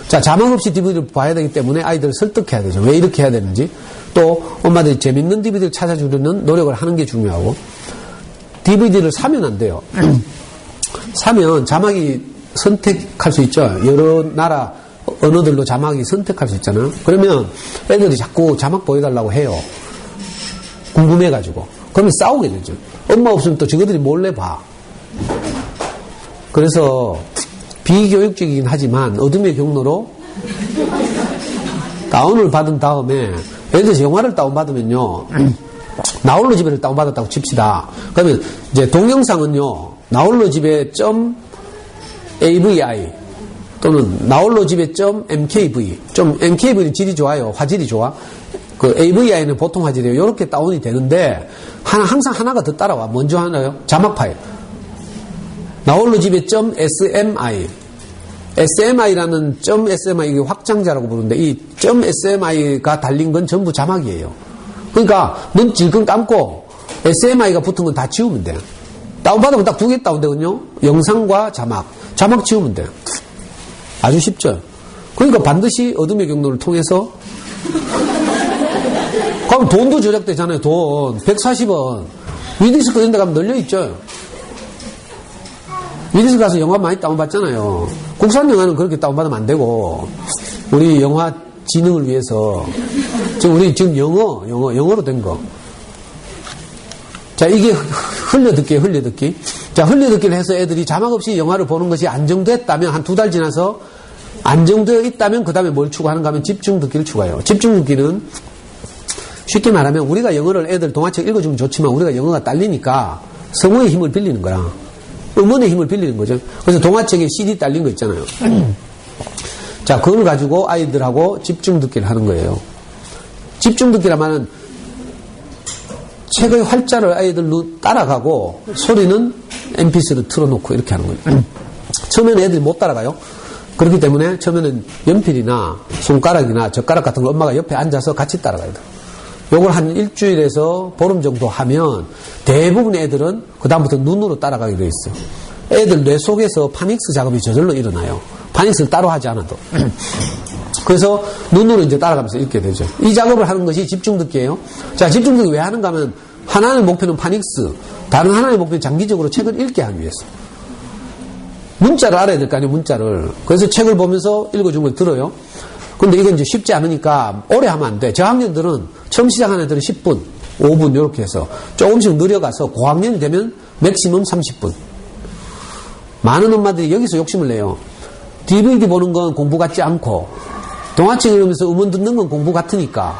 자, 자막 없이 DVD를 봐야 되기 때문에 아이들을 설득해야 되죠. 왜 이렇게 해야 되는지. 또 엄마들이 재밌는 DVD를 찾아주려는 노력을 하는 게 중요하고, DVD를 사면 안 돼요. 사면 자막이 선택할 수 있죠. 여러 나라 언어들로 자막이 선택할 수 있잖아요. 그러면 애들이 자꾸 자막 보여달라고 해요. 궁금해가지고. 그러면 싸우게 되죠. 엄마 없으면 또 저거들이 몰래 봐. 그래서 비교육적이긴 하지만 어둠의 경로로 다운을 받은 다음에 예를 들어서 영화를 다운받으면요, 나홀로 집에를 다운받았다고 칩시다. 그러면 이제 동영상은요, 나홀로 집에 .avi 또는 나홀로 집에 .mkv, 좀 mkv는 질이 좋아요. 화질이 좋아. 그 AVI는 보통 화질이에요. 이렇게 다운이 되는데, 항상 하나가 더 따라와. 먼저 하나요? 자막 파일. 나홀로 집에 .smi. SMI라는 .SMI, 이게 확장자라고 부르는데, 이 .SMI가 달린 건 전부 자막이에요. 그러니까, 눈 질끈 감고, SMI가 붙은 건 다 지우면 돼요. 다운받으면 딱 두 개 다운되거든요. 영상과 자막. 자막 지우면 돼요. 아주 쉽죠? 그러니까 반드시 어둠의 경로를 통해서, 그럼 돈도 절약되잖아요, 돈. 140원. 위디스크 이런 데 가면 널려있죠? 위디스크 가서 영화 많이 다운받잖아요. 국산 영화는 그렇게 다운받으면 안 되고, 우리 영화 지능을 위해서, 우리 지금 영어로 된 거. 자, 이게 흘려듣기예요, 흘려듣기. 자, 흘려듣기를 해서 애들이 자막 없이 영화를 보는 것이 안정됐다면, 한 2달 지나서 안정되어 있다면, 그 다음에 뭘 추가하는가 하면 집중 듣기를 추가해요. 집중 듣기는 쉽게 말하면 우리가 영어를 애들 동화책 읽어주면 좋지만 우리가 영어가 딸리니까 성어의 힘을 빌리는 거야. 음원의 힘을 빌리는 거죠. 그래서 동화책에 CD 딸린 거 있잖아요. 자, 그걸 가지고 아이들하고 집중 듣기를 하는 거예요. 집중 듣기란 말은 책의 활자를 아이들로 따라가고 소리는 MP3를 틀어놓고 이렇게 하는 거예요. 처음에는 애들이 못 따라가요. 그렇기 때문에 처음에는 연필이나 손가락이나 젓가락 같은 거 엄마가 옆에 앉아서 같이 따라가야 돼요. 요걸 한 일주일에서 보름 정도 하면 대부분의 애들은 그 다음부터 눈으로 따라가게 돼 있어요. 애들 뇌 속에서 파닉스 작업이 저절로 일어나요. 파닉스를 따로 하지 않아도. 그래서 눈으로 이제 따라가면서 읽게 되죠. 이 작업을 하는 것이 집중 듣기예요. 자, 집중 듣기 왜 하는가 하면 하나의 목표는 파닉스, 다른 하나의 목표는 장기적으로 책을 읽게 하기 위해서. 문자를 알아야 될 거 아니에요, 문자를. 그래서 책을 보면서 읽어준 걸 들어요. 근데 이건 이제 쉽지 않으니까 오래 하면 안 돼. 저학년들은 처음 시작하는 애들은 10분, 5분 이렇게 해서 조금씩 늘려가서 고학년이 되면 맥시멈 30분. 많은 엄마들이 여기서 욕심을 내요. DVD 보는 건 공부 같지 않고 동화책 읽으면서 음원 듣는 건 공부 같으니까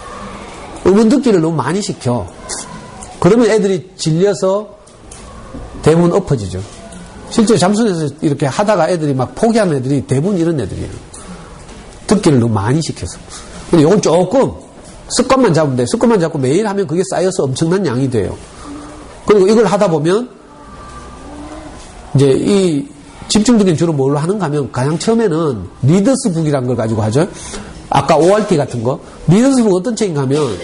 음원 듣기를 너무 많이 시켜. 그러면 애들이 질려서 대부분 엎어지죠. 실제 잠수에서 이렇게 하다가 애들이 막 포기하는 애들이 대부분 이런 애들이에요. 듣기를 너무 많이 시켜서. 근데 이건 조금 습관만 잡으면 돼. 습관만 잡고 매일 하면 그게 쌓여서 엄청난 양이 돼요. 그리고 이걸 하다 보면 이제 이 집중 듣기는 주로 뭘로 하는가 하면 가장 처음에는 리더스북이라는 걸 가지고 하죠. 아까 ORT 같은 거. 리더스북 어떤 책인가 하면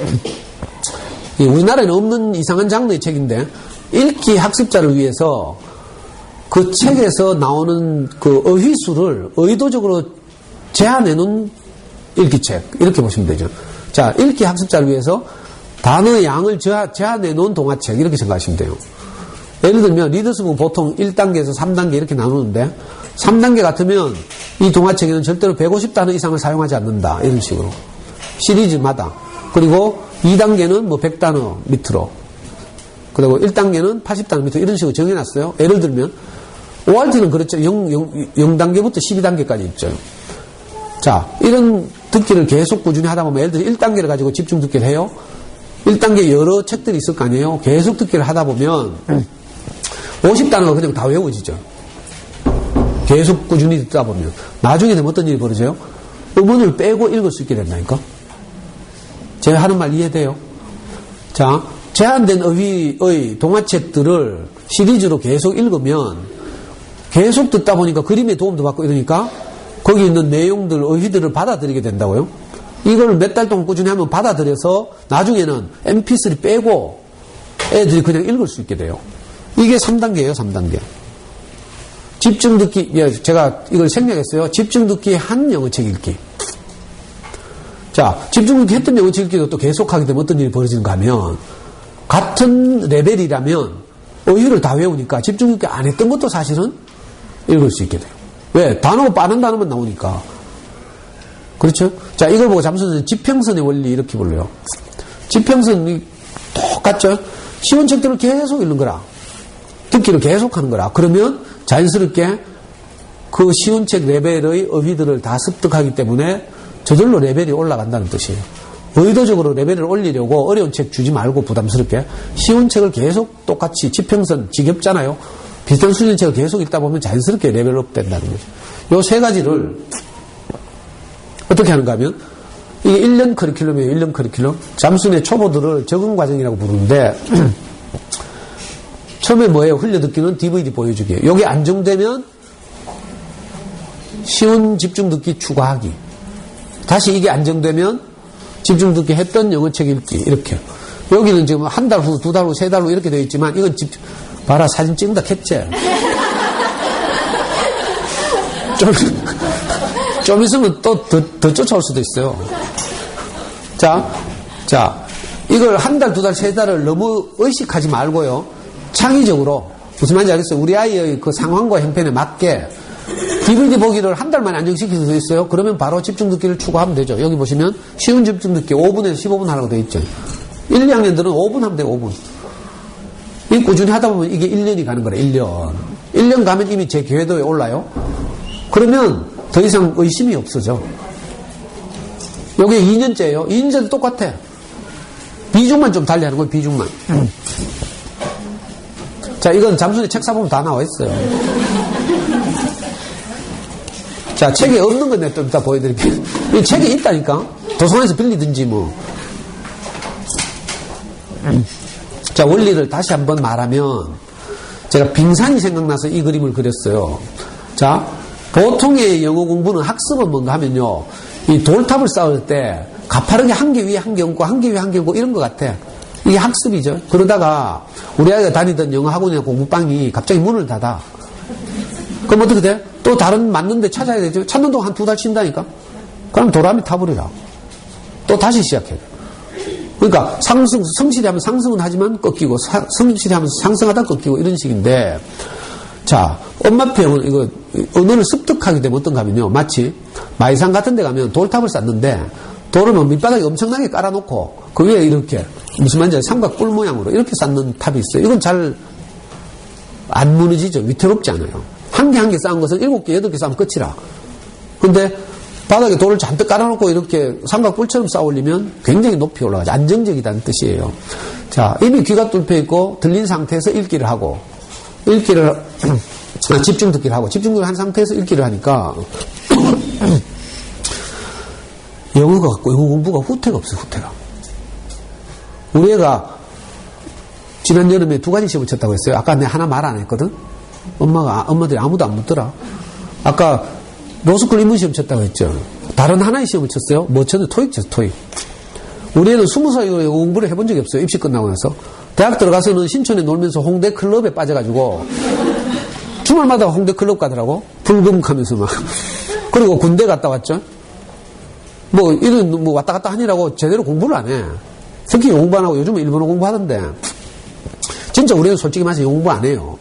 우리나라에는 없는 이상한 장르의 책인데 읽기 학습자를 위해서 그 책에서 나오는 그 어휘수를 의도적으로 제한해놓은 읽기책 이렇게 보시면 되죠. 자, 읽기 학습자를 위해서 단어의 양을 제한해놓은 동화책 이렇게 생각하시면 돼요. 예를 들면 리더스북은 보통 1단계에서 3단계 이렇게 나누는데 3단계 같으면 이 동화책에는 절대로 150단어 이상을 사용하지 않는다 이런 식으로 시리즈마다. 그리고 2단계는 뭐 100단어 밑으로, 그리고 1단계는 80단어 밑으로 이런 식으로 정해놨어요. 예를 들면 ORT는 그렇죠. 0단계부터 12단계까지 있죠. 자, 이런 듣기를 계속 꾸준히 하다 보면 예를 들어 1단계를 가지고 집중 듣기를 해요. 1단계 여러 책들이 있을 거 아니에요. 계속 듣기를 하다 보면 50단어가 그냥 다 외워지죠. 계속 꾸준히 듣다 보면 나중에 되면 어떤 일이 벌어져요? 음원을 빼고 읽을 수 있게 된다니까. 제가 하는 말 이해돼요? 자, 제한된 어휘의 동화책들을 시리즈로 계속 읽으면 계속 듣다 보니까 그림에 도움도 받고 이러니까 거기 있는 내용들, 어휘들을 받아들이게 된다고요. 이걸 몇 달 동안 꾸준히 하면 받아들여서 나중에는 MP3 빼고 애들이 그냥 읽을 수 있게 돼요. 이게 3단계예요, 3단계. 집중 듣기, 제가 이걸 생략했어요. 집중 듣기 한 영어책 읽기. 자, 집중 듣기 했던 영어책 읽기도 또 계속하게 되면 어떤 일이 벌어지는가 하면 같은 레벨이라면 어휘를 다 외우니까 집중 듣기 안 했던 것도 사실은 읽을 수 있게 돼요. 왜? 단어 빠른 단어만 나오니까. 그렇죠? 자, 이걸 보고 잠수는 지평선의 원리 이렇게 불러요. 지평선이 똑같죠? 쉬운 책들을 계속 읽는 거라. 듣기를 계속 하는 거라. 그러면 자연스럽게 그 쉬운 책 레벨의 어휘들을 다 습득하기 때문에 저절로 레벨이 올라간다는 뜻이에요. 의도적으로 레벨을 올리려고 어려운 책 주지 말고 부담스럽게 쉬운 책을 계속 똑같이 지평선, 지겹잖아요. 비슷한 수준의 책을 계속 읽다 보면 자연스럽게 레벨업 된다는 거죠. 요 세 가지를 어떻게 하는가 하면 이게 1년 커리큘럼이에요. 1년 커리큘럼. 잠수내 초보들을 적응 과정이라고 부르는데 처음에 뭐예요? 흘려듣기는 DVD 보여주기. 요게 안정되면 쉬운 집중듣기 추가하기. 다시 이게 안정되면 집중듣기 했던 영어책 읽기. 이렇게. 여기는 지금 한 달 후, 두 달 후, 세 달 후 이렇게 되어 있지만 이건 봐라, 사진 찍는다 캡처. 좀 있으면 또 더 쫓아올 수도 있어요. 자, 이걸 한 달, 두 달, 세 달을 너무 의식하지 말고요. 창의적으로, 무슨 말인지 알겠어요? 우리 아이의 그 상황과 형편에 맞게 DVD 보기를 한 달 만에 안정시킬 수 있어요? 그러면 바로 집중 듣기를 추가하면 되죠. 여기 보시면 쉬운 집중 듣기 5분에서 15분 하라고 되어 있죠. 1, 2학년들은 5분 하면 돼요, 5분. 이 꾸준히 하다 보면 이게 1년이 가는 거래, 1년. 1년 가면 이미 제 궤도에 올라요. 그러면 더 이상 의심이 없어져. 요게 2년째예요. 2년째도 똑같아. 비중만 좀 달리하는 거예요, 비중만. 자, 이건 잠수내 책 사보면 다 나와 있어요. 자, 책에 없는 건 내가 좀 이따 보여드릴게요. 이 책이 있다니까? 도서관에서 빌리든지 뭐. 자, 원리를 다시 한번 말하면, 제가 빙산이 생각나서 이 그림을 그렸어요. 자, 보통의 영어 공부는 학습은 뭔가 하면요, 이 돌탑을 쌓을 때 가파르게 한 개 위에 한 개 얹고 한 개 위에 한 개 얹고 이런 것 같아. 이게 학습이죠. 그러다가 우리 아이가 다니던 영어 학원이나 공부방이 갑자기 문을 닫아. 그럼 어떻게 돼? 또 다른 맞는 데 찾아야 되죠. 찾는 동안 한 두 달 쉰다니까? 그럼 도람이 타버리라. 또 다시 시작해. 그러니까 성실히 하면 상승은 하지만 꺾이고, 성실히 하면서 상승하다 꺾이고 이런 식인데, 자, 엄마표형은 이거 언어를 습득하게 되면 어떤가 하면요. 마치 마이산 같은 데 가면 돌탑을 쌓는데 돌을 뭐 밑바닥에 엄청나게 깔아놓고 그 위에 이렇게 무슨 말인지 삼각 뿔 모양으로 이렇게 쌓는 탑이 있어요. 이건 잘 안 무너지죠. 위태롭지 않아요. 한 개 한 개 쌓은 것은 7개, 8개 쌓으면 끝이라. 근데 바닥에 돌을 잔뜩 깔아놓고 이렇게 삼각뿔처럼 쌓아 올리면 굉장히 높이 올라가죠. 안정적이다는 뜻이에요. 자, 이미 귀가 뚫혀 있고 들린 상태에서 읽기를 하고, 집중 듣기를 하고, 집중을 한 상태에서 읽기를 하니까 영어 공부가 후퇴가 없어요, 후퇴가. 우리 애가 지난 여름에 2가지 시험을 쳤다고 했어요. 아까 내가 하나 말 안 했거든? 엄마들이 아무도 안 묻더라. 아까 로스쿨 입문 시험 쳤다고 했죠. 다른 하나의 시험을 쳤어요. 뭐 쳤는데 토익 쳤어, 토익. 우리 애는 20살 이후에 공부를 해본 적이 없어요. 입시 끝나고 나서. 대학 들어가서는 신촌에 놀면서 홍대 클럽에 빠져가지고 주말마다 홍대 클럽 가더라고. 불금하면서 막. 그리고 군대 갔다 왔죠. 뭐 이런 뭐 왔다 갔다 하느라고 제대로 공부를 안 해. 특히 공부 안 하고 요즘은 일본어 공부하던데. 진짜 우리는 솔직히 말해서 공부 안 해요.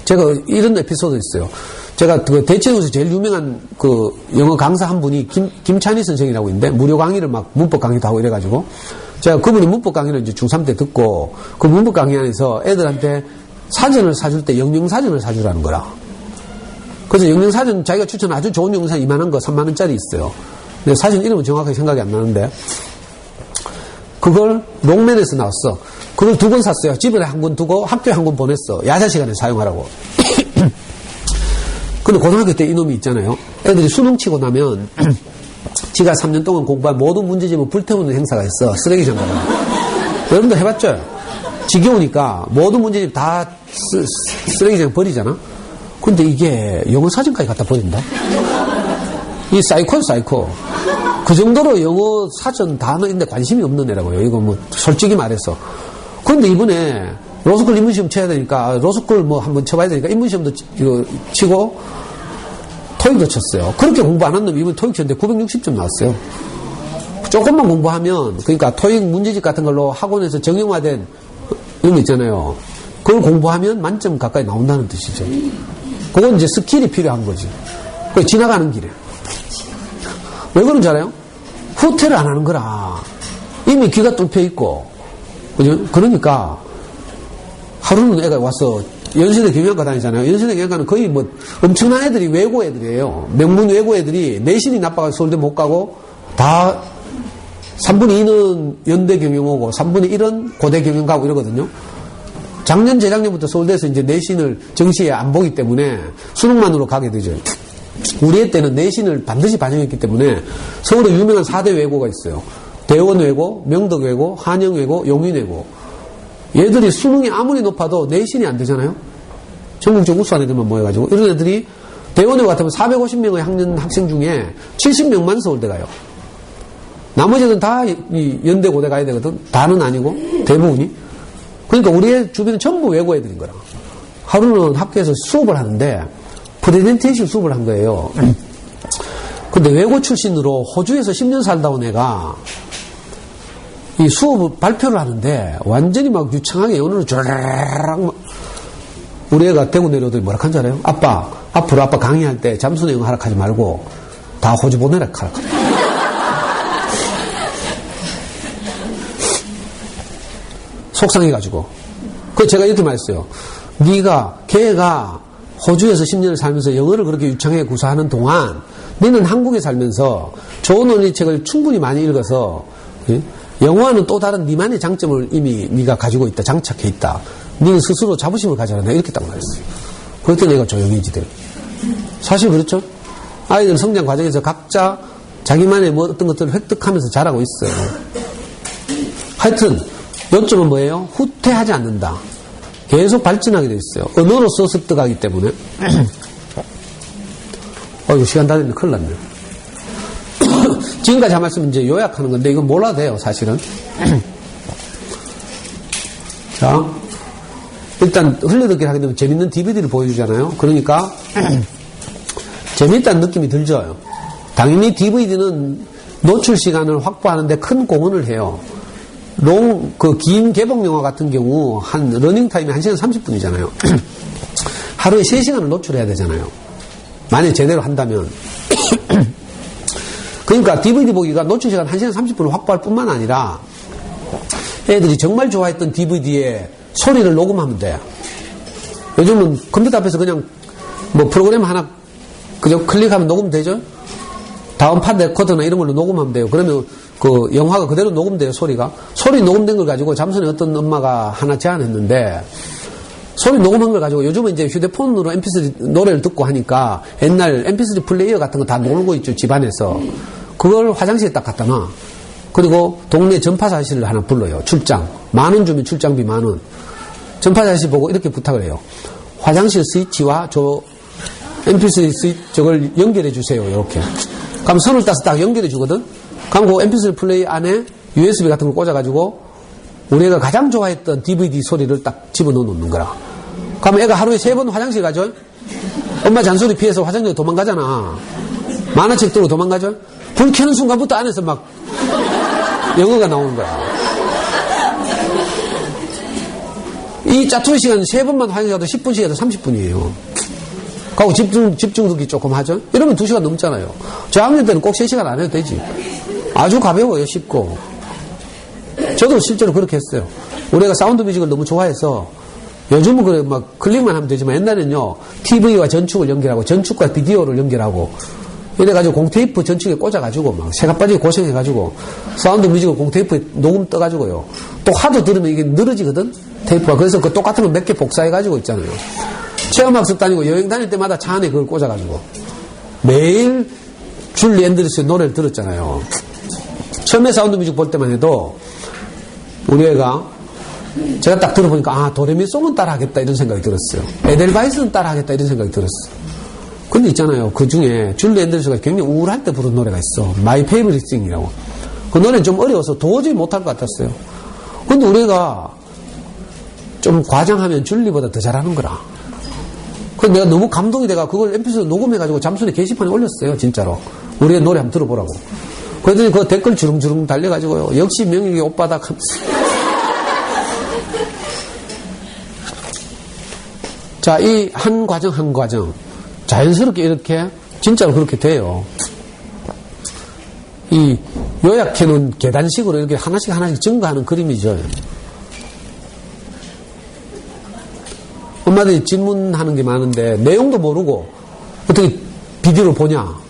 제가 이런 에피소드 있어요. 제가 그 대체로에서 제일 유명한 그 영어 강사 한 분이 김찬희 선생이라고 있는데 무료 강의를 막 문법 강의도 하고 이래가지고 제가 그분이 문법 강의를 이제 중3 때 듣고 그 문법 강의 안에서 애들한테 사전을 사줄 때 영영사전을 사주라는 거라. 그래서 영영사전 자기가 추천한 아주 좋은 영영사전 이만한 거 3만원짜리 있어요. 근데 사전 이름은 정확하게 생각이 안 나는데 그걸 롱맨에서 나왔어. 그걸 2권 샀어요. 집에 한 권 두고 학교에 한 권 보냈어. 야자 시간에 사용하라고. 근데 고등학교 때 이놈이 있잖아요. 애들이 수능 치고 나면 지가 3년 동안 공부한 모든 문제집을 불태우는 행사가 있어. 쓰레기장 가면. 여러분도 해봤죠? 지겨우니까 모든 문제집 다 쓰레기장 버리잖아? 근데 이게 영어 사전까지 갖다 버린다? 이 사이코. 그 정도로 영어 사전 단어인데 관심이 없는 애라고요. 이거 뭐 솔직히 말해서. 근데 이번에 로스쿨 입문시험 쳐야 되니까 로스쿨 뭐 한번 쳐봐야 되니까 입문시험도 이거 치고 토익도 쳤어요. 그렇게 공부 안 한 놈이 이번 토익 쳤는데 960점 나왔어요. 조금만 공부하면 그러니까 토익 문제집 같은 걸로 학원에서 정형화된 이런 거 있잖아요. 그걸 공부하면 만점 가까이 나온다는 뜻이죠. 그건 이제 스킬이 필요한 거지. 그 지나가는 길에. 왜 그런지 알아요? 후퇴를 안 하는 거라. 이미 귀가 뚫혀 있고. 그죠? 그러니까 하루는 애가 와서 연세대 경영학과 다니잖아요. 연세대 경영학과는 거의 뭐 엄청난 애들이 외고 애들이에요. 명문 외고 애들이 내신이 나빠가지고 서울대 못 가고 다 3분의 2는 연대 경영 오고 3분의 1은 고대 경영 가고 이러거든요. 작년, 재작년부터 서울대에서 이제 내신을 정시에 안 보기 때문에 수능만으로 가게 되죠. 우리 애 때는 내신을 반드시 반영했기 때문에 서울에 유명한 4대 외고가 있어요. 대원외고, 명덕외고, 한영외고, 용인외고. 얘들이 수능이 아무리 높아도 내신이 안 되잖아요. 전국적 우수한 애들만 모여가지고 이런 애들이 대원외고 같으면 450명의 학년 학생 중에 70명만 서울대 가요. 나머지는 다 이 연대 고대 가야 되거든. 다는 아니고 대부분이. 그러니까 우리의 주변은 전부 외고 애들인 거라. 하루는 학교에서 수업을 하는데 프레젠테이션 수업을 한 거예요. 근데 외고 출신으로 호주에서 10년 살다 온 애가 이 수업 발표를 하는데 완전히 막 유창하게 언어를 쫙 막 우리 애가 대구 내려오더니 뭐라 한줄 알아요? 아빠, 앞으로 아빠 강의할 때 잠수 내용 하라 하지 말고 다 호주 보내라 하라. 속상해가지고. 그래서 제가 이렇게 말했어요. 걔가 호주에서 10년을 살면서 영어를 그렇게 유창하게 구사하는 동안 너는 한국에 살면서 좋은 원리책을 충분히 많이 읽어서 영어와는 또 다른 니만의 장점을 이미 네가 가지고 있다. 장착해 있다. 너는 스스로 자부심을 가져라. 내가 이렇게 딱 말했어요. 그랬더니 얘가 조용해지더래. 사실 그렇죠? 아이들 성장 과정에서 각자 자기만의 뭐 어떤 것들을 획득하면서 자라고 있어요. 하여튼 요점은 뭐예요? 후퇴하지 않는다. 계속 발전하게 돼 있어요. 언어로서 습득하기 때문에. 이거 시간 다 됐네. 큰일 났네. 지금까지 한 말씀 이제 요약하는 건데 이건 몰라도 돼요, 사실은. 자, 일단 흘려듣기를 하게 되면 재밌는 DVD를 보여주잖아요. 그러니까 재밌다는 느낌이 들죠. 당연히 DVD는 노출 시간을 확보하는데 큰 공헌을 해요. 긴 개봉 영화 같은 경우 러닝타임이 1시간 30분이잖아요. 하루에 3시간을 노출해야 되잖아요. 만약 제대로 한다면. 그러니까 DVD 보기가 노출 시간 1시간 30분을 확보할 뿐만 아니라 애들이 정말 좋아했던 DVD에 소리를 녹음하면 돼요. 요즘은 컴퓨터 앞에서 그냥 뭐 프로그램 하나 그냥 클릭하면 녹음되죠? 다음팟 레코더나 이런 걸로 녹음하면 돼요. 그러면 그 영화가 그대로 녹음돼요, 소리가. 소리 녹음된 걸 가지고 잠선에 어떤 엄마가 하나 제안했는데 소리 녹음한 걸 가지고 요즘은 이제 휴대폰으로 MP3 노래를 듣고 하니까 옛날 MP3 플레이어 같은 거 다 놀고 있죠, 집안에서. 그걸 화장실에 딱 갖다 놔. 그리고 동네 전파사 아저씨를 하나 불러요, 출장. 10,000원 주면 출장비 10,000원. 전파사 아저씨 보고 이렇게 부탁을 해요. 화장실 스위치와 저 MP3 스위치 저걸 연결해 주세요, 이렇게. 그럼 선을 따서 딱 연결해 주거든? 그럼 그 MP3 플레이 안에 USB 같은 걸 꽂아가지고 우리가 가장 좋아했던 DVD 소리를 딱 집어넣어 놓는 거라. 그럼 애가 하루에 3번 화장실 가죠? 엄마 잔소리 피해서 화장실에 도망가잖아. 만화책 들고 도망가죠? 불 켜는 순간부터 안에서 막 영어가 나오는 거야. 이 짜투리 시간 3번만 화장실 가도 10분씩 해도 30분이에요. 그리고 집중 듣기 조금 하죠? 이러면 2시간 넘잖아요. 저학년 때는 꼭 3시간 안 해도 되지. 아주 가벼워요, 쉽고. 저도 실제로 그렇게 했어요. 우리가 사운드 뮤직을 너무 좋아해서 요즘은 그래 막 클릭만 하면 되지만 옛날에는요, TV와 전축을 연결하고 전축과 비디오를 연결하고 이래가지고 공테이프 전축에 꽂아가지고 막 새가 빠지게 고생해가지고 사운드 뮤직을 공테이프에 녹음 떠가지고요. 또 하도 들으면 이게 늘어지거든? 테이프가. 그래서 그 똑같은 거 몇 개 복사해가지고 있잖아요. 체험학습 다니고 여행 다닐 때마다 차 안에 그걸 꽂아가지고 매일 줄리 앤드리스의 노래를 들었잖아요. 처음에 사운드 뮤직 볼 때만 해도 우리 애가 제가 딱 들어보니까 도레미송은 따라하겠다 이런 생각이 들었어요. 에델바이스는 따라하겠다 이런 생각이 들었어요. 근데 있잖아요, 그 중에 줄리 앤드리스가 굉장히 우울할 때 부른 노래가 있어. My Favorite Thing이라고. 그 노래는 좀 어려워서 도저히 못할 것 같았어요. 근데 우리 애가 좀 과장하면 줄리보다 더 잘하는 거라. 그래서 내가 너무 감동이 돼가 그걸 MP3로 녹음해가지고 잠수내 게시판에 올렸어요, 진짜로. 우리의 노래 한번 들어보라고. 그랬더니 그 댓글 주름주름 달려가지고요. 역시 명익의 오빠다. 자, 이 한 과정 한 과정 자연스럽게 이렇게 진짜로 그렇게 돼요. 이 요약해놓은 계단식으로 이렇게 하나씩 증가하는 그림이죠. 엄마들이 질문하는 게 많은데 내용도 모르고 어떻게 비디오를 보냐?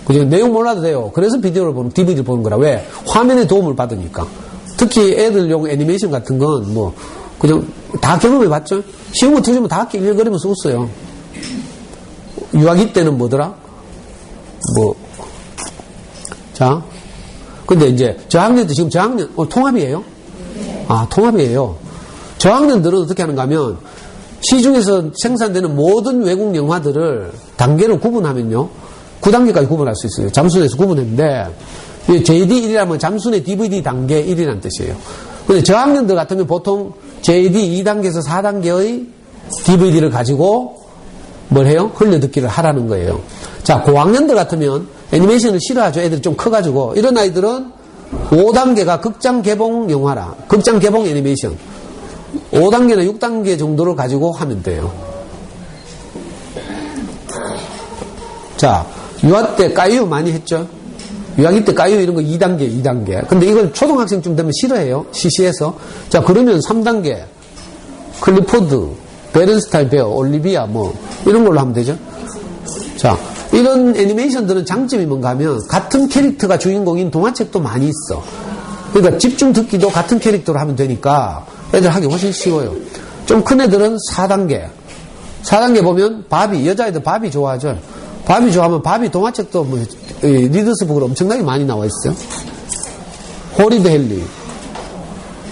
그죠? 내용 몰라도 돼요. 그래서 비디오를 보는, DVD를 보는 거라. 왜? 화면의 도움을 받으니까. 특히 애들용 애니메이션 같은 건 뭐 그냥 다 경험해 봤죠? 쉬운 거 틀리면 다 끼리거리면서 웃어요. 유아기 때는 뭐더라? 자, 근데 이제 저학년도 지금 저학년, 통합이에요? 아, 통합이에요. 저학년들은 어떻게 하는가 하면 시중에서 생산되는 모든 외국 영화들을 단계로 구분하면요. 9단계까지 구분할 수 있어요. 잠수내에서 구분했는데, JD1이라면 잠수내 DVD 단계 1이라는 뜻이에요. 근데 저학년들 같으면 보통 JD 2단계에서 4단계의 DVD를 가지고 뭘 해요? 흘려듣기를 하라는 거예요. 자, 고학년들 같으면 애니메이션을 싫어하죠. 애들이 좀 커가지고. 이런 아이들은 5단계가 극장 개봉 영화라. 극장 개봉 애니메이션. 5단계나 6단계 정도를 가지고 하면 돼요. 자, 유아 때 까유 많이 했죠? 유아기 때 까유 이런 거 2단계. 근데 이걸 초등학생쯤 되면 싫어해요. CC에서. 자, 그러면 3단계. 클리포드, 베른스타인 베어, 올리비아 이런 걸로 하면 되죠. 자, 이런 애니메이션들은 장점이 뭔가 하면 같은 캐릭터가 주인공인 동화책도 많이 있어. 그러니까 집중 듣기도 같은 캐릭터로 하면 되니까 애들 하기 훨씬 쉬워요. 좀 큰 애들은 4단계. 4단계 보면 바비, 여자애들 바비 좋아하죠. 바비 좋아하면 바비 동화책도 리더스북으로 엄청나게 많이 나와 있어요. 호리드 헨리,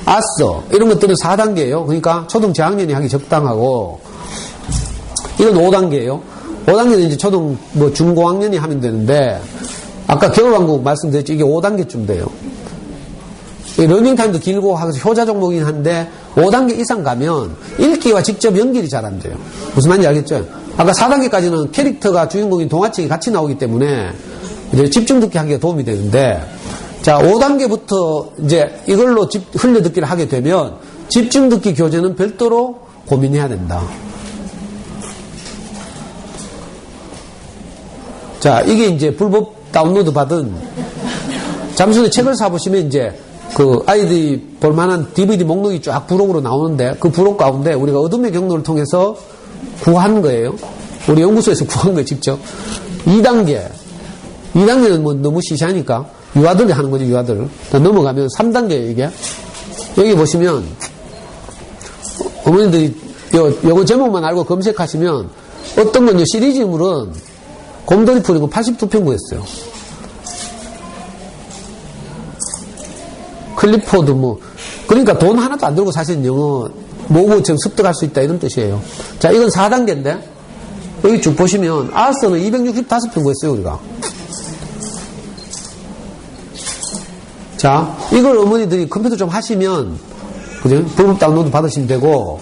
아서 이런 것들은 4단계예요. 그러니까 초등 저학년이 하기 적당하고 이건 5단계예요. 5단계는 이제 초등 중고학년이 하면 되는데 아까 겨울왕국 말씀드렸죠. 이게 5단계쯤 돼요. 러닝타임도 길고 효자 종목이긴 한데 5단계 이상 가면 읽기와 직접 연결이 잘 안 돼요. 무슨 말인지 알겠죠? 아까 4단계까지는 캐릭터가 주인공인 동화책이 같이 나오기 때문에 이제 집중 듣기 하기가 도움이 되는데 자, 5단계부터 이제 이걸로 흘려듣기를 하게 되면 집중 듣기 교재는 별도로 고민해야 된다. 자, 이게 이제 불법 다운로드 받은 잠수내 책을 사보시면 이제 그 아이들이 볼만한 DVD 목록이 쫙 부록으로 나오는데 그 부록 가운데 우리가 어둠의 경로를 통해서 구한 거예요. 우리 연구소에서 구한 거예요, 직접. 2단계는 너무 시시하니까 유아들이 하는 거죠, 유아들. 넘어가면 3단계예요, 이게. 여기 보시면 어머니들이 요거 제목만 알고 검색하시면 어떤 건요, 시리즈물은 곰돌이 풀이고 82편구였어요. 클리포드 그러니까 돈 하나도 안 들고 사실 영어 모국어처럼 습득할 수 있다 이런 뜻이에요. 자, 이건 4단계인데 여기 쭉 보시면 아서는 265편구였어요, 우리가. 자, 이걸 어머니들이 컴퓨터 좀 하시면 그죠? 불법 다운로드 받으시면 되고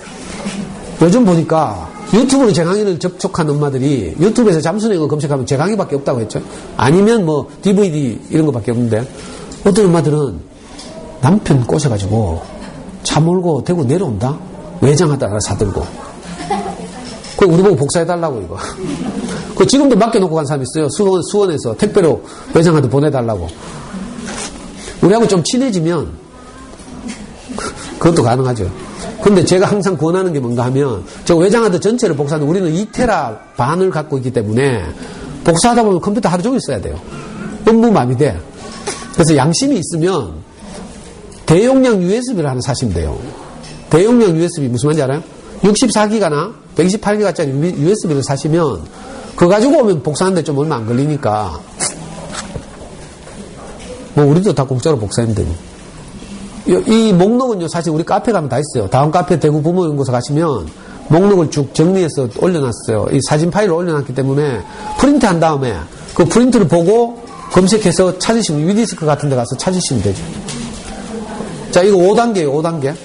요즘 보니까 유튜브로 제 강의를 접촉한 엄마들이 유튜브에서 잠수내 거 검색하면 제 강의밖에 없다고 했죠. 아니면 DVD 이런 거밖에 없는데 어떤 엄마들은 남편 꼬셔가지고 차 몰고 대구 내려온다? 외장하다가 사들고. 그 우리 보고 복사해달라고 이거. 그 지금도 맡겨놓고 간 사람이 있어요. 수원에서 택배로 외장하다 보내달라고. 우리하고 좀 친해지면 그것도 가능하죠. 근데 제가 항상 권하는 게 뭔가 하면 저 외장하드 전체를 복사하는 우리는 2테라 반을 갖고 있기 때문에 복사하다 보면 컴퓨터 하루 종일 써야 돼요. 업무마비돼. 그래서 양심이 있으면 대용량 USB를 하나 사시면 돼요. 대용량 USB 무슨 말인지 알아요? 64기가나 128기가짜리 USB를 사시면 그거 가지고 오면 복사하는데 좀 얼마 안 걸리니까 우리도 다 공짜로 복사하면 되고. 이 목록은요, 사실 우리 카페 가면 다 있어요. 다음 카페 대구 부모연구소 가시면 목록을 쭉 정리해서 올려놨어요. 이 사진 파일을 올려놨기 때문에 프린트 한 다음에 그 프린트를 보고 검색해서 찾으시면 위디스크 같은 데 가서 찾으시면 되죠. 자, 이거 5단계예요, 5단계.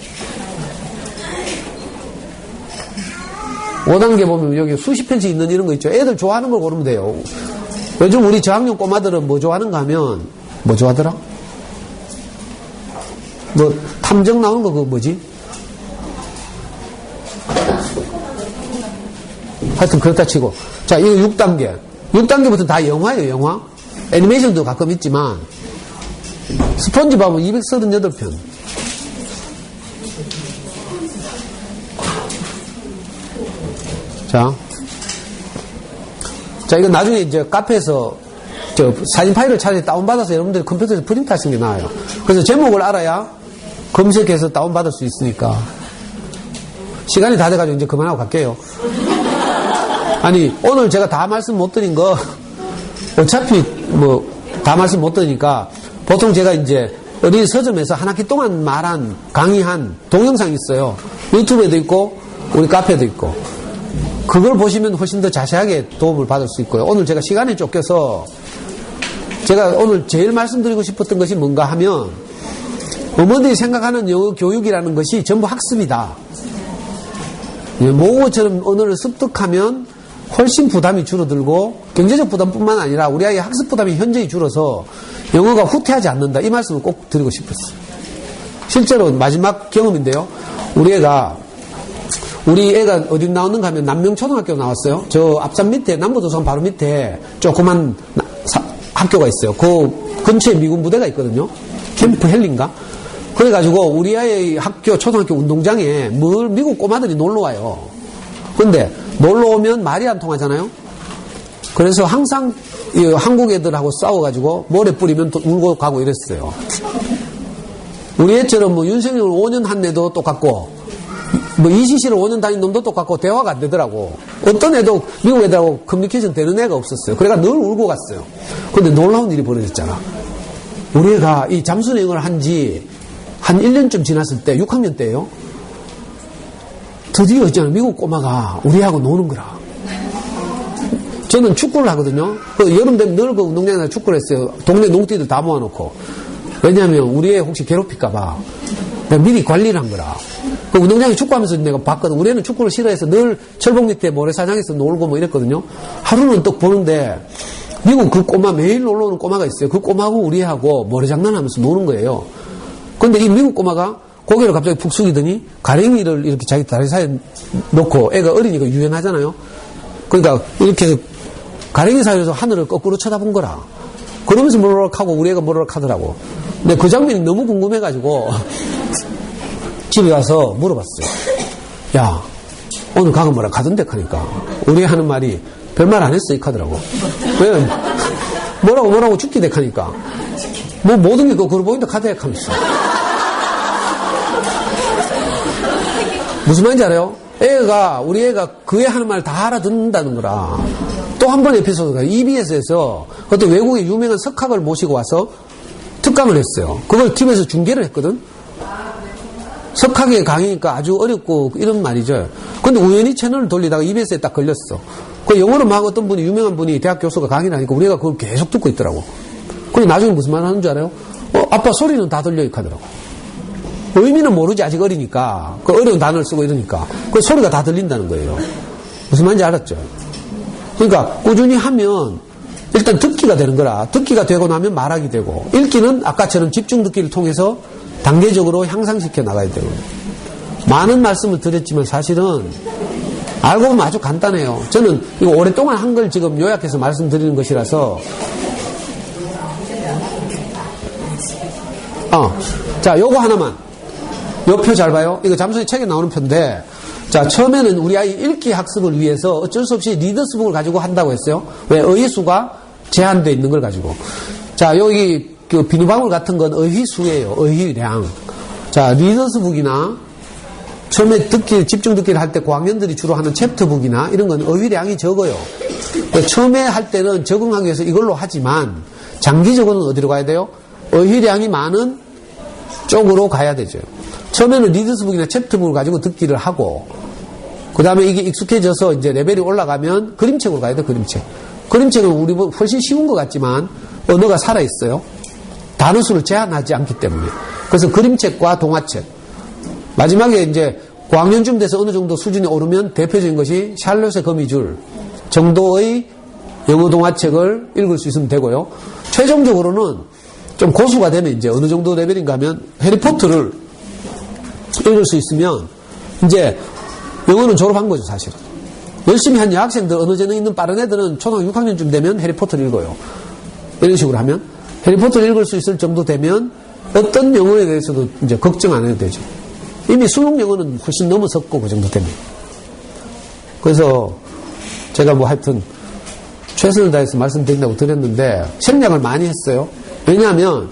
5단계 보면 여기 수십 편씩 있는 이런 거 있죠. 애들 좋아하는 걸 고르면 돼요. 요즘 우리 저학년 꼬마들은 뭐 좋아하는가 하면 뭐 좋아하더라? 탐정 나오는 거 그거 뭐지? 하여튼 그렇다 치고. 자, 이거 6단계. 6단계부터 다 영화예요, 영화. 애니메이션도 가끔 있지만 스폰지밥은 238편. 자, 이건 나중에 이제 카페에서 사진 파일을 차라리 다운받아서 여러분들이 컴퓨터에서 프린트 하시는 게 나아요. 그래서 제목을 알아야 검색해서 다운받을 수 있으니까. 시간이 다 돼가지고 이제 그만하고 갈게요. 아니, 오늘 제가 다 말씀 못 드린 거, 어차피 뭐, 다 말씀 못 드리니까, 보통 제가 이제, 어린 서점에서 한 학기 동안 말한, 강의한 동영상이 있어요. 유튜브에도 있고, 우리 카페에도 있고. 그걸 보시면 훨씬 더 자세하게 도움을 받을 수 있고요. 오늘 제가 시간에 쫓겨서, 제가 오늘 제일 말씀드리고 싶었던 것이 뭔가 하면, 어머니들이 생각하는 영어 교육이라는 것이 전부 학습이다. 모국어처럼 언어를 습득하면 훨씬 부담이 줄어들고 경제적 부담뿐만 아니라 우리 아이의 학습 부담이 현저히 줄어서 영어가 후퇴하지 않는다. 이 말씀을 꼭 드리고 싶었어요. 실제로 마지막 경험인데요. 우리 애가 어디 나오는가 하면 남명초등학교 나왔어요. 저 앞산 밑에 남부도서관 바로 밑에 조그만 학교가 있어요. 그 근처에 미군 부대가 있거든요. 캠프 헬린가? 그래가지고 우리 아이 학교 초등학교 운동장에 뭘 미국 꼬마들이 놀러와요. 근데 놀러오면 말이 안 통하잖아요. 그래서 항상 한국 애들하고 싸워가지고 모래 뿌리면 또 울고 가고 이랬어요. 우리 애처럼 뭐 윤석열 5년 한 애도 똑같고 뭐 이시시를 5년 다닌 놈도 똑같고 대화가 안 되더라고. 어떤 애도 미국 애들하고 커뮤니케이션 되는 애가 없었어요. 그래가 늘 울고 갔어요. 근데 놀라운 일이 벌어졌잖아. 우리 애가 이 잠수령을 한지 한 1년쯤 지났을 때 6학년 때예요. 드디어 있잖아 미국 꼬마가 우리하고 노는 거라. 저는 축구를 하거든요. 여름 되면 늘 그 운동장에서 축구를 했어요. 동네 농띠들 다 모아놓고. 왜냐하면 우리 애 혹시 괴롭힐까봐 내가 미리 관리를 한 거라. 그 운동장에 축구하면서 내가 봤거든. 우리 애는 축구를 싫어해서 늘 철봉 밑에 모래사장에서 놀고 뭐 이랬거든요. 하루는 또 보는데 미국 그 꼬마 매일 놀러오는 꼬마가 있어요. 그 꼬마하고 우리 애하고 모래장난하면서 노는 거예요. 근데 이 미국 꼬마가 고개를 갑자기 푹 숙이더니 가랭이를 이렇게 자기 다리 사이에 놓고 애가 어리니까 유연하잖아요. 그러니까 이렇게 해서 가랭이 사이에서 하늘을 거꾸로 쳐다본 거라. 그러면서 모르륵 하고 우리 애가 모르륵 하더라고. 근데 그 장면이 너무 궁금해가지고 집에 가서 물어봤어요. 야, 오늘 가가 뭐라 가던데 하니까 우리 애 하는 말이 별말 안 했어 이 하더라고. 왜? 뭐라고 죽기 대하니까 뭐 모든 게 그걸 보인다 카드에 하면서. 무슨 말인지 알아요? 우리 애가 그 애 하는 말 다 알아듣는다는 거라. 또 한 번 에피소드가 EBS에서 어떤 외국의 유명한 석학을 모시고 와서 특강을 했어요. 그걸 TV에서 중계를 했거든. 석학의 강의니까 아주 어렵고 이런 말이죠. 근데 우연히 채널을 돌리다가 EBS에 딱 걸렸어. 그 영어로 막 어떤 분이 유명한 분이 대학 교수가 강의를 하니까 우리가 그걸 계속 듣고 있더라고. 근데 나중에 무슨 말 하는 줄 알아요? 아빠 소리는 다 들려 하더라고. 의미는 모르지 아직 어리니까 그 어려운 단어를 쓰고 이러니까 그 소리가 다 들린다는 거예요. 무슨 말인지 알았죠? 그러니까 꾸준히 하면 일단 듣기가 되는 거라. 듣기가 되고 나면 말하기 되고 읽기는 아까처럼 집중 듣기를 통해서 단계적으로 향상시켜 나가야 되고. 많은 말씀을 드렸지만 사실은 알고 보면 아주 간단해요. 저는 이거 오랫동안 한 걸 지금 요약해서 말씀드리는 것이라서 자, 요거 하나만. 요 표 잘 봐요. 이거 잠수의 책에 나오는 표인데, 자, 처음에는 우리 아이 읽기 학습을 위해서 어쩔 수 없이 리더스북을 가지고 한다고 했어요. 왜? 어휘 수가 제한되어 있는 걸 가지고. 자, 여기 그 비누방울 같은 건 어휘 수예요. 어휘량. 자, 리더스북이나 처음에 집중 듣기를 할 때 고학년들이 주로 하는 챕터북이나 이런 건 어휘량이 적어요. 처음에 할 때는 적응하기 위해서 이걸로 하지만, 장기적으로는 어디로 가야 돼요? 어휘량이 많은 쪽으로 가야 되죠. 처음에는 리더스북이나 챕터북을 가지고 듣기를 하고, 그 다음에 이게 익숙해져서 이제 레벨이 올라가면 그림책으로 가야 돼, 그림책. 그림책은 우리 훨씬 쉬운 것 같지만 언어가 살아있어요. 단어 수를 제한하지 않기 때문에. 그래서 그림책과 동화책. 마지막에 이제 고학년쯤 돼서 어느 정도 수준이 오르면 대표적인 것이 샬롯의 거미줄 정도의 영어 동화책을 읽을 수 있으면 되고요. 최종적으로는 좀 고수가 되면 이제 어느 정도 레벨인가 하면 해리포터를 읽을 수 있으면 이제 영어는 졸업한 거죠, 사실은. 열심히 한 여학생들, 언어 재능 있는 빠른 애들은 초등학교 6학년쯤 되면 해리포터를 읽어요. 이런 식으로 하면. 해리포터를 읽을 수 있을 정도 되면 어떤 영어에 대해서도 이제 걱정 안 해도 되죠. 이미 수능 영어는 훨씬 넘어섰고, 그 정도 되면. 그래서 제가 뭐 하여튼 최선을 다해서 말씀드린다고 드렸는데 생략을 많이 했어요. 왜냐하면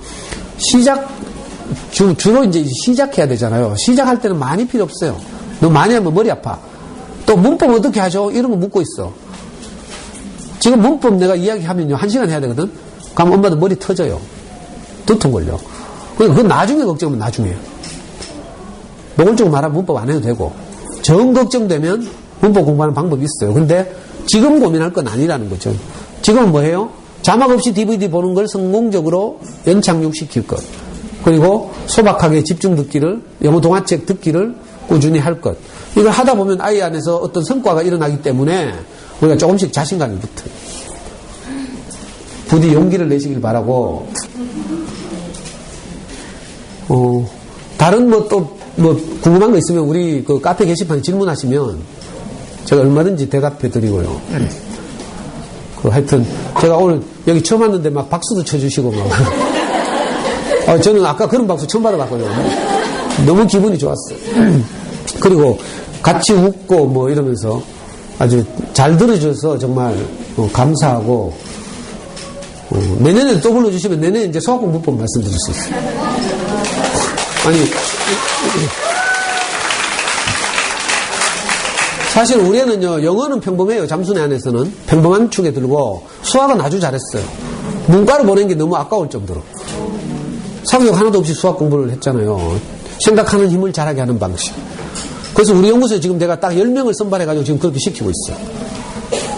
주로 이제 시작해야 되잖아요. 시작할 때는 많이 필요 없어요. 너무 많이 하면 머리 아파. 또 문법 어떻게 하죠? 이런 거 묻고 있어. 지금 문법 내가 이야기하면요, 1시간 해야 되거든? 그럼 엄마도 머리 터져요. 두통 걸려. 그건 나중에 걱정하면 나중에. 노골적으로 말하면 문법 안 해도 되고, 정 걱정되면 문법 공부하는 방법이 있어요. 근데 지금 고민할 건 아니라는 거죠. 지금은 뭐 해요? 자막 없이 DVD 보는 걸 성공적으로 연착륙시킬 것. 그리고 소박하게 집중 듣기를, 영어 동화책 듣기를 꾸준히 할 것. 이걸 하다 보면 아이 안에서 어떤 성과가 일어나기 때문에 우리가 조금씩 자신감이 붙어요. 부디 용기를 내시길 바라고, 다른 궁금한 거 있으면 우리 그 카페 게시판에 질문하시면 제가 얼마든지 대답해 드리고요. 하여튼, 제가 오늘 여기 처음 왔는데 막 박수도 쳐주시고 막. 저는 아까 그런 박수 처음 받아봤거든요. 너무 기분이 좋았어요. 그리고 같이 웃고 뭐 이러면서 아주 잘 들어줘서 정말 감사하고, 내년에 또 불러주시면 내년에 이제 수학공부법 말씀드릴 수 있어요. 아니, 사실 우리 애는요, 영어는 평범해요. 잠수내 안에서는. 평범한 축에 들고, 수학은 아주 잘했어요. 문과를 보낸 게 너무 아까울 정도로. 사교육 하나도 없이 수학 공부를 했잖아요. 생각하는 힘을 자라게 하는 방식. 그래서 우리 연구소에 지금 내가 딱 10명을 선발해가지고 지금 그렇게 시키고 있어요.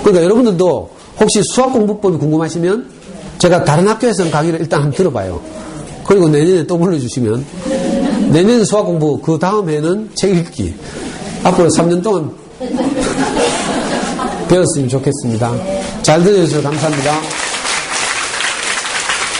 그러니까 여러분들도 혹시 수학 공부법이 궁금하시면 제가 다른 학교에서는 강의를 일단 한번 들어봐요. 그리고 내년에 또 불러주시면 내년 수학 공부, 그 다음 해는 책 읽기. 앞으로 3년 동안 배웠으면 좋겠습니다. 잘 들어주셔서 감사합니다.